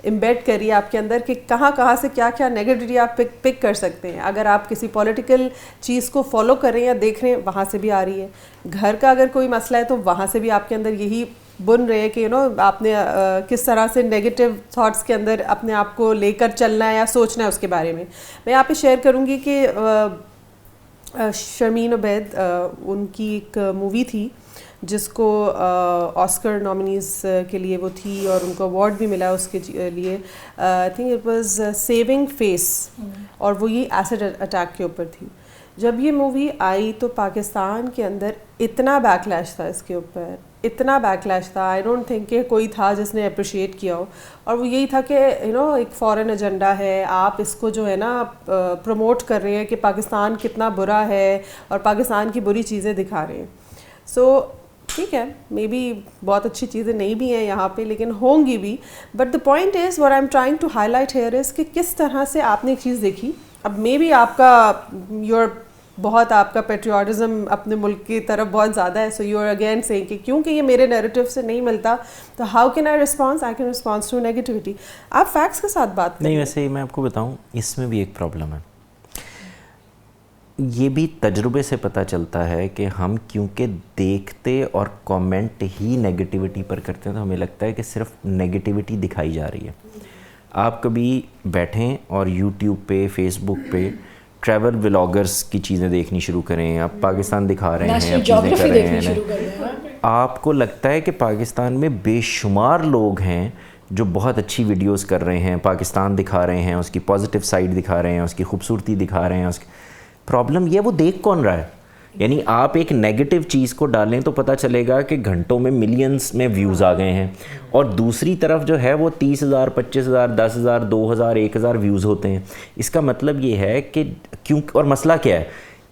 امبیڈ کری آپ کے اندر کہ کہاں کہاں سے کیا کیا نیگیٹیوٹی آپ پک کر سکتے ہیں. اگر آپ کسی پولیٹیکل چیز کو فالو کر رہے ہیں یا دیکھ رہے ہیں, وہاں سے بھی آ رہی ہے. گھر کا اگر کوئی مسئلہ ہے تو وہاں سے بھی آپ کے اندر یہی بن رہے ہیں کہ آپ نے کس طرح سے نیگیٹو تھاٹس کے اندر اپنے آپ کو لے کر چلنا ہے یا سوچنا ہے اس کے بارے میں. میں یہاں پہ شیئر کروں گی کہ شرمین عبید, ان کی ایک مووی تھی جس کو آسکر نامنیز کے لیے وہ تھی اور ان کو ایوارڈ بھی ملا اس کے لیے. I think it was saving face, اور وہ یہ ایسڈ اٹیک کے اوپر تھی. جب یہ مووی آئی تو پاکستان کے اندر اتنا بیک لیش تھا اس کے اوپر, اتنا بیک لیش تھا. آئی ڈونٹ تھنک کہ کوئی تھا جس نے اپریشیٹ کیا ہو. اور وہ یہی تھا کہ ایک فارن ایجنڈا ہے, آپ اس کو جو ہے نا پروموٹ کر رہے ہیں کہ پاکستان کتنا برا ہے اور پاکستان کی بری چیزیں دکھا رہے ہیں. سو ٹھیک ہے, مے بی بہت اچھی چیزیں نہیں بھی ہیں یہاں پہ, لیکن ہوں گی بھی. But the point is what I am trying to highlight here is کہ کس طرح سے آپ نے ایک چیز دیکھی. اب مے بی آپ کا بہت آپ کا پیٹریوٹزم اپنے ملک کی طرف بہت زیادہ ہے, so you are again seeing کہ کیونکہ یہ میرے نیریٹو سے نہیں ملتا تو how can I response, I can response to negativity. آپ فیکٹس کے ساتھ بات نہیں, ویسے ہی میں آپ کو بتاؤں اس میں بھی ایک پرابلم ہے. یہ بھی تجربے سے پتہ چلتا ہے کہ ہم کیونکہ دیکھتے اور کامنٹ ہی نیگیٹیوٹی پر کرتے ہیں تو ہمیں لگتا ہے کہ صرف نیگیٹیوٹی دکھائی جا رہی ہے. آپ کبھی بیٹھیں اور یوٹیوب پہ, فیس بک پہ ٹریول ولاگرز کی چیزیں دیکھنی شروع کریں, آپ پاکستان دکھا رہے ہیں, آپ چیزیں کر رہے ہیں, آپ کو لگتا ہے کہ پاکستان میں بے شمار لوگ ہیں جو بہت اچھی ویڈیوز کر رہے ہیں, پاکستان دکھا رہے ہیں, اس کی پازیٹیو سائڈ دکھا رہے ہیں, اس کی خوبصورتی دکھا رہے ہیں. اس کی پرابلم یہ ہے وہ دیکھ کون رہا ہے. یعنی آپ ایک نیگیٹو چیز کو ڈالیں تو پتہ چلے گا کہ گھنٹوں میں ملینز میں ویوز آ گئے ہیں, اور دوسری طرف جو ہے وہ 30,000 25,000 10,000 2,000 1,000 ویوز ہوتے ہیں. اس کا مطلب یہ ہے کہ کیوں, اور مسئلہ کیا ہے,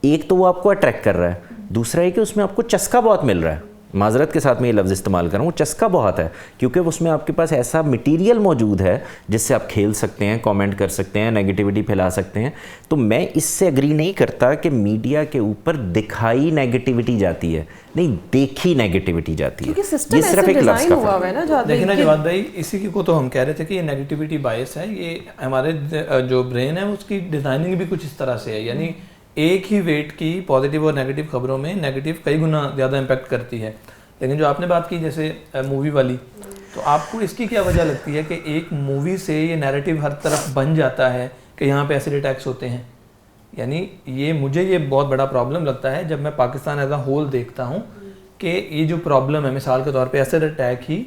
ایک تو وہ آپ کو اٹریکٹ کر رہا ہے, دوسرا ہے کہ اس میں آپ کو چسکا بہت مل رہا ہے. معذرت کے ساتھ میں یہ لفظ استعمال کر رہا ہوں, چسکا بہت ہے, کیونکہ اس میں آپ کے پاس ایسا مٹیریل موجود ہے جس سے آپ کھیل سکتے ہیں, کامنٹ کر سکتے ہیں, نیگیٹیوٹی پھیلا سکتے ہیں. تو میں اس سے اگری نہیں کرتا کہ میڈیا کے اوپر دکھائی نیگیٹیوٹی جاتی ہے, نہیں دیکھی نیگیٹیوٹی جاتی ہے. یہ صرف ایک لفظ کا فرق ہے. دیکھیں نا جواد بھائی, اسی کو تو ہم کہہ رہے تھے کہ یہ نیگیٹیوٹی باعث ہے. یہ ہمارے جو برین ہے اس کی ڈیزائننگ بھی کچھ اس طرح سے ہے, یعنی ایک ہی ویٹ کی پازیٹیو اور نیگیٹیو خبروں میں نیگیٹیو کئی گنا زیادہ امپیکٹ کرتی ہے. لیکن جو آپ نے بات کی جیسے مووی والی, تو آپ کو اس کی کیا وجہ لگتی ہے کہ ایک مووی سے یہ نیریٹیو ہر طرف بن جاتا ہے کہ یہاں پہ ایسڈ اٹیکس ہوتے ہیں؟ یعنی مجھے یہ بہت بڑا پرابلم لگتا ہے جب میں پاکستان ایز اے ہول دیکھتا ہوں کہ یہ جو پرابلم ہے, مثال کے طور پہ ایسڈ اٹیک ہی,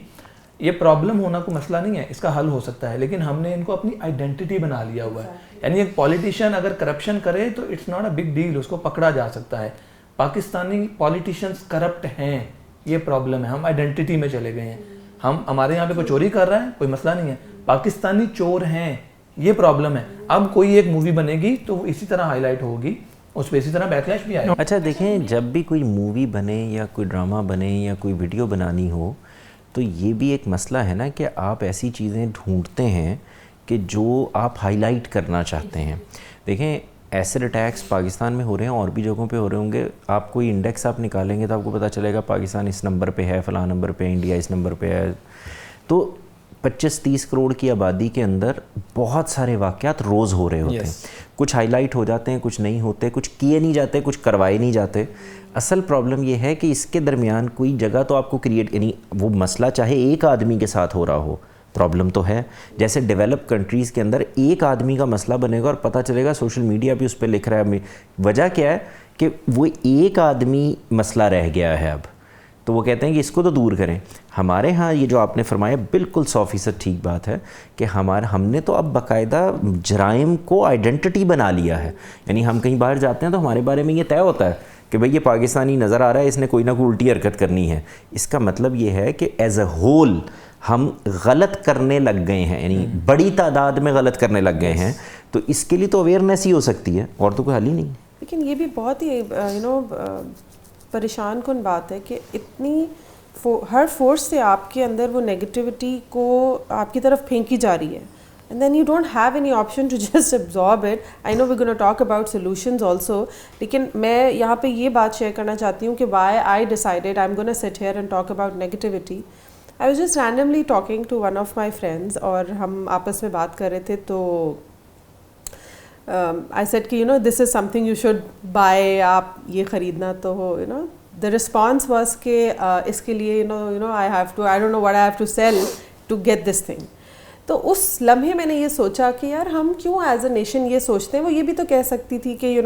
یہ پرابلم ہونا کوئی مسئلہ نہیں ہے, اس کا حل ہو سکتا ہے, لیکن ہم نے ان کو اپنی آئیڈینٹی بنا لیا ہوا ہے. یعنی ایک پولیٹیشین اگر کرپشن کرے تو it's not a big deal, اس کو پکڑا جا سکتا ہے. پاکستانی پولیٹیشینز کرپٹ ہیں, یہ پرابلم ہے. ہم آئیڈینٹی میں چلے گئے ہیں, ہمارے یہاں پہ کوئی چوری کر رہا ہے کوئی مسئلہ نہیں ہے, پاکستانی چور ہیں, یہ پرابلم ہے. اب کوئی ایک مووی بنے گی تو وہ اسی طرح ہائی لائٹ ہوگی, اس پہ اسی طرح بیکلیش بھی آئے گا. اچھا دیکھیں, جب بھی کوئی مووی بنے یا کوئی ڈرامہ بنے یا کوئی ویڈیو بنانی ہو تو یہ بھی ایک مسئلہ ہے نا کہ آپ ایسی چیزیں ڈھونڈتے ہیں کہ جو آپ ہائی لائٹ کرنا چاہتے ہیں. دیکھیں ایسڈ اٹیکس پاکستان میں ہو رہے ہیں, اور بھی جگہوں پہ ہو رہے ہوں گے. آپ کوئی انڈیکس آپ نکالیں گے تو آپ کو پتہ چلے گا پاکستان اس نمبر پہ ہے, فلاں نمبر پہ, انڈیا اس نمبر پہ ہے. تو 25-30 کروڑ کی آبادی کے اندر بہت سارے واقعات روز ہو رہے ہوتے ہیں. کچھ ہائی لائٹ ہو جاتے ہیں, کچھ نہیں ہوتے, کچھ کیے نہیں جاتے, کچھ کروائے نہیں جاتے. اصل پرابلم یہ ہے کہ اس کے درمیان کوئی جگہ تو آپ کو کریٹ, یعنی وہ مسئلہ چاہے ایک آدمی کے ساتھ ہو رہا ہو, پرابلم تو ہے. جیسے ڈیولپ کنٹریز کے اندر ایک آدمی کا مسئلہ بنے گا اور پتہ چلے گا سوشل میڈیا بھی اس پہ لکھ رہا ہے. وجہ کیا ہے کہ وہ ایک آدمی مسئلہ رہ گیا ہے اب, تو وہ کہتے ہیں کہ اس کو تو دور کریں. ہمارے ہاں یہ جو آپ نے فرمایا بالکل 100% ٹھیک بات ہے کہ ہم نے تو اب باقاعدہ جرائم کو آئیڈینٹی بنا لیا ہے. یعنی ہم کہیں باہر جاتے ہیں تو ہمارے بارے میں یہ طے ہوتا ہے کہ بھئی یہ پاکستانی نظر آ رہا ہے, اس نے کوئی نہ کوئی الٹی حرکت کرنی ہے. اس کا مطلب یہ ہے کہ ایز اے ہول ہم غلط کرنے لگ گئے ہیں, یعنی بڑی تعداد میں غلط کرنے لگ گئے ہیں. تو اس کے لیے تو اویئرنیس ہی ہو سکتی ہے, اور تو کوئی حل ہی نہیں. لیکن یہ بھی بہت ہی پریشان کن بات ہے کہ اتنی ہر فورس سے آپ کے اندر وہ نیگیٹیوٹی کو آپ کی طرف پھینکی جا رہی ہے, and then you don't have any option to just absorb it. I know we're going to talk about solutions also, لیکن میں یہاں پہ یہ بات شیئر کرنا چاہتی ہوں کہ why I decided I'm going to sit here and talk about negativity. I was just randomly talking to one of my friends, اور ہم آپس میں بات کر رہے تھے, تو I said کہ this is something you should buy, آپ یہ خریدنا. تو the response was کہ اس کے لیے I don't know what I have to sell to get this thing. تو اس لمحے میں نے یہ سوچا کہ یار ہم کیوں ایز اے نیشن یہ سوچتے ہیں. وہ یہ بھی تو کہہ سکتی تھی کہ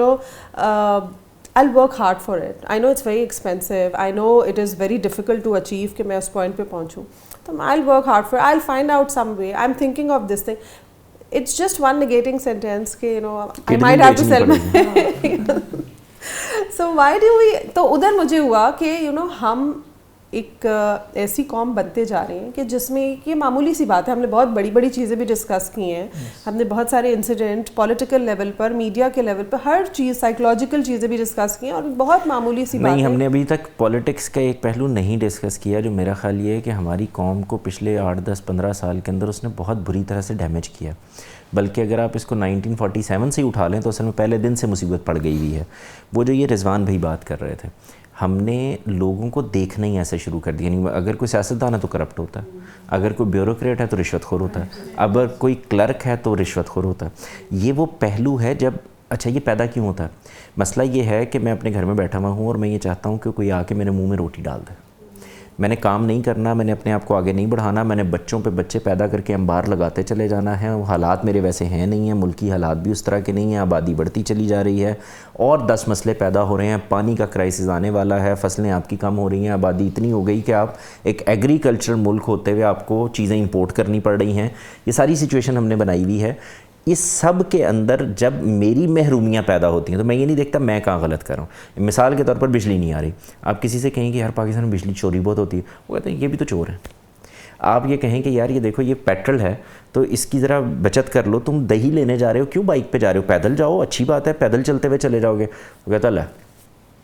I'll work hard for it. I know it's very expensive. I know it is very difficult to achieve کہ میں اس پوائنٹ پہ پہنچوں. تو I'll work hard for it. I'll find out some way. I'm thinking of this thing. It's just one negating sentence کہ I might have to sell my so why do we. تو ادھر مجھے ہوا کہ ہم ایک ایسی قوم بنتے جا رہے ہیں کہ جس میں یہ معمولی سی بات ہے. ہم نے بہت بڑی بڑی چیزیں بھی ڈسکس کی ہیں, ہم نے بہت سارے انسیڈنٹ پولیٹیکل لیول پر, میڈیا کے لیول پر, ہر چیز سائیکولوجیکل چیزیں بھی ڈسکس کی ہیں, اور بہت معمولی سی بات ہے. نہیں, ہم نے ابھی تک پولیٹکس کا ایک پہلو نہیں ڈسکس کیا, جو میرا خیال یہ ہے کہ ہماری قوم کو پچھلے 8-10-15 سال کے اندر اس نے بہت بری طرح سے ڈیمیج کیا. بلکہ اگر آپ اس کو 1947 سے ہی اٹھا لیں تو اصل میں پہلے دن سے مصیبت پڑ گئی ہوئی ہے. وہ جو یہ رضوان بھائی بات کر رہے تھے, ہم نے لوگوں کو دیکھنا ہی ایسے شروع کر دیا. یعنی اگر کوئی سیاستدان ہے تو کرپٹ ہوتا ہے, اگر کوئی بیوروکریٹ ہے تو رشوت خور ہوتا ہے, اگر کوئی کلرک ہے تو رشوت خور ہوتا ہے. یہ وہ پہلو ہے جب اچھا یہ پیدا کیوں ہوتا ہے. مسئلہ یہ ہے کہ میں اپنے گھر میں بیٹھا ہوا ہوں اور میں یہ چاہتا ہوں کہ کوئی آ کے میرے منہ میں روٹی ڈال دے. میں نے کام نہیں کرنا, میں نے اپنے آپ کو آگے نہیں بڑھانا, میں نے بچوں پہ بچے پیدا کر کے انبار لگاتے چلے جانا ہے. وہ حالات میرے ویسے ہیں نہیں ہیں, ملکی حالات بھی اس طرح کے نہیں ہیں, آبادی بڑھتی چلی جا رہی ہے اور 10 مسئلے پیدا ہو رہے ہیں. پانی کا کرائسس آنے والا ہے, فصلیں آپ کی کم ہو رہی ہیں, آبادی اتنی ہو گئی کہ آپ ایک ایگریکلچرل ملک ہوتے ہوئے آپ کو چیزیں امپورٹ کرنی پڑ رہی ہیں. یہ ساری سچویشن ہم نے بنائی ہوئی ہے. اس سب کے اندر جب میری محرومیاں پیدا ہوتی ہیں تو میں یہ نہیں دیکھتا میں کہاں غلط کر رہا ہوں. مثال کے طور پر بجلی نہیں آ رہی, آپ کسی سے کہیں کہ یار پاکستان میں بجلی چوری بہت ہوتی ہے, وہ کہتے ہیں یہ بھی تو چور ہیں. آپ یہ کہیں کہ یار یہ دیکھو یہ پیٹرول ہے تو اس کی ذرا بچت کر لو, تم دہی لینے جا رہے ہو کیوں بائک پہ جا رہے ہو, پیدل جاؤ, اچھی بات ہے, پیدل چلتے ہوئے چلے جاؤ گے. وہ کہتا ہے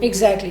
Exactly.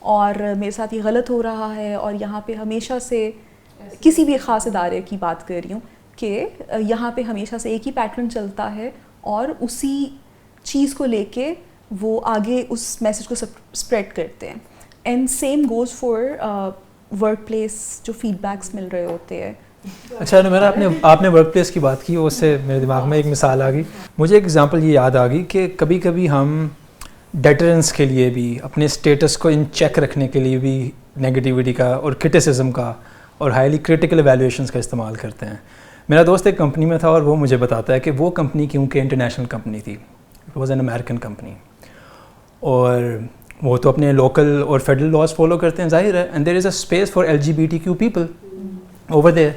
اور میرے ساتھ یہ غلط ہو رہا ہے. اور یہاں پہ ہمیشہ سے کسی بھی خاص ادارے کی بات کر رہی ہوں کہ یہاں پہ ہمیشہ سے ایک ہی پیٹرن چلتا ہے اور اسی چیز کو لے کے وہ آگے اس میسج کو اسپریڈ کرتے ہیں. And same goes for work place جو فیڈ بیکس مل رہے ہوتے ہیں. اچھا میرا آپ نے ورک پلیس کی بات کی, اس سے میرے دماغ میں ایک مثال آ گئی. مجھے ایک ایگزامپل یہ یاد آ گئی کہ کبھی کبھی ہم ڈیٹرنس کے لیے بھی, اپنے اسٹیٹس کو ان چیک رکھنے کے لیے بھی نگیٹیوٹی کا اور کرٹیسزم کا اور ہائیلی کرٹیکل ایویلیوشنس کا استعمال کرتے ہیں. میرا دوست ایک کمپنی میں تھا اور وہ مجھے بتاتا ہے کہ وہ کمپنی کیونکہ انٹرنیشنل کمپنی تھی, it was an American company, اور وہ تو اپنے لوکل اور فیڈرل لاز فالو کرتے ہیں, ظاہر ہے, and there is a space for LGBTQ people over there.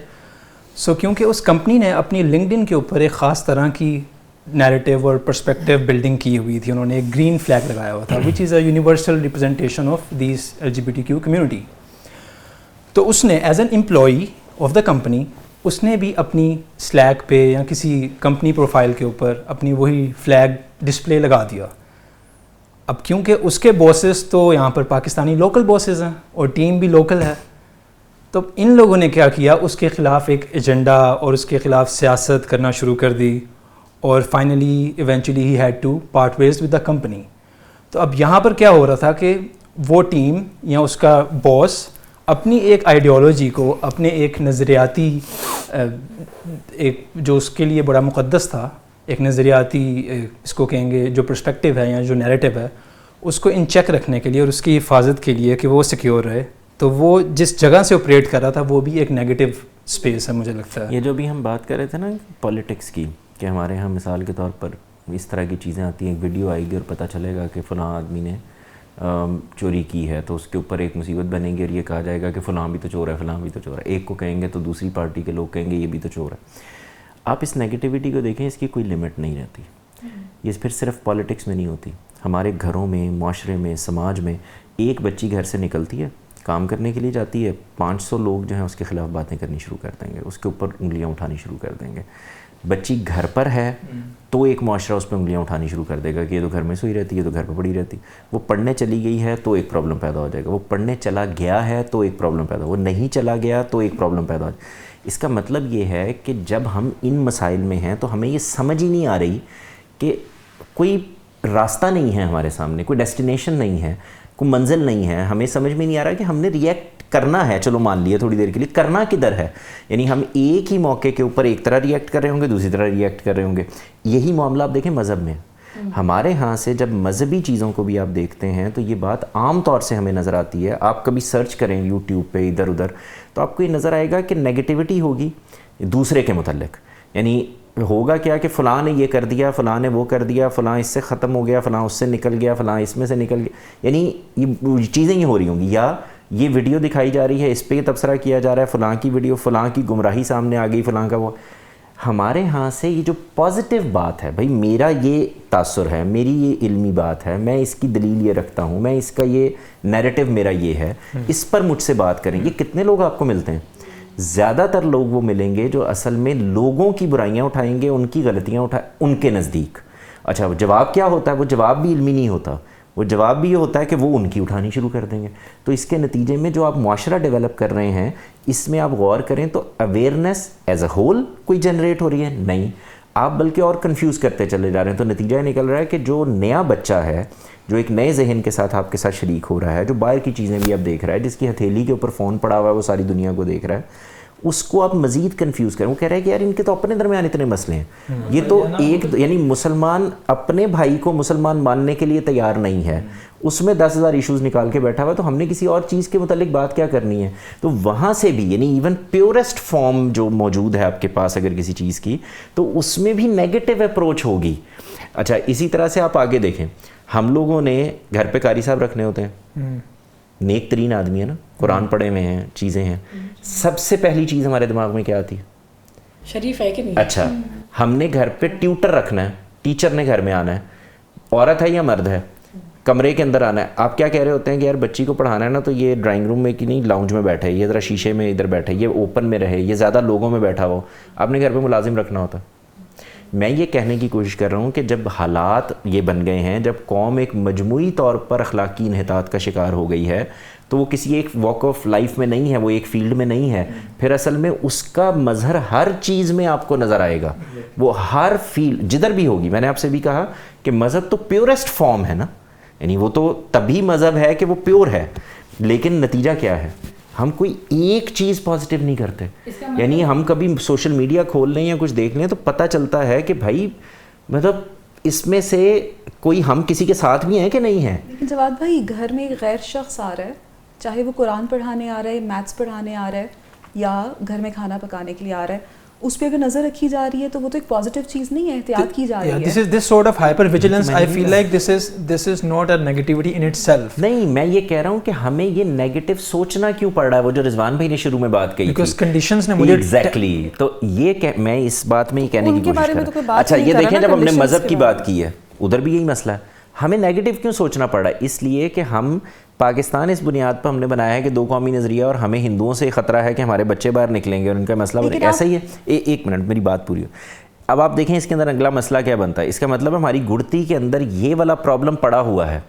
So کیونکہ اس کمپنی نے اپنی لنکڈ کے اوپر ایک خاص طرح کی نیریٹیو اور پرسپیکٹیو بلڈنگ کی ہوئی تھی, انہوں نے ایک گرین فلیگ لگایا ہوا تھا which is a universal representation of these LGBTQ community. تو اس نے as an employee of the company اس نے بھی اپنی سلیک پہ یا کسی کمپنی پروفائل کے اوپر اپنی وہی فلیگ ڈسپلے لگا دیا. اب کیونکہ اس کے باسز تو یہاں پر پاکستانی لوکل باسز ہیں اور ٹیم بھی لوکل ہے, تو ان لوگوں نے کیا کیا, اس کے خلاف ایک ایجنڈا اور اس کے خلاف سیاست کرنا شروع کر دی, اور finally eventually he had to part ways with the company. تو اب یہاں پر کیا ہو رہا تھا کہ وہ ٹیم یا اس کا باس اپنی ایک آئیڈیالوجی کو, اپنے ایک نظریاتی ایک جو اس کے لیے بڑا مقدس تھا, ایک نظریاتی اس کو کہیں گے جو پرسپیکٹیو ہے یا جو نیریٹیو ہے, اس کو ان چیک رکھنے کے لیے اور اس کی حفاظت کے لیے کہ وہ سیکیور رہے, تو وہ جس جگہ سے آپریٹ کر رہا تھا وہ بھی ایک نیگیٹو اسپیس ہے مجھے لگتا ہے. یہ جو بھی ہم بات کر رہے تھے نا پالیٹکس کی, کہ ہمارے یہاں مثال کے طور پر اس طرح کی چیزیں آتی ہیں, ایک ویڈیو آئے گی اور پتہ چلے گا کہ فلاں آدمی نے چوری کی ہے, تو اس کے اوپر ایک مصیبت بنے گی اور یہ کہا جائے گا کہ فلاں بھی تو چور ہے, فلاں بھی تو چور ہے. ایک کو کہیں گے تو دوسری پارٹی کے لوگ کہیں گے یہ بھی تو چور ہے. آپ اس نیگیٹیوٹی کو دیکھیں, اس کی کوئی لمٹ نہیں رہتی. یہ پھر صرف پالیٹکس میں نہیں ہوتی, ہمارے گھروں میں, معاشرے میں, سماج میں. ایک بچی گھر سے نکلتی ہے, کام کرنے کے لیے جاتی ہے, 500 لوگ جو ہیں اس کے خلاف باتیں کرنی شروع کر دیں گے, اس کے اوپر انگلیاں اٹھانی شروع کر دیں گے. بچی گھر پر ہے تو ایک معاشرہ اس پہ انگلیاں اٹھانی شروع کر دے گا کہ یہ تو گھر میں سوئی رہتی ہے, یہ تو گھر پہ پڑی رہتی. وہ پڑھنے چلی گئی ہے تو ایک پرابلم پیدا ہو جائے گا, وہ پڑھنے چلا گیا ہے تو ایک پرابلم پیدا ہو, وہ نہیں چلا گیا تو ایک پرابلم پیدا ہو جائے. اس کا مطلب یہ ہے کہ جب ہم ان مسائل میں ہیں تو ہمیں یہ سمجھ ہی نہیں آ رہی کہ کوئی راستہ نہیں ہے ہمارے سامنے, کوئی ڈیسٹینیشن نہیں ہے, کوئی منزل نہیں ہے. ہمیں سمجھ میں نہیں آ رہا کہ ہم نے ریئیکٹ کرنا ہے, چلو مان لیے تھوڑی دیر کے لیے, کرنا کدھر ہے. یعنی ہم ایک ہی موقع کے اوپر ایک طرح ریئیکٹ کر رہے ہوں گے, دوسری طرح ریئیکٹ کر رہے ہوں گے. یہی معاملہ آپ دیکھیں مذہب میں. ہمارے ہاں سے جب مذہبی چیزوں کو بھی آپ دیکھتے ہیں تو یہ بات عام طور سے ہمیں نظر آتی ہے. آپ کبھی سرچ کریں یوٹیوب پہ ادھر ادھر تو آپ کو یہ نظر آئے گا کہ نیگیٹیوٹی ہوگی دوسرے کے متعلق. یعنی ہوگا کیا کہ فلاں نے یہ کر دیا, فلاں نے وہ کر دیا, فلاں اس سے ختم ہو گیا, فلاں اس سے نکل گیا, فلاں اس میں سے نکل گیا. یعنی یہ چیزیں یہ ہو رہی ہوں گی, یا یہ ویڈیو دکھائی جا رہی ہے, اس پہ یہ تبصرہ کیا جا رہا ہے, فلاں کی ویڈیو, فلاں کی گمراہی سامنے آ گئی, فلاں کا وہ. ہمارے ہاں سے یہ جو پازیٹیو بات ہے, بھائی میرا یہ تاثر ہے, میری یہ علمی بات ہے, میں اس کی دلیل یہ رکھتا ہوں, میں اس کا یہ نیریٹو میرا یہ ہے, اس پر مجھ سے بات کریں. یہ کتنے لوگ آپ کو ملتے ہیں؟ زیادہ تر لوگ وہ ملیں گے جو اصل میں لوگوں کی برائیاں اٹھائیں گے, ان کی غلطیاں اٹھائیں ان کے نزدیک. اچھا جواب کیا ہوتا ہے؟ وہ جواب بھی علمی نہیں ہوتا, وہ جواب بھی یہ ہوتا ہے کہ وہ ان کی اٹھانی شروع کر دیں گے. تو اس کے نتیجے میں جو آپ معاشرہ ڈیولپ کر رہے ہیں, اس میں آپ غور کریں تو اویئرنیس ایز اے ہول کوئی جنریٹ ہو رہی ہے نہیں, آپ بلکہ اور کنفیوز کرتے چلے جا رہے ہیں. تو نتیجہ یہ نکل رہا ہے کہ جو نیا بچہ ہے, جو ایک نئے ذہن کے ساتھ آپ کے ساتھ شریک ہو رہا ہے, جو باہر کی چیزیں بھی اب دیکھ رہا ہے, جس کی ہتھیلی کے اوپر فون پڑا ہوا ہے, وہ ساری دنیا کو دیکھ رہا ہے, اس کو آپ مزید کنفیوز کریں. وہ کہہ رہے ہیں کہ یار ان کے تو اپنے درمیان اتنے مسئلے ہیں, یہ تو ایک یعنی مسلمان اپنے بھائی کو مسلمان ماننے کے لیے تیار نہیں ہے, اس میں 10,000 ایشوز نکال کے بیٹھا ہوا ہے, تو ہم نے کسی اور چیز کے متعلق بات کیا کرنی ہے. تو وہاں سے بھی یعنی ایون پیورسٹ فارم جو موجود ہے آپ کے پاس اگر کسی چیز کی, تو اس میں بھی نیگیٹو اپروچ ہوگی. اچھا اسی طرح سے آپ آگے دیکھیں, ہم لوگوں نے گھر پہ قاری صاحب رکھنے ہوتے ہیں, نیک ترین آدمی ہے نا, قرآن پڑھے ہوئے ہیں, چیزیں ہیں, سب سے پہلی چیز ہمارے دماغ میں کیا آتی ہے؟ شریف ہے کہ نہیں. اچھا ہم نے گھر پہ ٹیوٹر رکھنا ہے, ٹیچر نے گھر میں آنا ہے, عورت ہے یا مرد ہے, کمرے کے اندر آنا ہے. آپ کیا کہہ رہے ہوتے ہیں کہ یار بچی کو پڑھانا ہے نا, تو یہ ڈرائنگ روم میں کہ نہیں لاؤنج میں بیٹھے, یہ ذرا شیشے میں ادھر بیٹھے, یہ اوپن میں رہے, یہ زیادہ لوگوں میں بیٹھا ہو. آپ نے گھر پہ ملازم رکھنا ہوتا, میں یہ کہنے کی کوشش کر رہا ہوں کہ جب حالات یہ بن گئے ہیں, جب قوم ایک مجموعی طور پر اخلاقی انحطاط کا شکار ہو گئی ہے, تو وہ کسی ایک واک آف لائف میں نہیں ہے, وہ ایک فیلڈ میں نہیں ہے, پھر اصل میں اس کا مظہر ہر چیز میں آپ کو نظر آئے گا, وہ ہر فیلڈ جدھر بھی ہوگی. میں نے آپ سے بھی کہا کہ مذہب تو پیورسٹ فارم ہے نا, یعنی وہ تو تبھی مذہب ہے کہ وہ پیور ہے, لیکن نتیجہ کیا ہے, ہم کوئی ایک چیز پازیٹیو نہیں کرتے. یعنی ہم کبھی سوشل میڈیا کھول لیں یا کچھ دیکھ لیں تو پتہ چلتا ہے کہ بھائی مطلب اس میں سے کوئی ہم کسی کے ساتھ بھی ہیں کہ نہیں ہیں. لیکن جواد بھائی, گھر میں ایک غیر شخص آ رہا ہے, چاہے وہ قرآن پڑھانے آ رہا ہے, میتھس پڑھانے آ رہا ہے, یا گھر میں کھانا پکانے کے لیے آ رہا ہے, اس پہ اگر نظر رکھی جا رہی ہے تو وہ تو ایک پازیٹیو چیز نہیں ہے, احتیاط کی جا رہی ہے. This sort of hyper vigilance, I feel like this is not a negativity in itself. نہیں, میں یہ کہہ رہا ہوں کہ ہمیں یہ نیگیٹو سوچنا کیوں پڑ رہا ہے, وہ جو رضوان بھائی نے شروع میں بات کہی because conditions نے مجھے ایگزیکٹلی, تو یہ میں اس بات میں یہ کہنے کی کوشش کر رہا ہوں. اچھا یہ دیکھیں, جب ہم نے مذہب کی بات کی ہے ادھر بھی یہی مسئلہ ہے, ہمیں نیگیٹو کیوں سوچنا پڑ رہا ہے, اس لیے کہ ہم پاکستان اس بنیاد پر ہم نے بنایا ہے کہ دو قومی نظریہ, اور ہمیں ہندوؤں سے خطرہ ہے کہ ہمارے بچے باہر نکلیں گے اور ان کا مسئلہ ایسا ہی ہے. ایک منٹ میری بات پوری ہو. اب آپ دیکھیں اس کے اندر اگلا مسئلہ کیا بنتا ہے, اس کا مطلب ہماری گڑتی کے اندر یہ والا پرابلم پڑا ہوا ہے,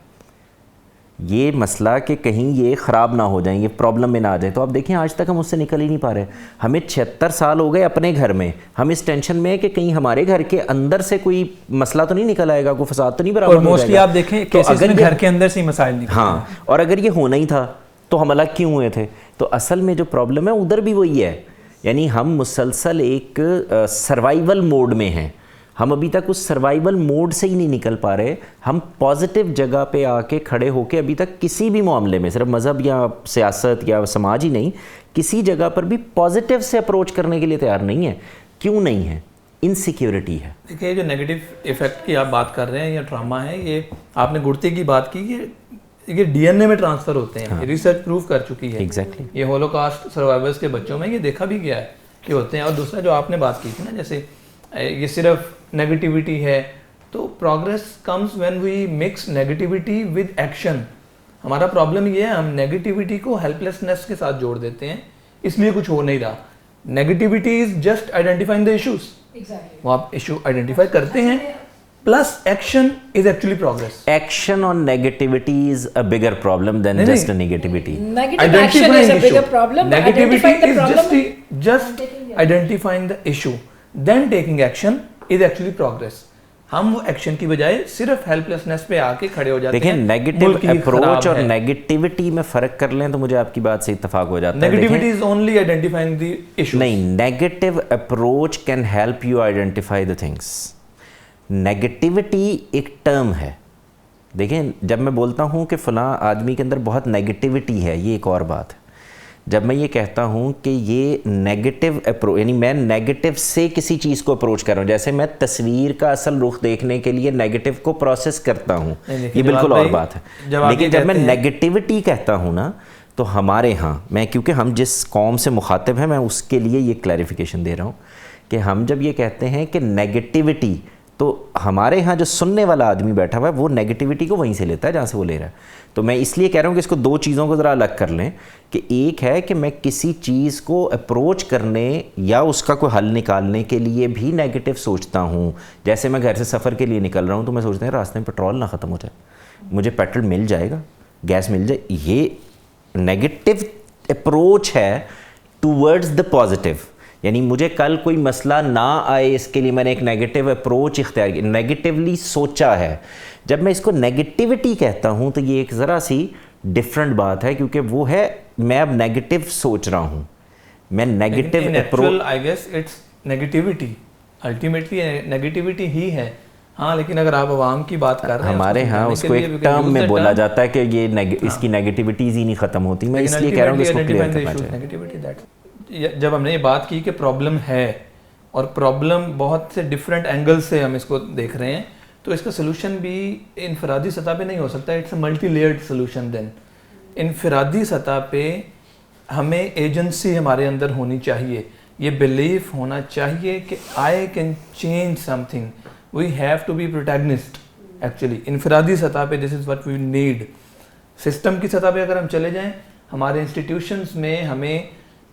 یہ مسئلہ کہ کہیں یہ خراب نہ ہو جائیں, یہ پرابلم میں نہ آ جائیں. تو آپ دیکھیں آج تک ہم اس سے نکل ہی نہیں پا رہے. ہمیں 76 سال ہو گئے اپنے گھر میں, ہم اس ٹینشن میں کہ کہیں ہمارے گھر کے اندر سے کوئی مسئلہ تو نہیں نکل آئے گا, کوئی فساد تو نہیں برآمد ہو جائے گا. اور موسٹلی آپ دیکھیں کیسز میں گھر کے اندر سے ہی مسائل نکلتے ہیں. ہاں, اور اگر یہ ہونا ہی تھا تو ہم الگ کیوں ہوئے تھے. تو اصل میں جو پرابلم ہے ادھر بھی وہی ہے, یعنی ہم مسلسل ایک سروائیول موڈ میں ہیں. ہم ابھی تک اس سروائیول موڈ سے ہی نہیں نکل پا رہے. ہم پازیٹیو جگہ پہ آ کے کھڑے ہو کے ابھی تک کسی بھی معاملے میں, صرف مذہب یا سیاست یا سماج ہی نہیں, کسی جگہ پر بھی پازیٹیو سے اپروچ کرنے کے لیے تیار نہیں ہے. کیوں نہیں ہے؟ انسیکیورٹی ہے. دیکھیے جو نیگیٹو ایفیکٹ کی آپ بات کر رہے ہیں یا ڈراما ہے, یہ آپ نے گڑتے کی بات کی, یہ ڈی این اے میں ٹرانسفر ہوتے ہیں, ریسرچ پروف کر چکی ہے. ایگزیکٹلی, یہ ہولوکاسٹ سروائیورز کے بچوں میں یہ دیکھا بھی گیا ہے کہ ہوتے ہیں. اور دوسرا جو آپ نے بات کی تھی نا, جیسے یہ صرف نیگیٹیوٹی ہے, تو progress comes when we mix negativity with action. ہمارا پرابلم یہ ہے, ہم نیگیٹیوٹی کو ہیلپ لیسنس کے ساتھ جوڑ دیتے ہیں, اس لیے کچھ ہو نہیں رہا. Negativity is just identifying the issues. وہ آپ ایشو آئیڈینٹیفائی کرتے ہیں, plus action is actually progress. Action on negativity is a bigger problem than just negativity. Just identifying the issue then taking action is actually progress. ہم وہ action کی بجائے صرف help lessons پہ آ کے کھڑے ہو جاتے ہیں. دیکھیں نیگیٹو اپروچ اور نیگیٹیوٹی میں فرق کر لیں تو مجھے آپ کی بات سے اتفاق ہو جاتا ہے. Negativity is only identifying the issues. نہیں, negative approach can help you identify the things. Negativity ایک ٹرم ہے. دیکھیں جب میں بولتا ہوں کہ فلاں آدمی کے اندر بہت نیگیٹیوٹی ہے, یہ ایک اور بات ہے. جب میں یہ کہتا ہوں کہ یہ نیگیٹو اپروچ, یعنی میں نیگیٹو سے کسی چیز کو اپروچ کر رہا ہوں, جیسے میں تصویر کا اصل رخ دیکھنے کے لیے نیگیٹو کو پروسیس کرتا ہوں, یہ بالکل اور بات ہے. لیکن جب میں نیگیٹیوٹی کہتا ہوں نا, تو ہمارے ہاں, میں کیونکہ ہم جس قوم سے مخاطب ہیں میں اس کے لیے یہ کلیریفیکیشن دے رہا ہوں کہ ہم جب یہ کہتے ہیں کہ نیگیٹیوٹی, تو ہمارے ہاں جو سننے والا آدمی بیٹھا ہوا ہے وہ نیگیٹیوٹی کو وہیں سے لیتا ہے جہاں سے وہ لے رہا ہے. تو میں اس لیے کہہ رہا ہوں کہ اس کو دو چیزوں کو ذرا الگ کر لیں, کہ ایک ہے کہ میں کسی چیز کو اپروچ کرنے یا اس کا کوئی حل نکالنے کے لیے بھی نیگیٹو سوچتا ہوں. جیسے میں گھر سے سفر کے لیے نکل رہا ہوں تو میں سوچتا ہوں راستے میں پیٹرول نہ ختم ہو جائے, مجھے پیٹرول مل جائے گا, گیس مل جائے. یہ نیگیٹو اپروچ ہے ٹورڈز دا پازیٹیو. یعنی مجھے کل کوئی مسئلہ نہ آئے اس کے لیے میں نے ایک نیگیٹو اپروچ اختیار کی, نیگیٹیولی سوچا ہے. جب میں اس کو نیگیٹیوٹی کہتا ہوں تو یہ ایک ذرا سی ڈفرینٹ بات ہے, کیونکہ وہ ہے میں اب نیگیٹو سوچ رہا ہوں, میں negative approach. I guess it's negativity, ultimately negativity ہی ہے. ہاں لیکن اگر آپ عوام کی بات کر رہے ہیں, ہمارے ہاں اس کو ایک ٹرم میں بولا جاتا ہے کہ یہ اس کی نیگیٹیوٹیز ہی نہیں ختم ہوتی. میں اس لیے کہہ رہا ہوں کہ اس کو کلیئر کرنا چاہیے. جب ہم نے یہ بات کی کہ پرابلم ہے, اور پرابلم بہت سے ڈفرینٹ اینگل سے ہم اس کو دیکھ رہے ہیں, تو اس کا سلوشن بھی انفرادی سطح پہ نہیں ہو سکتا. It's a multi layered solution. Then انفرادی سطح پہ ہمیں ایجنسی ہمارے اندر ہونی چاہیے, یہ بلیف ہونا چاہیے کہ I can change something, we have to be protagonist. Actually انفرادی سطح پہ this is what we need. System کی سطح پہ اگر ہم چلے جائیں, ہمارے انسٹیٹیوشنز میں ہمیں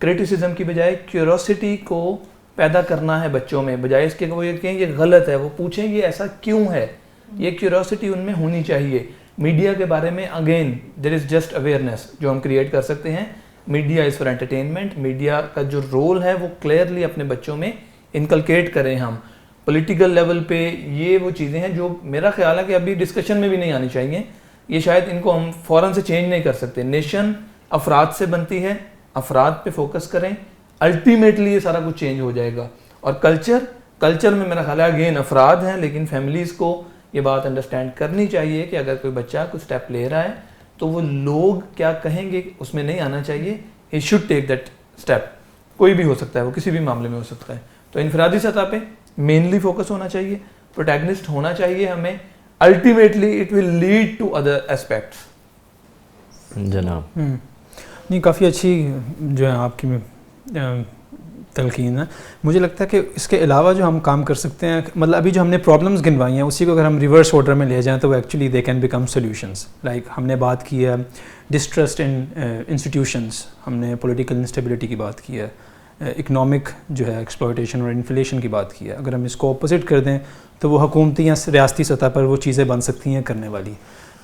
کرٹیسزم کی بجائے کیوروسٹی کو پیدا کرنا ہے بچوں میں, بجائے اس کے وہ یہ کہیں یہ غلط ہے, وہ پوچھیں یہ ایسا کیوں ہے, یہ کیوریوسٹی ان میں ہونی چاہیے. میڈیا کے بارے میں again there is just awareness جو ہم کریٹ کر سکتے ہیں. Media is for entertainment, media کا جو رول ہے وہ کلیئرلی اپنے بچوں میں انکلکیٹ کریں ہم. پولیٹیکل لیول پہ یہ وہ چیزیں ہیں جو میرا خیال ہے کہ ابھی ڈسکشن میں بھی نہیں آنی چاہیے. یہ شاید ان کو ہم فوراً سے چینج نہیں کر سکتے. نیشن افراد سے بنتی ہے, افراد پہ فوکس کریں, الٹیمیٹلی یہ سارا کچھ چینج ہو جائے گا. اور کلچر میں میرا خیال ہے اگین افراد ہیں, لیکن فیملیز کو یہ بات انڈرسٹینڈ کرنی چاہیے کہ اگر کوئی بچہ کوئی اسٹیپ لے رہا ہے تو وہ لوگ کیا کہیں گے اس میں نہیں آنا چاہیے. He should take that step. کوئی بھی ہو سکتا ہے, وہ کسی بھی معاملے میں ہو سکتا ہے. تو انفرادی سطح پہ مینلی فوکس ہونا چاہیے, پروٹیگنسٹ ہونا چاہیے ہمیں. Ultimately it will lead to other aspects. جناب نہیں, کافی اچھی جو ہے آپ کی تلقین ہے. مجھے لگتا ہے کہ اس کے علاوہ جو ہم کام کر سکتے ہیں, مطلب ابھی جو ہم نے پرابلمس گنوائی ہیں اسی کو اگر ہم ریورس آرڈر میں لے جائیں تو وہ actually they can become solutions. Like ہم نے بات کی ہے ڈسٹرسٹ ان انسٹیٹیوشنس, ہم نے پولیٹیکل انسٹیبلٹی کی بات کی ہے, اکنامک جو ہے ایکسپلائٹیشن اور انفلیشن کی بات کی ہے. اگر ہم اس کو اپوزٹ کر دیں تو وہ حکومتی یا ریاستی سطح پر وہ چیزیں بن سکتی ہیں کرنے والی.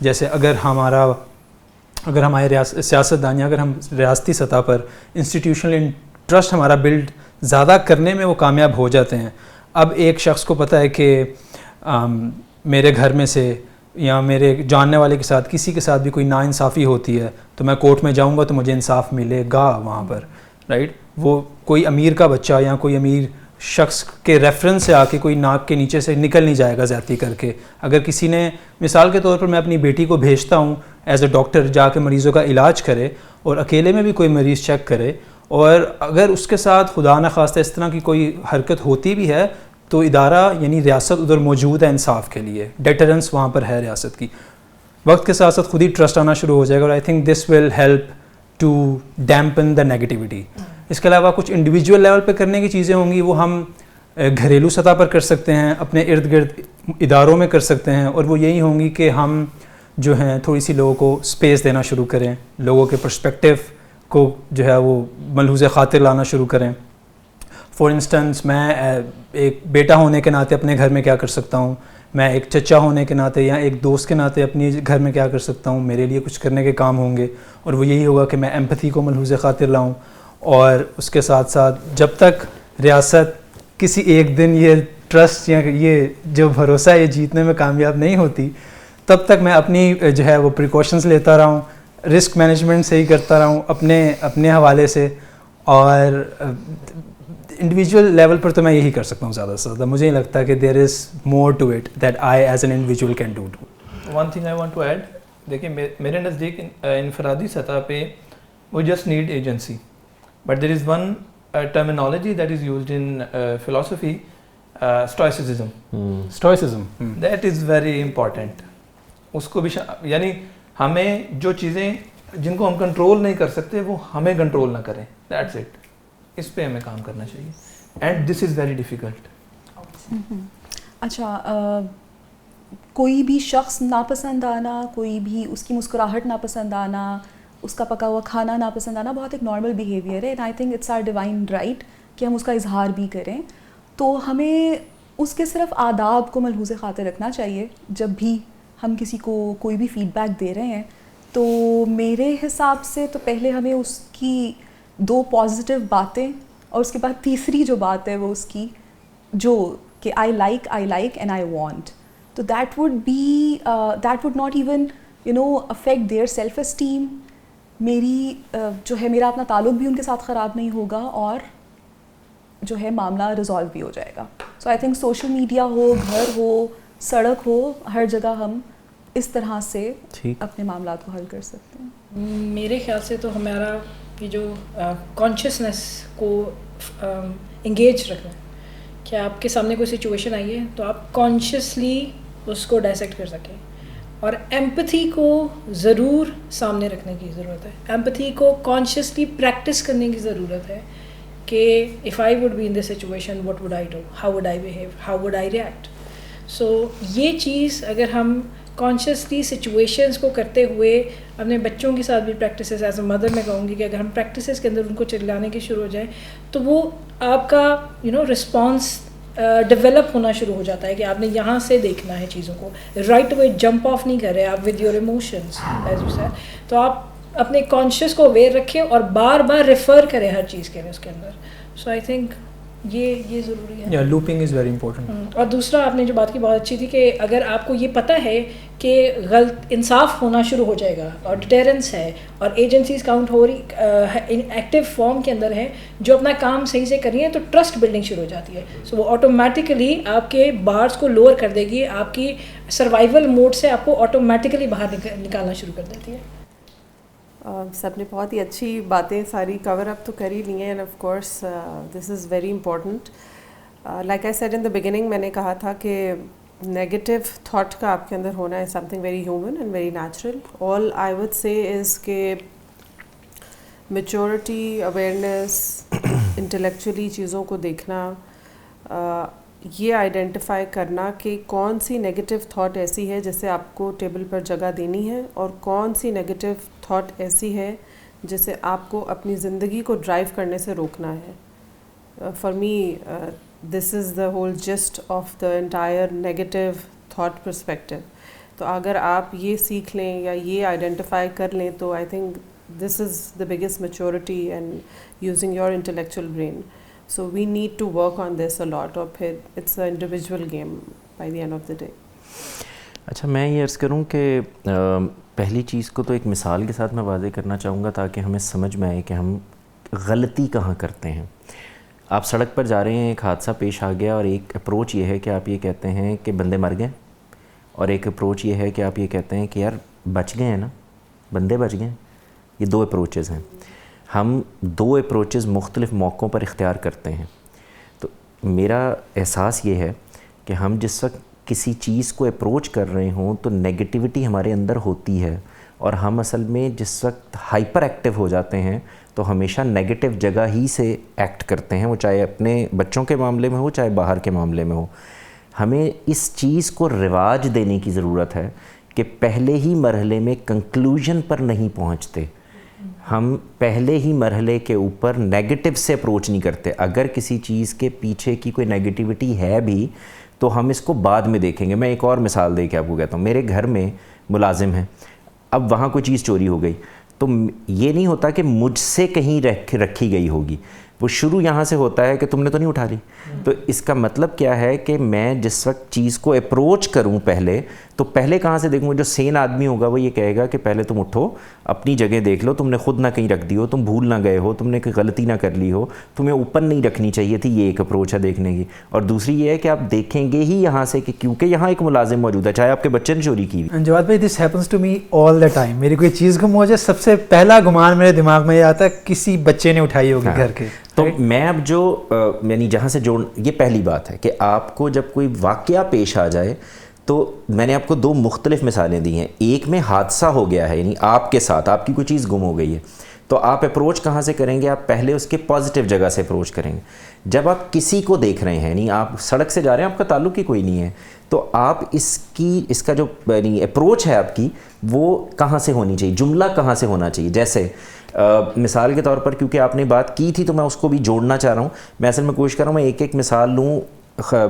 جیسے اگر ہمارے سیاستدان اگر ہم ریاستی سطح پر انسٹیٹیوشنل انٹرسٹ ہمارا بلڈ زیادہ کرنے میں وہ کامیاب ہو جاتے ہیں. اب ایک شخص کو پتہ ہے کہ میرے گھر میں سے یا میرے جاننے والے کے ساتھ کسی کے ساتھ بھی کوئی ناانصافی ہوتی ہے تو میں کورٹ میں جاؤں گا تو مجھے انصاف ملے گا وہاں پر, رائٹ. وہ کوئی امیر کا بچہ یا کوئی امیر شخص کے ریفرنس سے آ کے کوئی ناک کے نیچے سے نکل نہیں جائے گا زیادتی کر کے. اگر کسی نے مثال کے طور پر میں اپنی بیٹی کو بھیجتا ہوں ایز اے ڈاکٹر جا کے مریضوں کا علاج کرے, اور اکیلے میں بھی کوئی مریض چیک کرے, اور اگر اس کے ساتھ خدا نخواستہ اس طرح کی کوئی حرکت ہوتی بھی ہے تو ادارہ یعنی ریاست ادھر موجود ہے انصاف کے لیے, ڈیٹرنس وہاں پر ہے ریاست کی. وقت کے ساتھ ساتھ خود ہی ٹرسٹ آنا شروع ہو جائے گا, اور I think this will help to dampen the negativity. اس کے علاوہ کچھ انڈیویجول لیول پہ کرنے کی چیزیں ہوں گی, وہ ہم گھریلو سطح پر کر سکتے ہیں, اپنے ارد گرد اداروں میں کر سکتے ہیں, اور وہ یہی ہوں گی کہ ہم جو ہیں تھوڑی سی لوگوں کو اسپیس دینا شروع کریں, لوگوں کے پرسپیکٹیو کو جو ہے وہ ملحوظ خاطر لانا شروع کریں. فار انسٹنس میں ایک بیٹا ہونے کے ناطے اپنے گھر میں کیا کر سکتا ہوں, میں ایک چچا ہونے کے ناطے یا ایک دوست کے ناطے اپنی گھر میں کیا کر سکتا ہوں, میرے لیے کچھ کرنے کے کام ہوں گے. اور وہ یہی ہوگا کہ میں ایمپتھی کو ملحوظ خاطر لاؤں, اور اس کے ساتھ ساتھ جب تک ریاست کسی ایک دن یہ ٹرسٹ یا یہ جو بھروسہ یہ جیتنے میں کامیاب نہیں ہوتی, تب تک میں اپنی جو ہے وہ پریکاشنز لیتا رہا ہوں, رسک مینجمنٹ صحیح کرتا رہا ہوں اپنے حوالے سے. اور انڈیویجول لیول پر تو میں یہی کر سکتا ہوں زیادہ سے زیادہ. مجھے نہیں لگتا کہ there is more to it that I as an individual can do. One thing I want to add, دیکھیں میرے نزدیک انفرادی سطح پہ we just need agency, but there is one terminology that is used in philosophy, stoicism. Stoicism. That is very important. اس کو بھی یعنی ہمیں جو چیزیں جن کو ہم کنٹرول نہیں کر سکتے وہ ہمیں کنٹرول نہ کریں, دیٹس اٹ. اس پہ ہمیں کام کرنا چاہیے, and this is very difficult. اچھا, کوئی بھی شخص ناپسند آنا, کوئی بھی اس کی مسکراہٹ ناپسند آنا, اس کا پکا ہوا کھانا ناپسند آنا بہت ایک نارمل بیہیویئر ہے, and I think it's our divine right کہ ہم اس کا اظہار بھی کریں. تو ہمیں اس کے صرف آداب کو ملحوظ خاطر رکھنا چاہیے جب بھی ہم کسی کو کوئی بھی فیڈ بیک دے رہے ہیں. تو میرے حساب سے تو پہلے ہمیں اس کی 2 پازیٹیو باتیں, اور اس کے بعد تیسری جو بات ہے وہ اس کی جو کہ I like and I want, تو that would not even affect their self esteem. میری جو ہے میرا اپنا تعلق بھی ان کے ساتھ خراب نہیں ہوگا, اور جو ہے معاملہ ریزالو بھی ہو جائے گا. سو آئی تھنک سوشل میڈیا ہو, گھر ہو, سڑک ہو, ہر جگہ ہم اس طرح سے اپنے معاملات کو حل کر سکتے ہیں. میرے خیال سے تو ہمارا یہ جو کانشیسنس کو انگیج رکھنا, کہ آپ کے سامنے کوئی سچویشن آئی ہے تو آپ کانشیسلی اس کو ڈائسیکٹ کر سکیں, اور ایمپتھی کو ضرور سامنے رکھنے کی ضرورت ہے. ایمپتھی کو کانشیسلی پریکٹس کرنے کی ضرورت ہے کہ if I would be in this situation what would I do, how would I behave, how would I react. So یہ چیز اگر ہم کانشیسلی سچویشنس کو کرتے ہوئے اپنے بچوں کے ساتھ بھی پریکٹسز ایز اے مدر میں کہوں گی کہ اگر ہم پریکٹسز کے اندر ان کو چلانے کے شروع ہو جائیں تو وہ آپ کا رسپانس ڈیولپ ہونا شروع ہو جاتا ہے کہ آپ نے یہاں سے دیکھنا ہے چیزوں کو, رائٹ اوے جمپ آف نہیں کر رہے آپ with your emotions as you said. تو آپ اپنے کانشیس کو اویئر رکھیں اور بار بار ریفر کریں ہر چیز کے لیے اس کے اندر. سو آئی تھنک یہ ضروری ہے. Looping is very important. اور دوسرا آپ نے جو بات کی بہت اچھی تھی کہ اگر آپ کو یہ پتہ ہے کہ غلط انصاف ہونا شروع ہو جائے گا اور ڈیٹیرنس ہے اور ایجنسیز کاؤنٹ ہو رہی ایکٹیو فارم کے اندر ہیں جو اپنا کام صحیح سے کر رہی ہیں تو ٹرسٹ بلڈنگ شروع ہو جاتی ہے. سو وہ آٹومیٹیکلی آپ کے بارز کو لوور کر دے گی, آپ کی سروائیول موڈ سے آپ کو آٹومیٹیکلی باہر نکالنا شروع کر دیتی ہے. سب نے بہت ہی اچھی باتیں ساری کور اپ تو کر ہی لی ہیں, and of course this is very important. Like I said in the beginning, میں نے کہا تھا کہ نیگیٹو تھاٹ کا آپ کے اندر ہونا ہے something very human and very natural. All I would say is کہ میچورٹی, اویئرنیس, انٹلیکچولی چیزوں کو دیکھنا, یہ آئیڈینٹیفائی کرنا کہ کون سی نگیٹو تھاٹ ایسی ہے جسے آپ کو ٹیبل پر جگہ دینی ہے اور کون سی نگیٹو تھاٹ ایسی ہے جسے آپ کو اپنی زندگی کو ڈرائیو کرنے سے روکنا ہے. For me this is the whole just of the entire negative thought perspective. تو اگر آپ یہ سیکھ لیں یا یہ آئیڈینٹیفائی کر لیں تو آئی think this is the biggest maturity and using your intellectual brain. So we need to work on this a lot, اور پھر it's an individual game by the end of the day. اچھا, میں یہ عرض کروں کہ پہلی چیز کو تو ایک مثال کے ساتھ میں واضح کرنا چاہوں گا تاکہ ہمیں سمجھ میں آئے کہ ہم غلطی کہاں کرتے ہیں. آپ سڑک پر جا رہے ہیں, ایک حادثہ پیش آ گیا اور ایک اپروچ یہ ہے کہ آپ یہ کہتے ہیں کہ بندے مر گئے, اور ایک اپروچ یہ ہے کہ آپ یہ کہتے ہیں کہ یار بچ گئے ہیں نا, بندے بچ گئے ہیں. یہ دو اپروچز ہیں. ہم دو اپروچز مختلف موقعوں پر اختیار کرتے ہیں. تو میرا احساس یہ ہے کہ ہم جس وقت کسی چیز کو اپروچ کر رہے ہوں تو نیگیٹیوٹی ہمارے اندر ہوتی ہے, اور ہم اصل میں جس وقت ہائپر ایکٹیو ہو جاتے ہیں تو ہمیشہ نیگیٹو جگہ ہی سے ایکٹ کرتے ہیں, وہ چاہے اپنے بچوں کے معاملے میں ہو چاہے باہر کے معاملے میں ہو. ہمیں اس چیز کو رواج دینے کی ضرورت ہے کہ پہلے ہی مرحلے میں کنکلوژن پر نہیں پہنچتے. ہم پہلے ہی مرحلے کے اوپر نیگیٹو سے اپروچ نہیں کرتے. اگر کسی چیز کے پیچھے کی کوئی نیگیٹیوٹی ہے بھی تو ہم اس کو بعد میں دیکھیں گے. میں ایک اور مثال دے کے آپ کو کہتا ہوں. میرے گھر میں ملازم ہیں, اب وہاں کوئی چیز چوری ہو گئی تو یہ نہیں ہوتا کہ مجھ سے کہیں رکھی گئی ہوگی, وہ شروع یہاں سے ہوتا ہے کہ تم نے تو نہیں اٹھا لی. تو اس کا مطلب کیا ہے کہ میں جس وقت چیز کو اپروچ کروں پہلے تو پہلے کہاں سے دیکھوں. جو سین آدمی ہوگا وہ یہ کہے گا کہ پہلے تم اٹھو, اپنی جگہ دیکھ لو, تم نے خود نہ کہیں رکھ دی ہو, تم بھول نہ گئے ہو, تم نے کوئی غلطی نہ کر لی ہو, تمہیں اوپن نہیں رکھنی چاہیے تھی. یہ ایک اپروچ ہے دیکھنے کی. اور دوسری یہ ہے کہ آپ دیکھیں گے ہی یہاں سے کہ کیونکہ یہاں ایک ملازم موجود ہے, چاہے آپ کے بچے نے چوری کی. جواد بھائی, this happens to me all the time. میری کوئی چیز گم ہو جائے سب سے پہلا گمان میرے دماغ میں یہ آتا ہے کسی بچے نے اٹھائی ہوگی گھر کے. تو میں اب جو یعنی جہاں سے جوڑ, یہ پہلی بات ہے کہ آپ کو جب کوئی واقعہ پیش آ جائے تو میں نے آپ کو دو مختلف مثالیں دی ہیں. ایک میں حادثہ ہو گیا ہے, یعنی آپ کے ساتھ آپ کی کوئی چیز گم ہو گئی ہے, تو آپ اپروچ کہاں سے کریں گے؟ آپ پہلے اس کے پازیٹیو جگہ سے اپروچ کریں گے. جب آپ کسی کو دیکھ رہے ہیں, یعنی آپ سڑک سے جا رہے ہیں, آپ کا تعلق ہی کوئی نہیں ہے, تو آپ اس کا جو یعنی اپروچ ہے آپ کی وہ کہاں سے ہونی چاہیے, جملہ کہاں سے ہونا چاہیے. جیسے مثال کے طور پر, کیونکہ آپ نے بات کی تھی تو میں اس کو بھی جوڑنا چاہ رہا ہوں. میں اصل میں کوشش کر رہا ہوں میں ایک ایک مثال لوں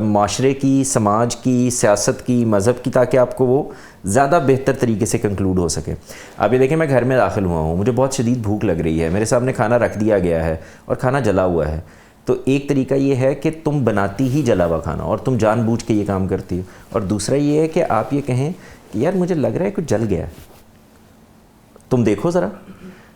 معاشرے کی, سماج کی, سیاست کی, مذہب کی, تاکہ آپ کو وہ زیادہ بہتر طریقے سے کنکلوڈ ہو سکے. آپ یہ دیکھیں, میں گھر میں داخل ہوا ہوں, مجھے بہت شدید بھوک لگ رہی ہے, میرے سامنے کھانا رکھ دیا گیا ہے اور کھانا جلا ہوا ہے. تو ایک طریقہ یہ ہے کہ تم بناتی ہی جلا ہوا کھانا اور تم جان بوجھ کے یہ کام کرتی ہو. اور دوسرا یہ ہے کہ آپ یہ کہیں کہ یار مجھے لگ رہا ہے کچھ جل گیا, تم دیکھو ذرا.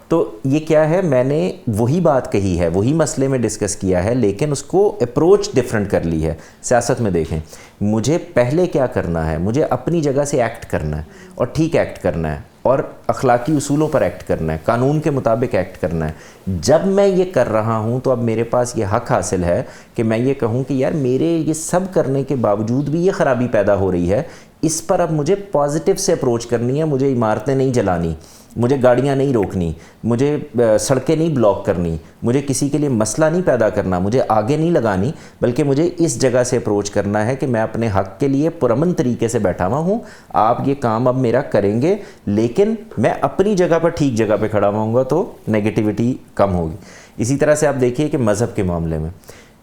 تو یہ کیا ہے, میں نے وہی بات کہی ہے, وہی مسئلے میں ڈسکس کیا ہے, لیکن اس کو اپروچ ڈفرینٹ کر لی ہے. سیاست میں دیکھیں, مجھے پہلے کیا کرنا ہے, مجھے اپنی جگہ سے ایکٹ کرنا ہے اور ٹھیک ایکٹ کرنا ہے اور اخلاقی اصولوں پر ایکٹ کرنا ہے, قانون کے مطابق ایکٹ کرنا ہے. جب میں یہ کر رہا ہوں تو اب میرے پاس یہ حق حاصل ہے کہ میں یہ کہوں کہ یار میرے یہ سب کرنے کے باوجود بھی یہ خرابی پیدا ہو رہی ہے, اس پر اب مجھے پازیٹیو سے اپروچ کرنی ہے, مجھے عمارتیں نہیں جلانی, مجھے گاڑیاں نہیں روکنی, مجھے سڑکیں نہیں بلاک کرنی, مجھے کسی کے لیے مسئلہ نہیں پیدا کرنا, مجھے آگے نہیں لگانی, بلکہ مجھے اس جگہ سے اپروچ کرنا ہے کہ میں اپنے حق کے لیے پرامن طریقے سے بیٹھا ہوا ہوں, آپ یہ کام اب میرا کریں گے لیکن میں اپنی جگہ پر ٹھیک جگہ پہ کھڑا ہوں گا تو نیگیٹیوٹی کم ہوگی. اسی طرح سے آپ دیکھیے کہ مذہب کے معاملے میں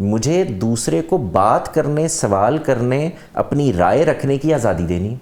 مجھے دوسرے کو بات کرنے, سوال کرنے, اپنی رائے رکھنے کی آزادی دینی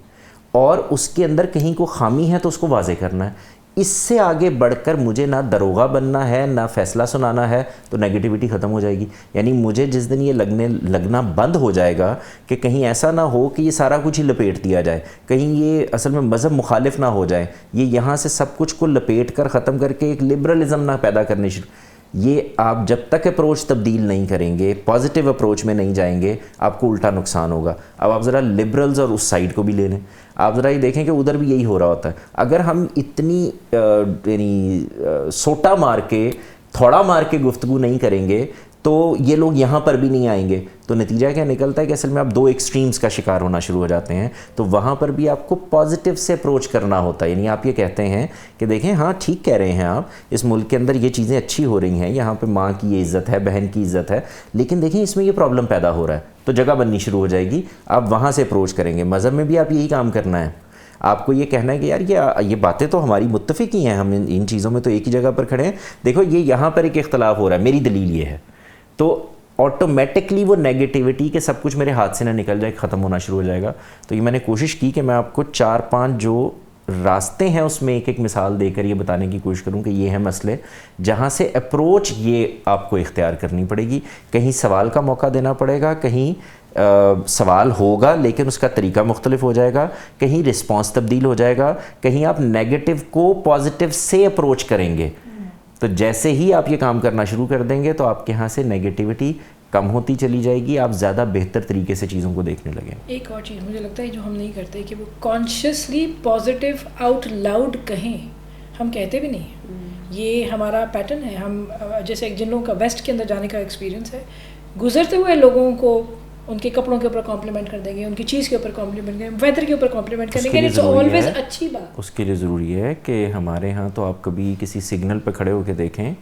اور اس کے اندر کہیں کو خامی ہے تو اس کو واضح کرنا ہے. اس سے آگے بڑھ کر مجھے نہ دروغہ بننا ہے, نہ فیصلہ سنانا ہے, تو نیگیٹیوٹی ختم ہو جائے گی. یعنی مجھے جس دن یہ لگنا بند ہو جائے گا کہ کہیں ایسا نہ ہو کہ یہ سارا کچھ ہی لپیٹ دیا جائے, کہیں یہ اصل میں مذہب مخالف نہ ہو جائے, یہ یہاں سے سب کچھ کو لپیٹ کر ختم کر کے ایک لبرلزم نہ پیدا کرنے شروع, یہ آپ جب تک اپروچ تبدیل نہیں کریں گے, پازیٹیو اپروچ میں نہیں جائیں گے, آپ کو الٹا نقصان ہوگا. اب آپ ذرا لبرلز اور اس سائڈ کو بھی لے لیں, آپ ذرا یہ دیکھیں کہ ادھر بھی یہی ہو رہا ہوتا ہے. اگر ہم اتنی یعنی سوٹا مار کے, تھوڑا مار کے گفتگو نہیں کریں گے تو یہ لوگ یہاں پر بھی نہیں آئیں گے. تو نتیجہ کیا نکلتا ہے کہ اصل میں آپ دو ایکسٹریمز کا شکار ہونا شروع ہو جاتے ہیں. تو وہاں پر بھی آپ کو پازیٹیو سے اپروچ کرنا ہوتا ہے. یعنی آپ یہ کہتے ہیں کہ دیکھیں ہاں ٹھیک کہہ رہے ہیں آپ, اس ملک کے اندر یہ چیزیں اچھی ہو رہی ہیں, یہاں پہ ماں کی یہ عزت ہے, بہن کی عزت ہے, لیکن دیکھیں اس میں یہ پرابلم پیدا ہو رہا ہے, تو جگہ بننی شروع ہو جائے گی. آپ وہاں سے اپروچ کریں گے. مذہب میں بھی آپ یہی کام کرنا ہے. آپ کو یہ کہنا ہے کہ یار یہ باتیں تو ہماری متفق ہی ہیں, ہم ان چیزوں میں تو ایک ہی جگہ پر کھڑے ہیں, دیکھو یہ یہاں پر ایک اختلاف ہو رہا ہے, میری دلیل یہ ہے, تو آٹومیٹکلی وہ نیگیٹیوٹی کے سب کچھ میرے ہاتھ سے نہ نکل جائے, ختم ہونا شروع ہو جائے گا. تو یہ میں نے کوشش کی کہ میں آپ کو 4-5 جو راستے ہیں اس میں ایک مثال دے کر یہ بتانے کی کوشش کروں کہ یہ ہیں مسئلے جہاں سے اپروچ یہ آپ کو اختیار کرنی پڑے گی. کہیں سوال کا موقع دینا پڑے گا, کہیں سوال ہوگا لیکن اس کا طریقہ مختلف ہو جائے گا, کہیں رسپانس تبدیل ہو جائے گا, کہیں آپ نیگیٹو کو پازیٹیو سے اپروچ کریں گے. تو جیسے ہی آپ یہ کام کرنا شروع کر دیں گے تو آپ کے ہاں سے نیگیٹیوٹی کم ہوتی چلی جائے گی, آپ زیادہ بہتر طریقے سے چیزوں کو دیکھنے لگیں. ایک اور چیز مجھے لگتا ہے جو ہم نہیں کرتے کہ وہ کانشیسلی پازیٹیو آؤٹ لاؤڈ کہیں, ہم کہتے بھی نہیں. یہ ہمارا پیٹرن ہے. ہم جیسے جن لوگوں کا ویسٹ کے اندر جانے کا ایکسپیرینس ہے, گزرتے ہوئے لوگوں کو ان کے کپڑوں کے اوپر کمپلیمنٹ کر دیں گے, ان کی چیز کے اوپر کمپلیمنٹ کریں گے, ویدر کے اوپر کمپلیمنٹ کریں گے. اٹس آلویز اچھی بات. اس کے لیے ضروری ہے کہ ہمارے ہاں تو آپ کبھی کسی سگنل پہ کھڑے ہو کے دیکھیں,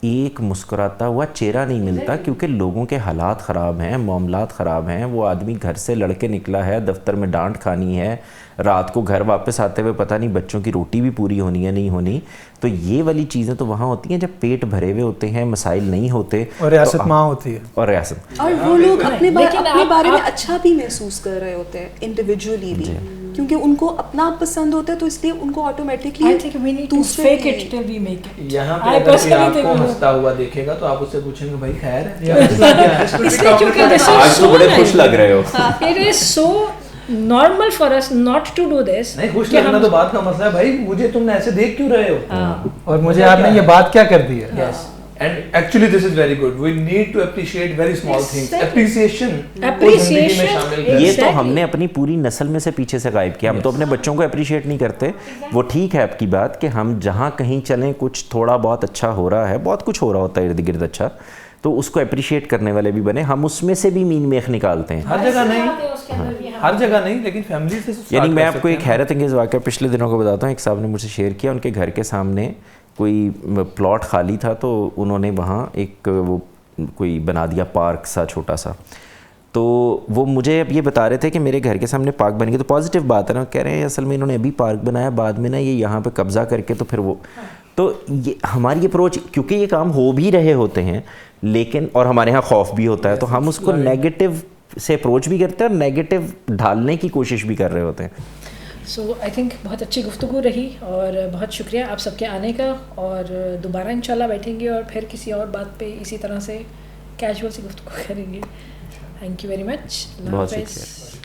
ایک مسکراتا ہوا چہرہ نہیں ملتا, کیونکہ لوگوں کے حالات خراب ہیں, معاملات خراب ہیں. وہ آدمی گھر سے لڑ کے نکلا ہے, دفتر میں ڈانٹ کھانی ہے, رات کو گھر واپس آتے ہوئے پتہ نہیں بچوں کی روٹی بھی پوری ہونی ہے نہیں ہونی. تو یہ والی چیزیں تو وہاں ہوتی ہیں جب پیٹ بھرے ہوئے ہوتے ہیں, مسائل نہیں ہوتے, اور ریاست ماں ہوتی ہے, اور ریاست, اور وہ لوگ اپنے بارے میں اچھا بھی محسوس کر رہے ہوتے ہیں انڈیویجولی بھی, کیونکہ ان کو اپنا پسند ہوتا ہے, تو اس لیے ان کو آٹومیٹکلی دوسرے یہاں پہ اگر کوئی آپ کو ہنستا ہوا دیکھے گا تو آپ اس سے پوچھیں گے بھائی خیر ہے, آج تو بڑے خوش لگ رہے ہو. It is so normal for us not to do this. نہیں, خوش لگنا تو بات کا مسئلہ ہے بھائی, مجھے تم ایسے دیکھ کیوں رہے ہو, اور مجھے آپ نے یہ بات کیا کر دی ہے. And actually this is very good. We need to appreciate very small things. Appreciation کو زندگی میں شامل کریں. یہ تو ہم نے اپنی پوری نسل میں سے پیچھے سے غائب کیا. ہم تو اپنے بچوں کو اپریشیٹ نہیں کرتے. وہ ٹھیک ہے آپ کی بات کہ ہم جہاں کہیں چلیں کچھ تھوڑا بہت اچھا ہو رہا ہے, بہت کچھ ہو رہا ہوتا ہے ارد گرد اچھا, تو اس کو اپریشیٹ کرنے والے بھی بنے. ہم اس میں سے بھی مین میخ نکالتے ہیں, ہر جگہ نہیں لیکن فیملی سے. یعنی میں آپ کو ایک حیرت انگیز واقعہ پچھلے دنوں کو بتاتا ہوں. ایک صاحب نے مجھ سے شیئر کیا, ان کے گھر کے سامنے کوئی پلاٹ خالی تھا, تو انہوں نے وہاں ایک وہ کوئی بنا دیا پارک سا چھوٹا سا. تو وہ مجھے اب یہ بتا رہے تھے کہ میرے گھر کے سامنے پارک بن گیا, تو پازیٹیو بات ہے نا, کہہ رہے ہیں اصل میں انہوں نے ابھی پارک بنایا, بعد میں نا یہ یہاں پہ قبضہ کر کے تو پھر وہ, تو یہ ہماری اپروچ, کیونکہ یہ کام ہو بھی رہے ہوتے ہیں لیکن, اور ہمارے ہاں خوف بھی ہوتا ہے, تو ہم اس کو نیگیٹو سے اپروچ بھی کرتے ہیں اور نیگیٹو ڈھالنے کی کوشش بھی کر رہے ہوتے ہیں. سو آئی تھنک بہت اچھی گفتگو رہی, اور بہت شکریہ آپ سب کے آنے کا, اور دوبارہ انشاءاللہ بیٹھیں گے اور پھر کسی اور بات پہ اسی طرح سے کیجول سی گفتگو کریں گے. Thank you very much. بہت شکریہ.